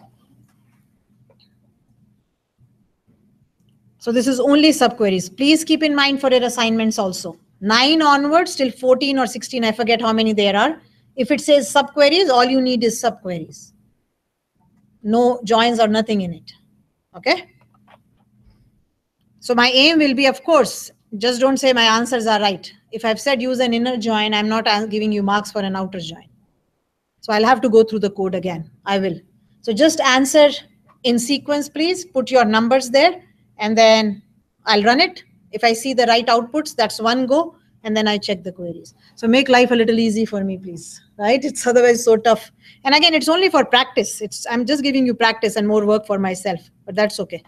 So this is only subqueries. Please keep in mind for your assignments also. 9 onwards till 14 or 16, I forget how many there are. If it says subqueries, all you need is subqueries. No joins or nothing in it. Okay? So my aim will be, of course, just don't say my answers are right. If I've said use an inner join, I'm not giving you marks for an outer join. So I'll have to go through the code again. I will. So just answer in sequence, please. Put your numbers there, and then I'll run it. If I see the right outputs, that's one go, and then I check the queries. So make life a little easy for me, please. Right? It's otherwise so tough. And again, it's only for practice. I'm just giving you practice and more work for myself, but that's okay.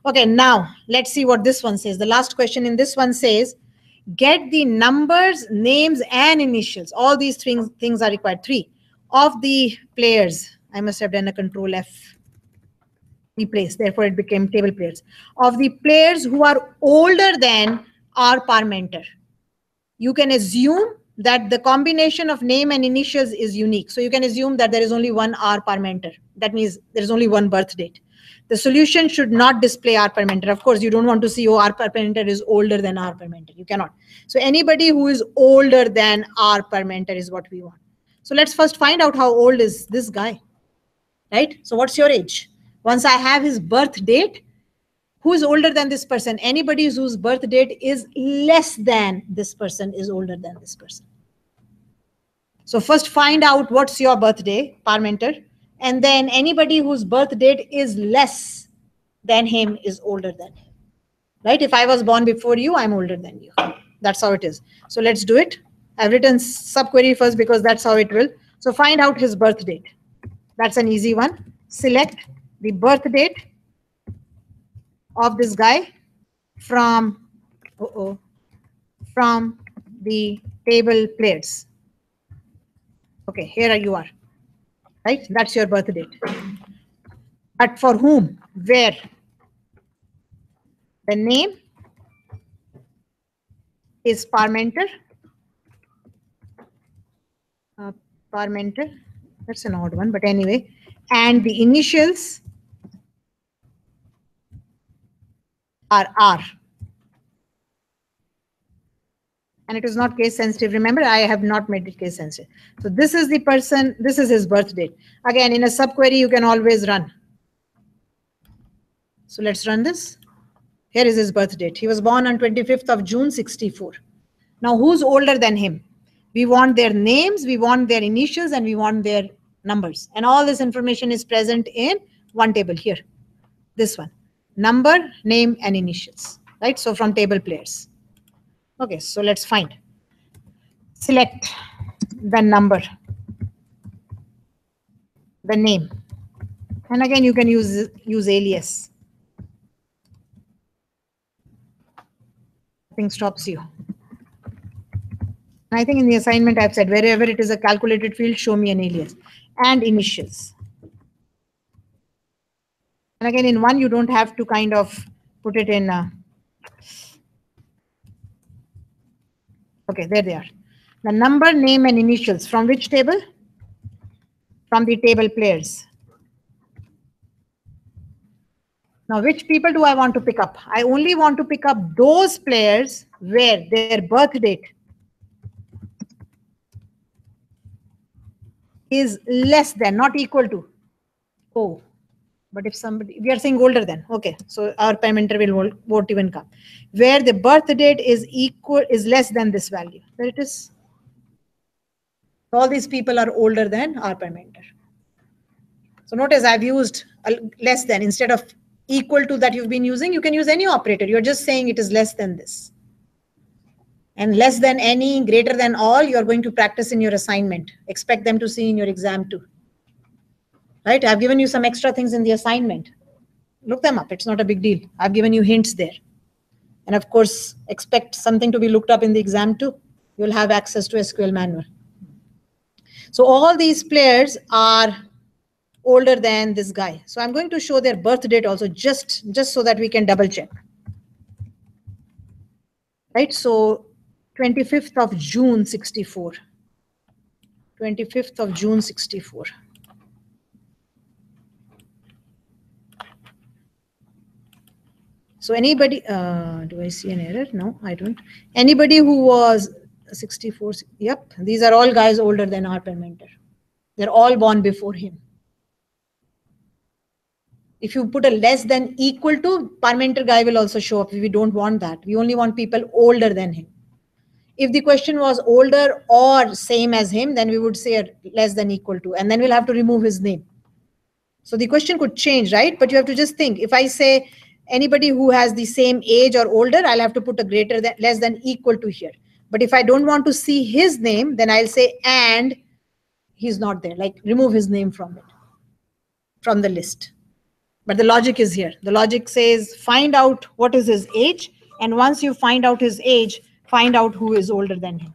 Okay, now let's see what this one says. The last question in this one says, get the numbers, names, and initials. All these things are required. 3 of the players. I must have done a control F. Replace, therefore it became table players. Of the players who are older than R per mentor. You can assume that the combination of name and initials is unique. So you can assume that there is only one R per mentor. That means there is only one birth date. The solution should not display R per mentor. Of course, you don't want to see, oh, R per mentor is older than R per mentor. You cannot. So anybody who is older than R per mentor is what we want. So let's first find out how old is this guy, right? So what's your age? Once I have his birth date, who is older than this person? Anybody whose birth date is less than this person is older than this person. So first find out what's your birthday, per mentor, and then anybody whose birth date is less than him is older than him, right? If I was born before you, I'm older than you. That's how it is. So let's do it. I've written subquery first because that's how it will. So find out his birth date. That's an easy one. Select the birth date of this guy from from the table players. Okay, here you are. Right? That's your birth date. But for whom? Where? The name is Parmenter. Parmenter. That's an odd one, but anyway. And the initials are R. And it is not case sensitive. Remember, I have not made it case sensitive. So this is the person, this is his birth date. Again, in a subquery, you can always run. So let's run this. Here is his birth date. He was born on 25th of June, 64. Now, who's older than him? We want their names, we want their initials, and we want their numbers. And all this information is present in one table here. This one. Number, name, and initials. Right? So from table players. Okay, so let's find. Select the number, the name. And again, you can use alias. Nothing stops you. I think in the assignment I've said wherever it is a calculated field, show me an alias and initials. And again, in one, you don't have to kind of put it in. Okay, there they are. The number, name, and initials. From which table? From the table players. Now, which people do I want to pick up? I only want to pick up those players where their birth date is less than, not equal to. Oh, but if somebody, we are saying older than. Okay, so our parameter won't even come. Where the birth date is equal, is less than this value. There it is. All these people are older than our parameter. So notice I've used less than instead of equal to that you've been using. You can use any operator. You're just saying it is less than this. And less than any, greater than all, you're going to practice in your assignment. Expect them to see in your exam too. Right? I've given you some extra things in the assignment. Look them up. It's not a big deal. I've given you hints there. And of course, expect something to be looked up in the exam too. You'll have access to SQL manual. So all these players are older than this guy. So I'm going to show their birth date also just so that we can double check. Right? So 25th of June, 64. 25th of June, 64. So anybody, do I see an error? No, I don't. Anybody who was 64, yep, these are all guys older than our parameter. They're all born before him. If you put a less than equal to, parameter guy will also show up. We don't want that. We only want people older than him. If the question was older or same as him, then we would say less than equal to, and then we'll have to remove his name. So the question could change, right? But you have to just think, if I say anybody who has the same age or older, I'll have to put a greater than, less than equal to here. But if I don't want to see his name, then I'll say, and he's not there, like remove his name from it, from the list. But the logic is here. The logic says, find out what is his age. And once you find out his age, find out who is older than him.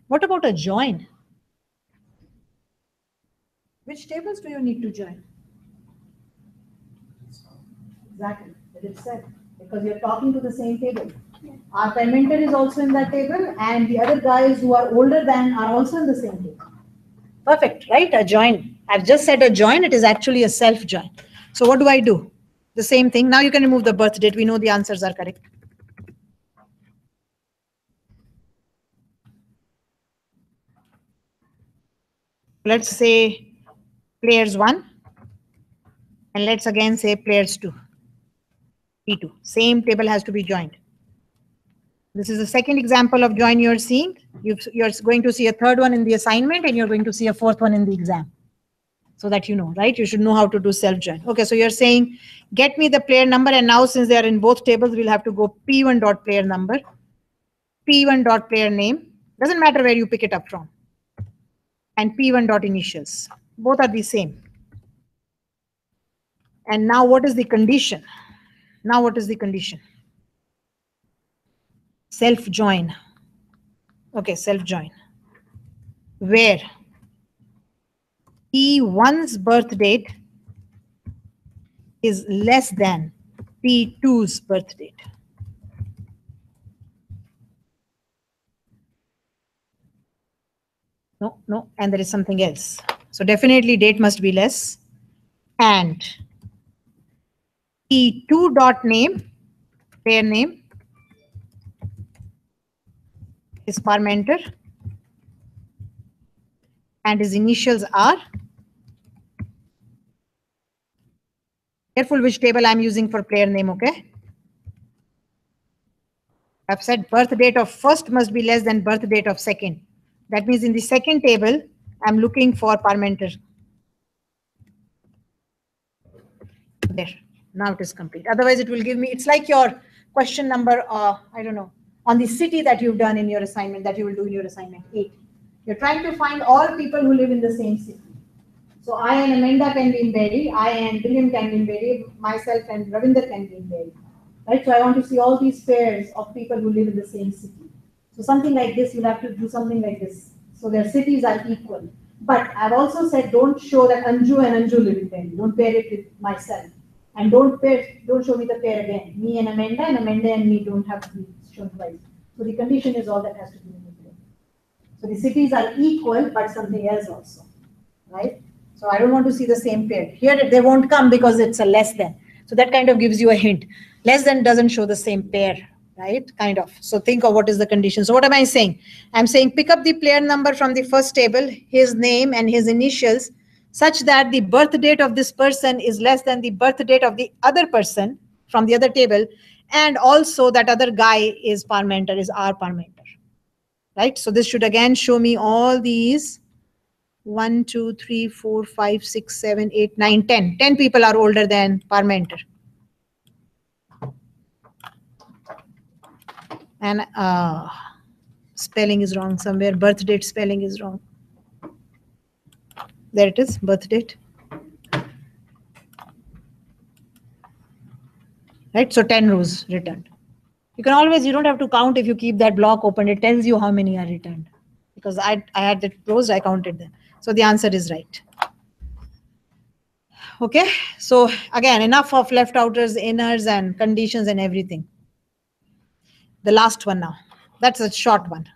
What about a join? Which tables do you need to join? Exactly, it is said, because you're talking to the same table. Our parameter is also in that table, and the other guys who are older than are also in the same table. Perfect, right? A join. I've just said a join. It is actually a self join. So what do I do? The same thing. Now you can remove the birth date. We know the answers are correct. Let's say players 1, and let's again say players 2. P2. Same table has to be joined. This is the second example of join you're seeing. You're going to see a third one in the assignment, and you're going to see a fourth one in the exam. So that you know, right? You should know how to do self-join. Okay, so you're saying, get me the player number, and now since they are in both tables, we'll have to go P1 dot player number, P1 dot player name. Doesn't matter where you pick it up from. And P1 dot initials. Both are the same. And now what is the condition? Now what is the condition? Self join. Okay, self join. Where P1's birth date is less than P2's birth date. No, and there is something else. So definitely date must be less. And P2 dot name, pair name, is Parmenter, and his initials are, careful which table I'm using for player name, okay? I've said birth date of first must be less than birth date of second. That means in the second table, I'm looking for Parmenter. There, now it is complete. Otherwise it will give me, it's like your question number, I don't know, on the city that you've done in your assignment, that you will do in your assignment 8. You're trying to find all people who live in the same city. So I and Amanda can be in Delhi, I and William can be in Delhi, myself and Ravinder can be in Delhi. Right? So I want to see all these pairs of people who live in the same city. So something like this, you'll have to do something like this. So their cities are equal. But I've also said don't show that Anju and Anju live in Delhi. Don't pair it with myself. And don't show me the pair again. Me and Amanda and me don't have to be shown twice. So the condition is all that has to be in the pair. So the cities are equal, but something else also. Right? So I don't want to see the same pair. Here they won't come because it's a less than. So that kind of gives you a hint. Less than doesn't show the same pair, right? Kind of. So think of what is the condition. So what am I saying? I'm saying pick up the player number from the first table, his name and his initials, such that the birth date of this person is less than the birth date of the other person from the other table. And also that other guy is Parmenter, is our Parmenter, right? So this should again show me all these 1, 2, 3, 4, 5, 6, 7, 8, 9, 10. 10 people are older than Parmenter. And spelling is wrong somewhere. Birth date spelling is wrong. There it is, birth date. Right, so 10 rows returned. You can always, you don't have to count if you keep that block open. It tells you how many are returned. Because I had it closed, I counted them. So the answer is right. Okay, so again, enough of left outers, inners, and conditions and everything. The last one now. That's a short one.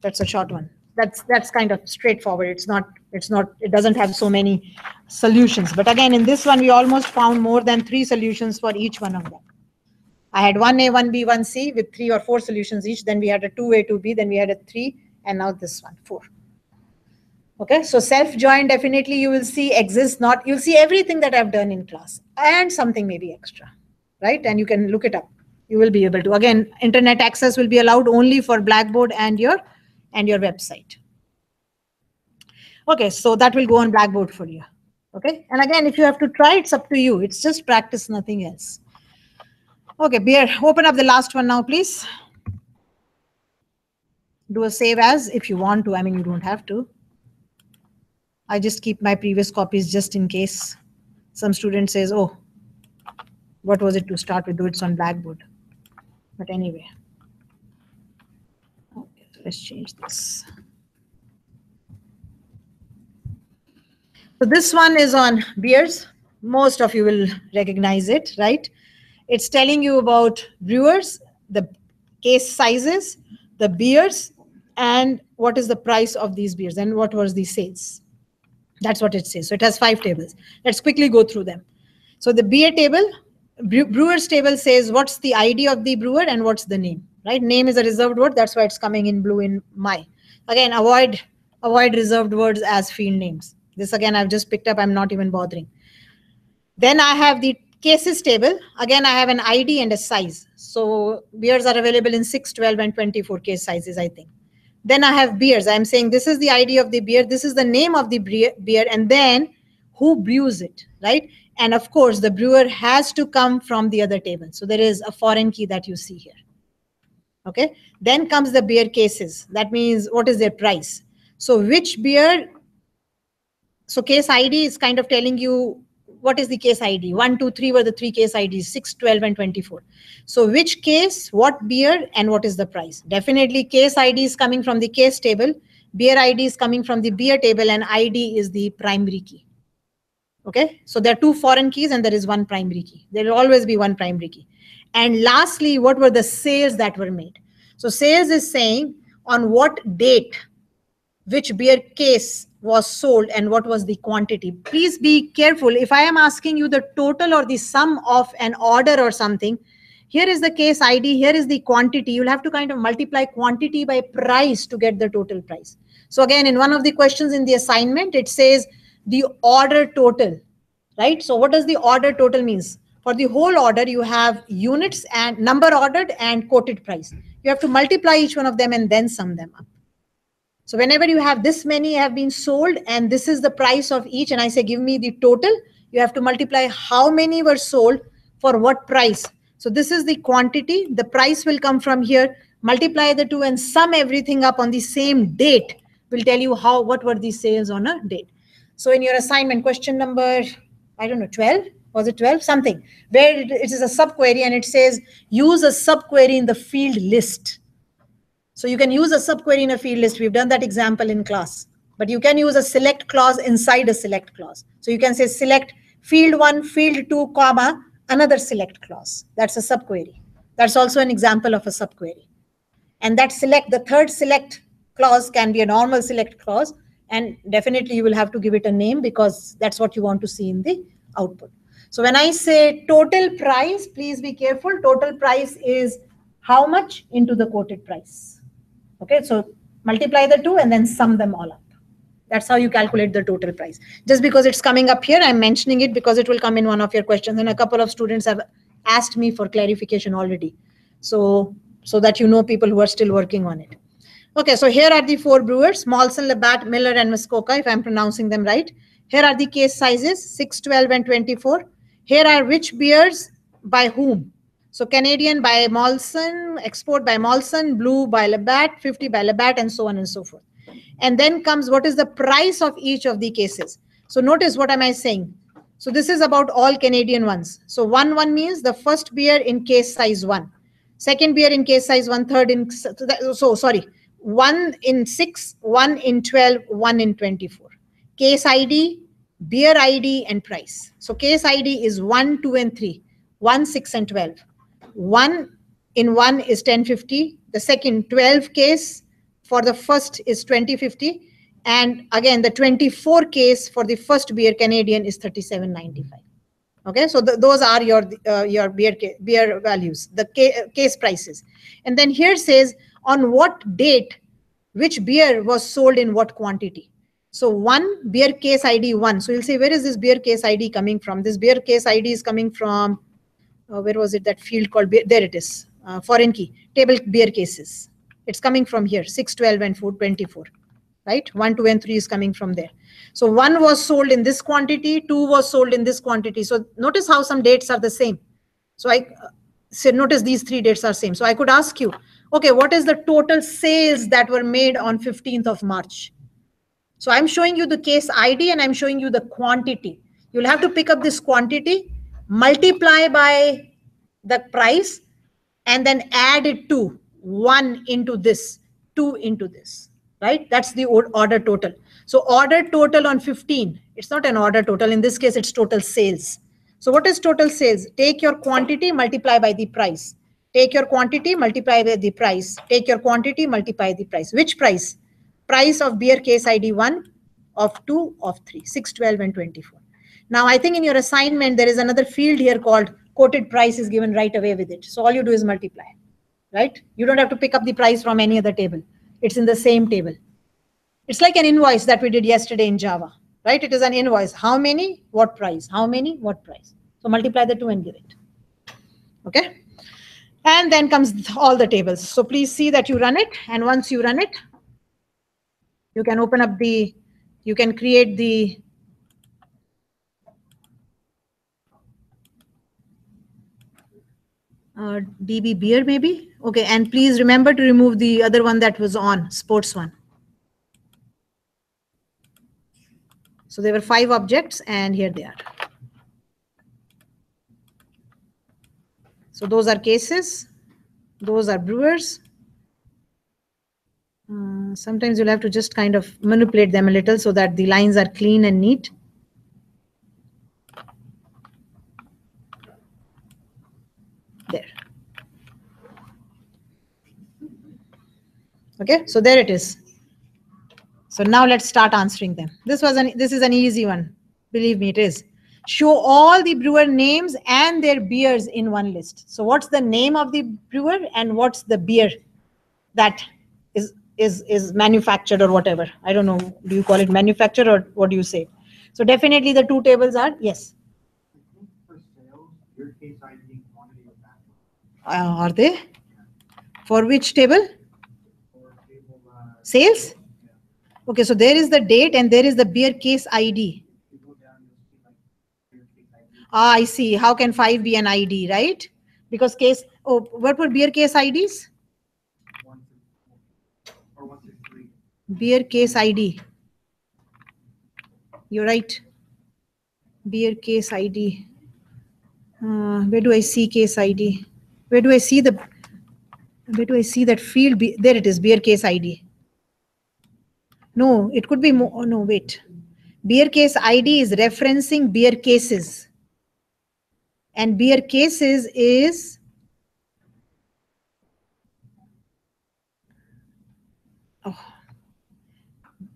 That's a short one. That's kind of straightforward. It doesn't have so many solutions. But again, in this one, we almost found more than 3 solutions for each one of them. I had 1A, 1B, 1C with 3 or 4 solutions each. Then we had a 2A, 2B. Then we had a 3. And now this one, 4. Okay, so self-join definitely you will see exists not. You'll see everything that I've done in class and something maybe extra, right? And you can look it up. You will be able to. Again, internet access will be allowed only for Blackboard and your website. Okay, so that will go on Blackboard for you. Okay, and again, if you have to try, it's up to you. It's just practice, nothing else. Okay, Beer, open up the last one now, please. Do a save as if you want to. I mean, you don't have to. I just keep my previous copies just in case some student says, oh, what was it to start with? Though it's on Blackboard. But anyway. Okay, let's change this. So this one is on beers. Most of you will recognize it, right? It's telling you about brewers, the case sizes, the beers, and what is the price of these beers and what was the sales. That's what it says. So it has 5 tables. Let's quickly go through them. So the beer table, brewer's table says what's the ID of the brewer and what's the name, right? Name is a reserved word. That's why it's coming in blue in my. Again, avoid reserved words as field names. This again, I've just picked up. I'm not even bothering. Then I have the cases table. Again, I have an ID and a size. So beers are available in 6, 12, and 24 case sizes, I think. Then I have beers. I'm saying this is the ID of the beer. This is the name of the beer. And then who brews it, right? And of course, the brewer has to come from the other table. So there is a foreign key that you see here. Okay. Then comes the beer cases. That means what is their price? So which beer, so case ID is kind of telling you what is the case ID. 1, 2, 3 were the three case IDs, 6, 12, and 24. So which case, what beer, and what is the price? Definitely case ID is coming from the case table, beer ID is coming from the beer table, and ID is the primary key. Okay, so there are two foreign keys and there is one primary key. There will always be one primary key. And lastly, what were the sales that were made? So sales is saying on what date which beer case was sold and what was the quantity. Please be careful. If I am asking you the total or the sum of an order or something, here is the case ID, here is the quantity. You'll have to kind of multiply quantity by price to get the total price. So again, in one of the questions in the assignment, it says the order total, right? So what does the order total means? For the whole order, you have units and number ordered and quoted price. You have to multiply each one of them and then sum them up. So whenever you have this many have been sold and this is the price of each, and I say, give me the total, you have to multiply how many were sold for what price. So this is the quantity. The price will come from here, multiply the two and sum everything up on the same date. Will tell you what were the sales on a date. So in your assignment, question number, I don't know, 12, was it 12? Something, where it is a subquery and it says, use a subquery in the field list. So you can use a subquery in a field list. We've done that example in class. But you can use a select clause inside a select clause. So you can say select field 1, field 2, comma, another select clause. That's a subquery. That's also an example of a subquery. And that select, the third select clause can be a normal select clause. And definitely you will have to give it a name because that's what you want to see in the output. So when I say total price, please be careful. Total price is how much into the quoted price. Okay, so multiply the two and then sum them all up. That's how you calculate the total price. Just because it's coming up here, I'm mentioning it because it will come in one of your questions. And a couple of students have asked me for clarification already. So that you know people who are still working on it. Okay, so here are the four brewers, Molson, Labatt, Miller, and Muskoka, if I'm pronouncing them right. Here are the case sizes, 6, 12, and 24. Here are which beers by whom. So Canadian by Molson, Export by Molson, Blue by Labatt, 50 by Labatt, and so on and so forth. And then comes what is the price of each of the cases. So notice what am I saying. So this is about all Canadian ones. So 1 means the first beer in case size 1. Second beer in case size 1, third in, so sorry, 1 in 6, 1 in 12, 1 in 24. Case ID, beer ID, and price. So case ID is 1, 2, and 3, 1, 6, and 12. 1 in 1 is 1050. The second 12 case for the first is 2050. And again, the 24 case for the first beer Canadian is 37.95. Okay, so those are your beer values, the case prices. And then here says on what date which beer was sold in what quantity. So 1 beer case ID 1. So you'll say, where is this beer case ID coming from? This beer case ID is coming from, where was it, that field called beer? There it is, foreign key, table beer cases. It's coming from here, 6, 12, and 4, 24. Right? 1, 2, and 3 is coming from there. So 1 was sold in this quantity, 2 was sold in this quantity. So notice how some dates are the same. So notice these 3 dates are same. So I could ask you, okay, what is the total sales that were made on 15th of March? So I'm showing you the case ID and I'm showing you the quantity. You'll have to pick up this quantity, multiply by the price, and then add it to 1 into this, 2 into this. Right? That's the order total. So order total on 15, it's not an order total. In this case, it's total sales. So what is total sales? Take your quantity, multiply by the price. Take your quantity, multiply by the price. Take your quantity, multiply the price. Which price? Price of beer case ID 1, of 2, of 3, 6, 12, and 24. Now, I think in your assignment, there is another field here called quoted price is given right away with it. So all you do is multiply. Right? You don't have to pick up the price from any other table. It's in the same table. It's like an invoice that we did yesterday in Java, right? It is an invoice. How many, what price? How many, what price? So multiply the two and give it. Okay. And then comes all the tables. So please see that you run it. And once you run it, you can open up you can create the DB beer maybe. Okay, and please remember to remove the other one that was on, sports one. So there were 5 objects and here they are. So those are cases, those are brewers. Sometimes you'll have to just kind of manipulate them a little so that the lines are clean and neat. There. Okay, so there it is. So now let's start answering them. This is an easy one. Believe me, it is. Show all the brewer names and their beers in one list. So what's the name of the brewer and what's the beer that is manufactured or whatever? I don't know. Do you call it manufactured or what do you say? So definitely the 2 tables are, yes. For sales, your case ID and quantity of that. Are they? For which table? For table, Sales? Okay, so there is the date and there is the beer case ID. you go down, you'll see like your case ID. Ah, I see. How can 5 be an ID, right? Because what were beer case IDs? 1 through 4 or 1 through 3. Beer case ID. You're right. Beer case ID. Where do I see case ID? Where do I see that field? There it is, beer case ID. No, it could be more. Oh, no, wait. Beer case ID is referencing beer cases. And beer cases is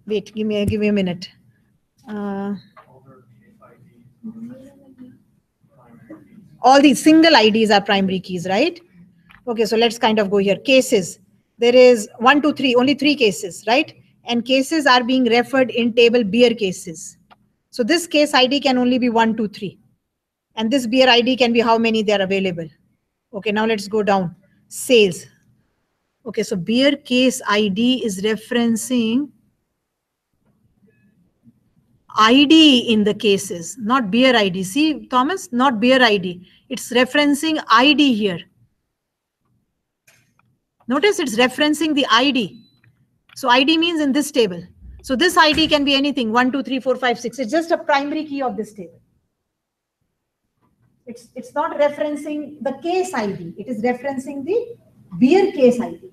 wait, give me a minute. All these single IDs are primary keys, right? Okay, so let's kind of go here. Cases. There is 1, 2, 3, only 3 cases, right? And cases are being referred in table beer cases. So this case ID can only be 1, 2, 3. And this beer ID can be how many they are available. Okay, now let's go down. Sales. Okay, so beer case ID is referencing ID in the cases, not beer ID. See, Thomas, not beer ID. It's referencing ID here. Notice it's referencing the ID. So ID means in this table. So this ID can be anything, 1, 2, 3, 4, 5, 6. It's just a primary key of this table. It's not referencing the case ID. It is referencing the beer case ID.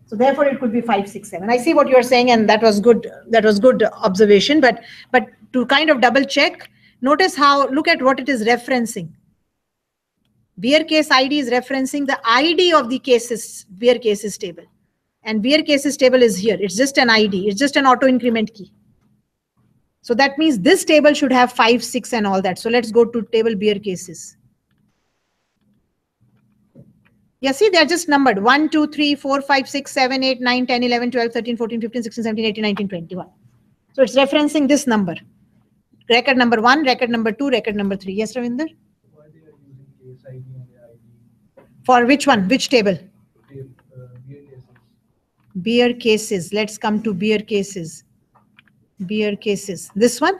So therefore it could be 5, 6, 7. I see what you're saying, and that was good. That was good observation. But to kind of double check, notice how, look at what it is referencing. Beer case ID is referencing the ID of the cases, beer cases table. And beer cases table is here. It's just an ID. It's just an auto increment key. So that means this table should have 5, 6 and all that. So let's go to table beer cases. Yeah, see, they're just numbered 1, 2, 3, 4, 5, 6, 7, 8, 9, 10, 11, 12, 13, 14, 15, 16, 17, 18, 19, 21. So it's referencing this number. Record number 1, record number 2, record number 3. Yes, Ravinder? Why they are using case ID and their ID? For which one? Which table? Beer cases. Beer cases. Let's come to beer cases. Beer cases. This one?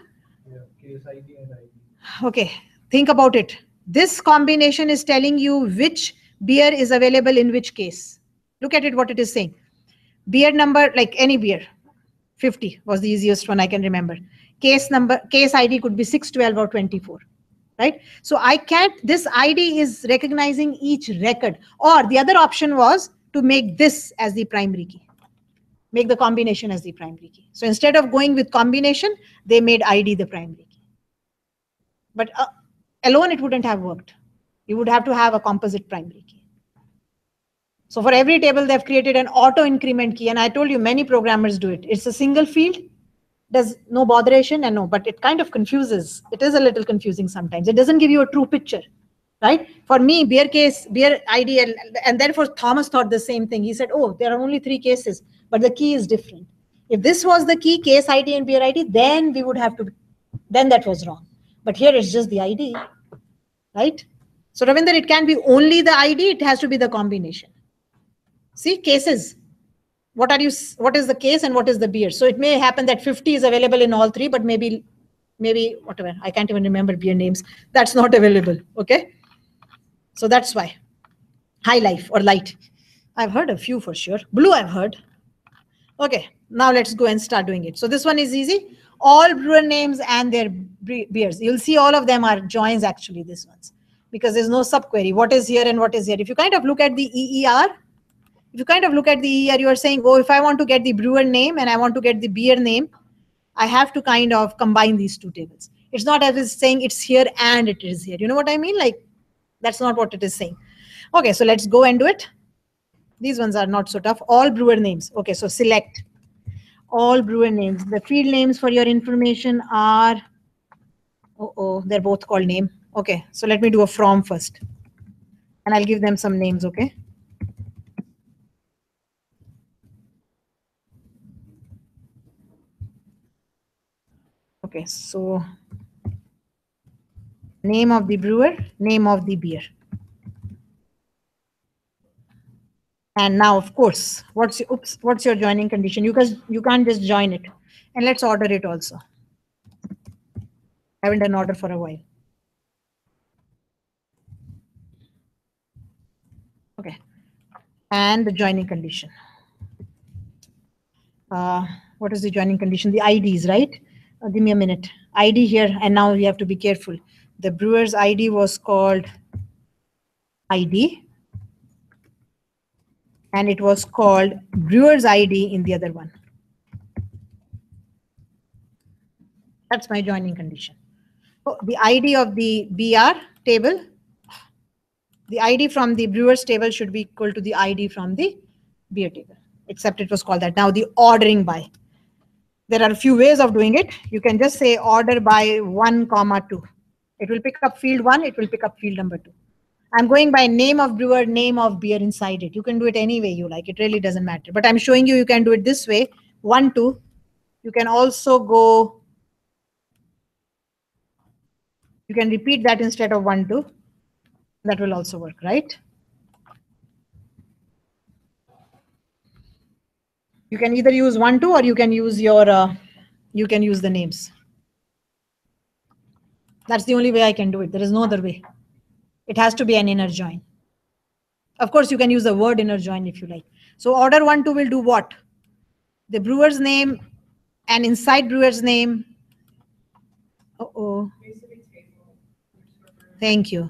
Yeah, case ID and ID. Okay, think about it. This combination is telling you which beer is available in which case. Look at it, what it is saying. Beer number, like any beer, 50 was the easiest one I can remember. Case ID could be 6, 12 or 24, right? So this ID is recognizing each record. Or the other option was to make this as the primary key. Make the combination as the primary key. So instead of going with combination, they made ID the primary key. But alone it wouldn't have worked. You would have to have a composite primary key. So for every table, they've created an auto increment key. And I told you many programmers do it. It's a single field, does no botheration and no, but it kind of confuses. It is a little confusing sometimes. It doesn't give you a true picture, right? For me, beer ID, and therefore Thomas thought the same thing. He said, oh, there are only 3 cases, but the key is different. If this was the key, case ID and beer ID, then we would have to, then that was wrong. But here it's just the ID, right? So Ravinder, it can be only the ID, it has to be the combination. See, cases. What is the case and what is the beer? So it may happen that 50 is available in all 3, but maybe whatever. I can't even remember beer names. That's not available. Okay. So that's why. High life or light. I've heard a few for sure. Blue I've heard. Okay, now let's go and start doing it. So this one is easy. All brewer names and their beers. You'll see all of them are joins actually, this ones, because there's no subquery. What is here and what is here? If you kind of look at the EER, you are saying, oh, if I want to get the brewer name and I want to get the beer name, I have to kind of combine these two tables. It's not as it's saying it's here and it is here. You know what I mean? Like, that's not what it is saying. Okay, so let's go and do it. These ones are not so tough. All brewer names. Okay, so select all brewer names. The field names for your information are, they're both called name. Okay, so let me do a from first. And I'll give them some names, okay? Okay, so name of the brewer, name of the beer. And now, of course, what's your joining condition? You can't just join it. And let's order it also. I haven't done order for a while. Okay. And the joining condition. What is the joining condition? The IDs, right? Give me a minute. ID here, and now you have to be careful. The brewer's ID was called ID. And it was called brewer's ID in the other one. That's my joining condition. Oh, the ID of the BR table, the ID from the brewer's table should be equal to the ID from the beer table, except it was called that. Now the ordering by. There are a few ways of doing it. You can just say order by 1, 2. It will pick up field 1, it will pick up field number 2. I'm going by name of brewer, name of beer inside it. You can do it any way you like. It really doesn't matter. But I'm showing you can do it this way. 1, 2. You can also go, you can repeat that instead of 1, 2. That will also work, right? You can either use 1, 2, or you can use your, you can use the names. That's the only way I can do it. There is no other way. It has to be an inner join. Of course, you can use the word inner join if you like. So order 1, 2 will do what? The brewer's name and inside brewer's name. Thank you.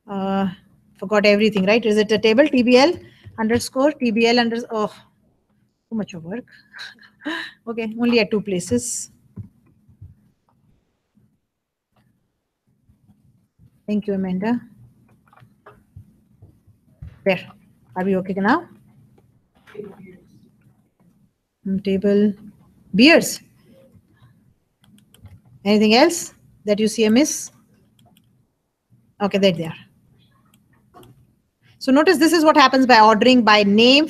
Forgot everything, right? Is it a table? TBL underscore TBL underscore. Oh, too much of work. Okay, only at 2 places. Thank you, Amanda. There. Are we okay now? Table beers. Anything else that you see amiss? Okay, there they are. So notice this is what happens by ordering by name.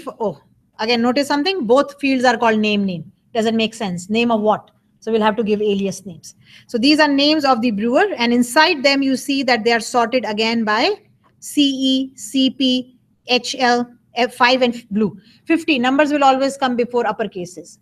Again, notice something. Both fields are called name. Doesn't make sense. Name of what? So we'll have to give alias names. So these are names of the brewer, and inside them you see that they are sorted again by CE, CP, HL, F5 and blue. 50 numbers will always come before uppercases.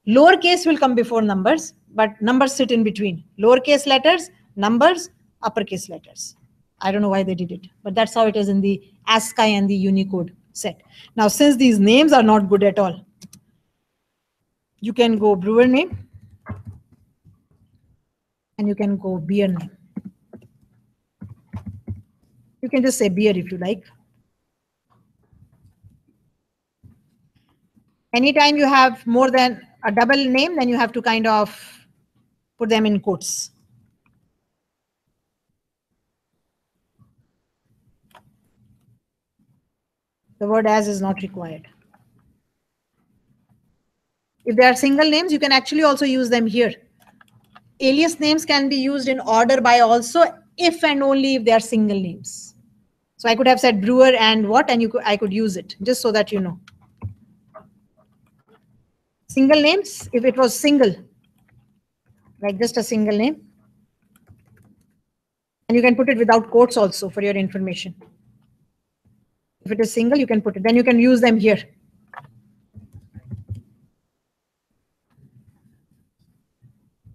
Lowercase will come before numbers, but numbers sit in between. Lowercase letters, numbers, uppercase letters. I don't know why they did it, but that's how it is in the ASCII and the Unicode set. Now, since these names are not good at all, you can go brewer name and you can go beer name. You can just say beer if you like. Anytime you have more than a double name, then you have to kind of put them in quotes. The word as is not required. If they are single names, you can actually also use them here. Alias names can be used in order by also if and only if they are single names. So I could have said brewer and what, and I could use it just so that you know. Single names, if it was single, like just a single name. And you can put it without quotes also for your information. If it is single, you can put it. Then you can use them here.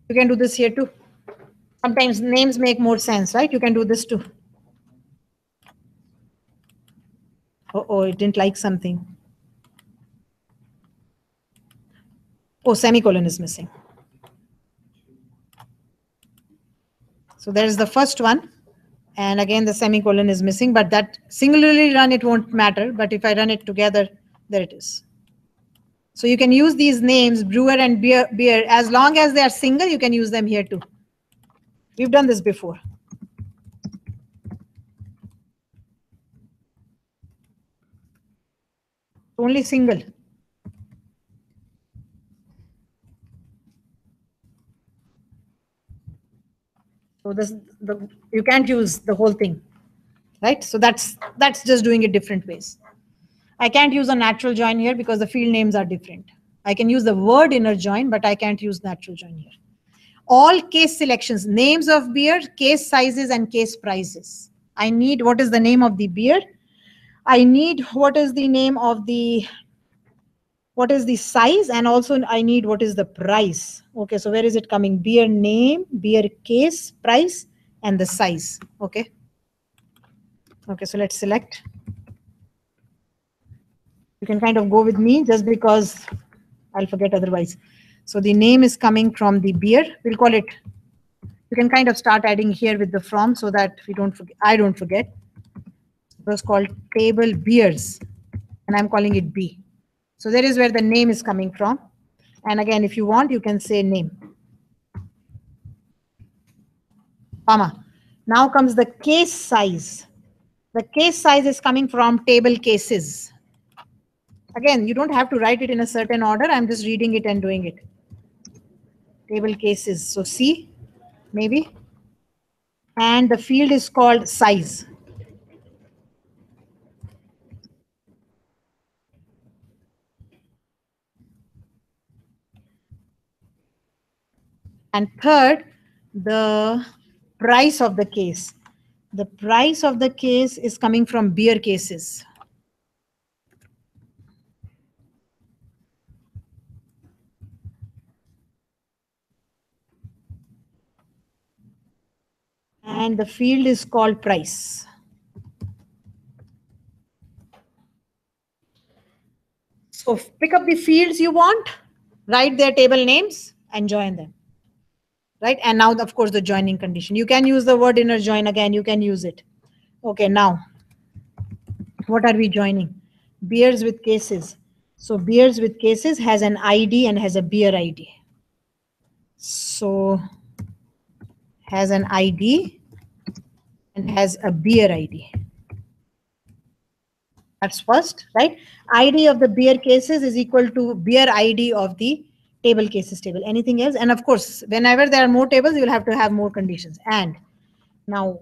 You can do this here too. Sometimes names make more sense, right? You can do this too. Oh, it didn't like something. Oh, semicolon is missing. So there's the first one. And again, the semicolon is missing, but that singularly run, it won't matter. But if I run it together, there it is. So you can use these names, brewer and beer, as long as they are single, you can use them here too. We've done this before. Only single. So you can't use the whole thing, right? So that's just doing it different ways. I can't use a natural join here because the field names are different. I can use the word inner join, but I can't use natural join here. All case selections, names of beer, case sizes, and case prices. I need what is the name of the beer. I need what is the name of what is the size, and also I need what is the price. Okay, so where is it coming? Beer name, beer case, price, and the size. Okay. Okay, so let's select. You can kind of go with me just because I'll forget otherwise. So the name is coming from the beer. We'll call it. You can kind of start adding here with the from so that we don't forget. I don't forget. It was called table beers, and I'm calling it B. So there is where the name is coming from. And again, if you want, you can say name. Comma. Now comes the case size. The case size is coming from table cases. Again, you don't have to write it in a certain order. I'm just reading it and doing it. Table cases. So C, maybe. And the field is called size. And third, the price of the case. The price of the case is coming from beer cases. And the field is called price. So pick up the fields you want, write their table names, and join them. Right? And now, of course, the joining condition. You can use the word inner join again. You can use it. Okay, now, what are we joining? Beers with cases. So beers with cases has an ID and has a beer ID. So has an ID and has a beer ID. That's first, right? ID of the beer cases is equal to beer ID of the table cases table. Anything else? And of course, whenever there are more tables, you will have to have more conditions. And now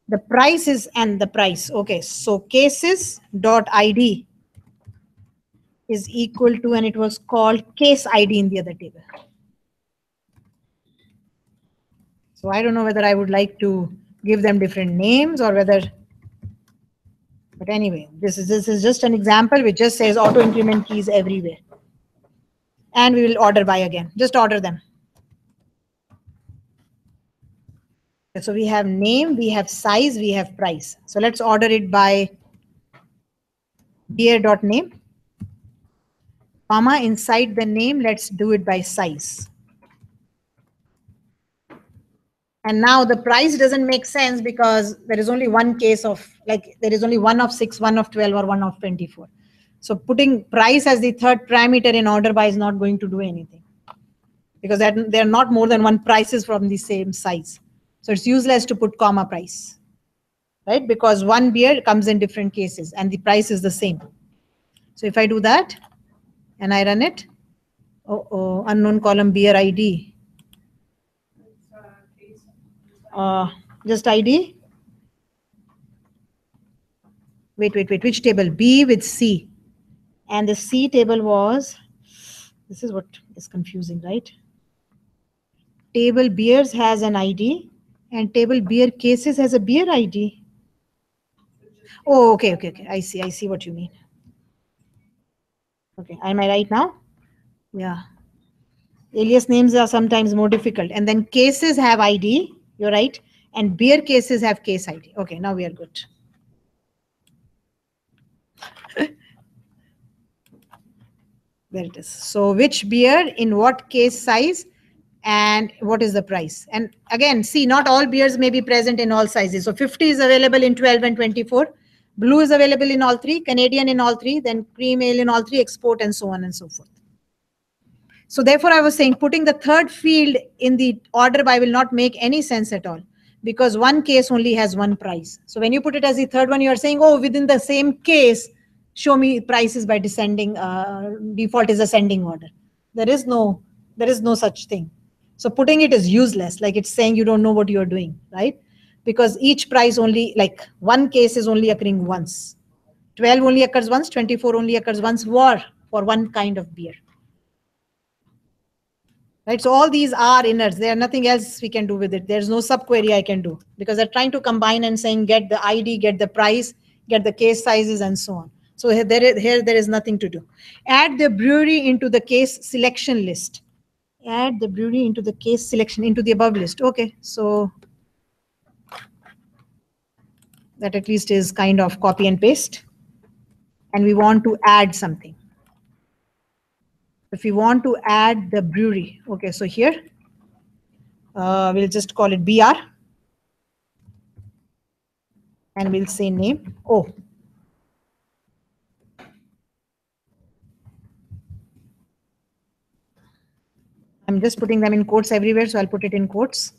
the price is and the price. Okay, so cases dot ID is equal to, and it was called case ID in the other table. So I don't know whether I would like to give them different names or whether, but anyway, this is just an example which just says auto increment keys everywhere. And we will order by again. Just order them. So we have name, we have size, we have price. So let's order it by beer.name. Comma, inside the name, let's do it by size. And now the price doesn't make sense because there is only one case of, like, there is only 1 of 6, 1 of 12, or 1 of 24. So putting price as the third parameter in order by is not going to do anything because there are not more than one prices from the same size. So it's useless to put comma price, right? Because one beer comes in different cases and the price is the same. So if I do that and I run it, unknown column beer ID. Just ID. Wait, which table? B with C. And the C table was, this is what is confusing, right? Table beers has an ID and table beer cases has a beer ID. Oh, okay. I see what you mean. Okay, am I right now? Yeah. Alias names are sometimes more difficult. And then cases have ID, you're right. And beer cases have case ID. Okay, now we are good. There it is. So which beer in what case size and what is the price? And again, see, not all beers may be present in all sizes. So 50 is available in 12 and 24. Blue is available in all three, Canadian in all three, then cream ale in all three, export, and so on and so forth. So therefore, I was saying putting the third field in the order by will not make any sense at all, because one case only has one price. So when you put it as the third one, you are saying, oh, within the same case, show me prices by descending, default is ascending order. There is no such thing. So putting it is useless, like it's saying you don't know what you're doing, right? Because each price only, like one case is only occurring once. 12 only occurs once, 24 only occurs once for one kind of beer. Right, so all these are inners. There are nothing else we can do with it. There's no subquery I can do, because they're trying to combine and saying get the ID, get the price, get the case sizes, and so on. So here there is nothing to do. Add the brewery into the case selection list. Add the brewery into the case selection, into the above list. Okay, so that at least is kind of copy and paste. And we want to add something. If we want to add the brewery, okay, so here we'll just call it BR and we'll say name. Oh, I'm just putting them in quotes everywhere, so I'll put it in quotes.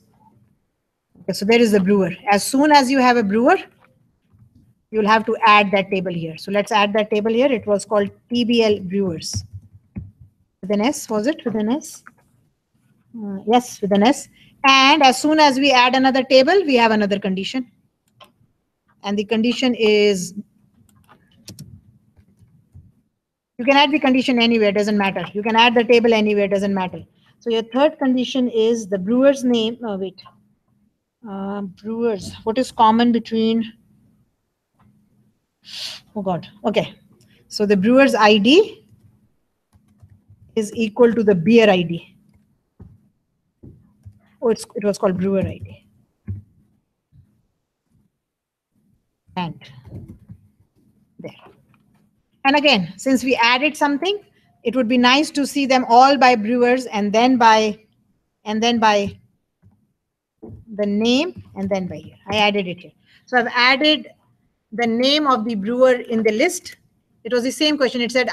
Okay, so there is the brewer. As soon as you have a brewer, you'll have to add that table here. So let's add that table here. It was called TBL Brewers. With an S, was it? With an S? Yes, with an S. And as soon as we add another table, we have another condition. And the condition is, you can add the condition anywhere, doesn't matter. You can add the table anywhere, doesn't matter. So your third condition is the brewer's name. Oh, wait. Brewers. What is common between? Oh, God. Okay. So the brewer's ID is equal to the beer ID. Oh, it was called brewer ID. And there. And again, since we added something, it would be nice to see them all by brewers and then by the name and then by here. I added it here. So I've added the name of the brewer in the list. It was the same question. It said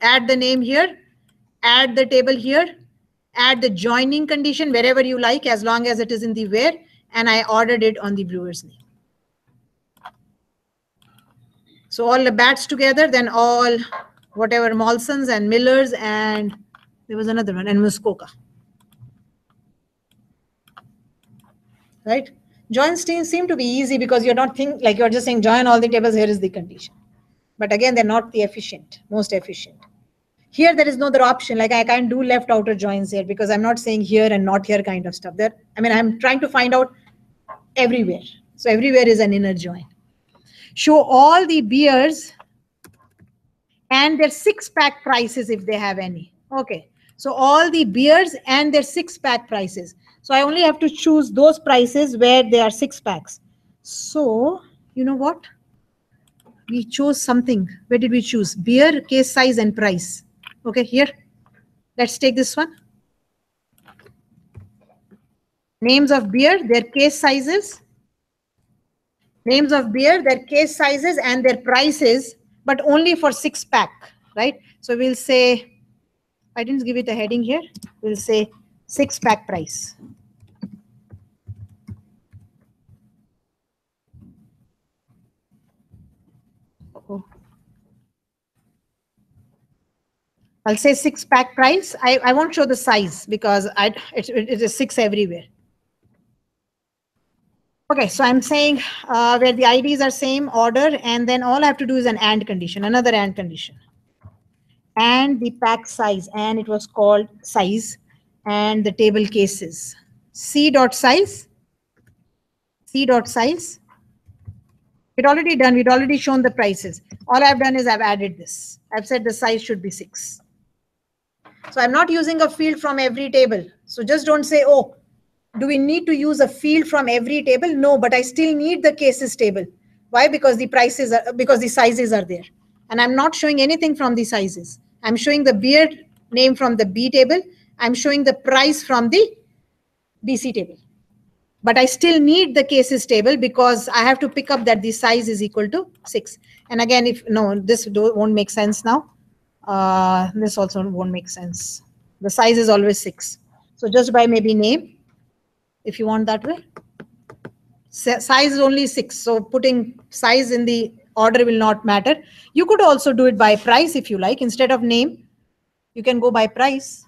add the name here, add the table here, add the joining condition wherever you like, as long as it is in the where, and I ordered it on the brewer's name. So all the bats together, then all whatever Molsons and Millers, and there was another one, and Muskoka. Right? Joins seem to be easy because you're not like you're just saying join all the tables, here is the condition. But again, they're not the most efficient. Here, there is no other option. Like I can't do left outer joins here because I'm not saying here and not here kind of stuff. I'm trying to find out everywhere. So everywhere is an inner join. Show all the beers and their 6-pack prices if they have any. Okay. So all the beers and their 6-pack prices. So I only have to choose those prices where they are 6-packs. So you know what? We chose something. Where did we choose? Beer, case size, and price. Okay, here. Let's take this one. Names of beer, their case sizes. Names of beer, their case sizes, and their prices, but only for 6-pack, right? So we'll say, I didn't give it a heading here. We'll say 6-pack price. I'll say 6-pack price. I won't show the size because it is 6 everywhere. Okay, so I'm saying where the IDs are same order, and then all I have to do is an AND condition, another AND condition. And the pack size, and it was called size, and the table cases. C.size. C.size. We'd already done, we'd already shown the prices. All I've done is I've added this. I've said the size should be 6. So I'm not using a field from every table. So just don't say, oh, do we need to use a field from every table? No, but I still need the cases table. Why? Because the prices are, because the sizes are there. And I'm not showing anything from the sizes. I'm showing the beer name from the B table. I'm showing the price from the BC table. But I still need the cases table because I have to pick up that the size is equal to 6. And again, if no, this won't make sense now. This also won't make sense. The size is always 6. So just by maybe name, if you want that way. Size is only 6. So putting size in the order will not matter. You could also do it by price if you like. Instead of name, you can go by price,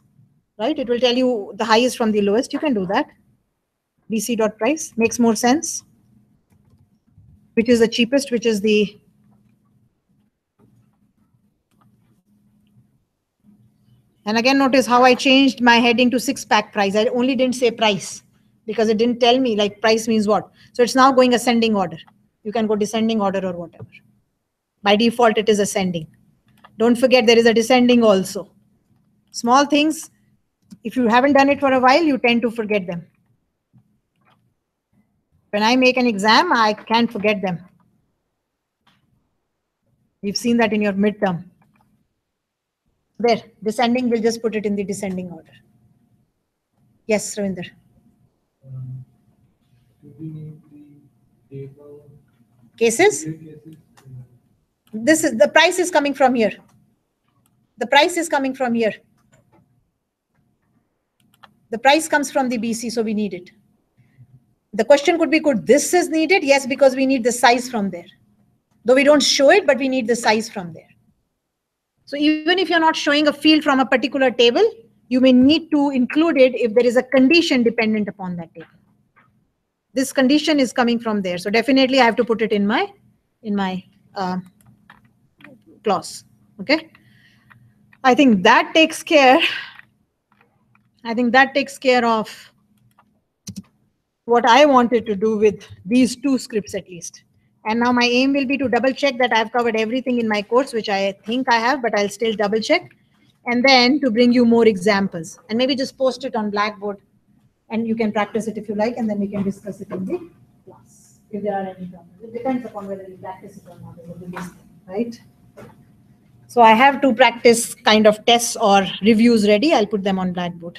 right? It will tell you the highest from the lowest. You can do that. BC.price makes more sense. Which is the cheapest, which is the and again notice how I changed my heading to 6-pack price. I only didn't say price because it didn't tell me like price means what. So it's now going ascending order. You can go descending order or whatever. By default, it is ascending. Don't forget there is a descending also. Small things, if you haven't done it for a while, you tend to forget them. When I make an exam, I can't forget them. We've seen that in your midterm. There, descending, we'll just put it in the descending order. Yes, Ravinder. Do we need the table? Cases? This is the price is coming from here. The price is coming from here. The price comes from the BC, so we need it. The question could be, could this is needed? Yes, because we need the size from there. Though we don't show it, but we need the size from there. So even if you're not showing a field from a particular table, you may need to include it if there is a condition dependent upon that table. This condition is coming from there. So definitely I have to put it in my clause. Okay. I think that takes care. I think that takes care of what I wanted to do with these 2 scripts at least. And now my aim will be to double check that I've covered everything in my course, which I think I have, but I'll still double check. And then to bring you more examples and maybe just post it on Blackboard and you can practice it if you like, and then we can discuss it in the class if there are any problems. It depends upon whether you practice it or not, is the biggest thing, right? So I have 2 practice kind of tests or reviews ready. I'll put them on Blackboard.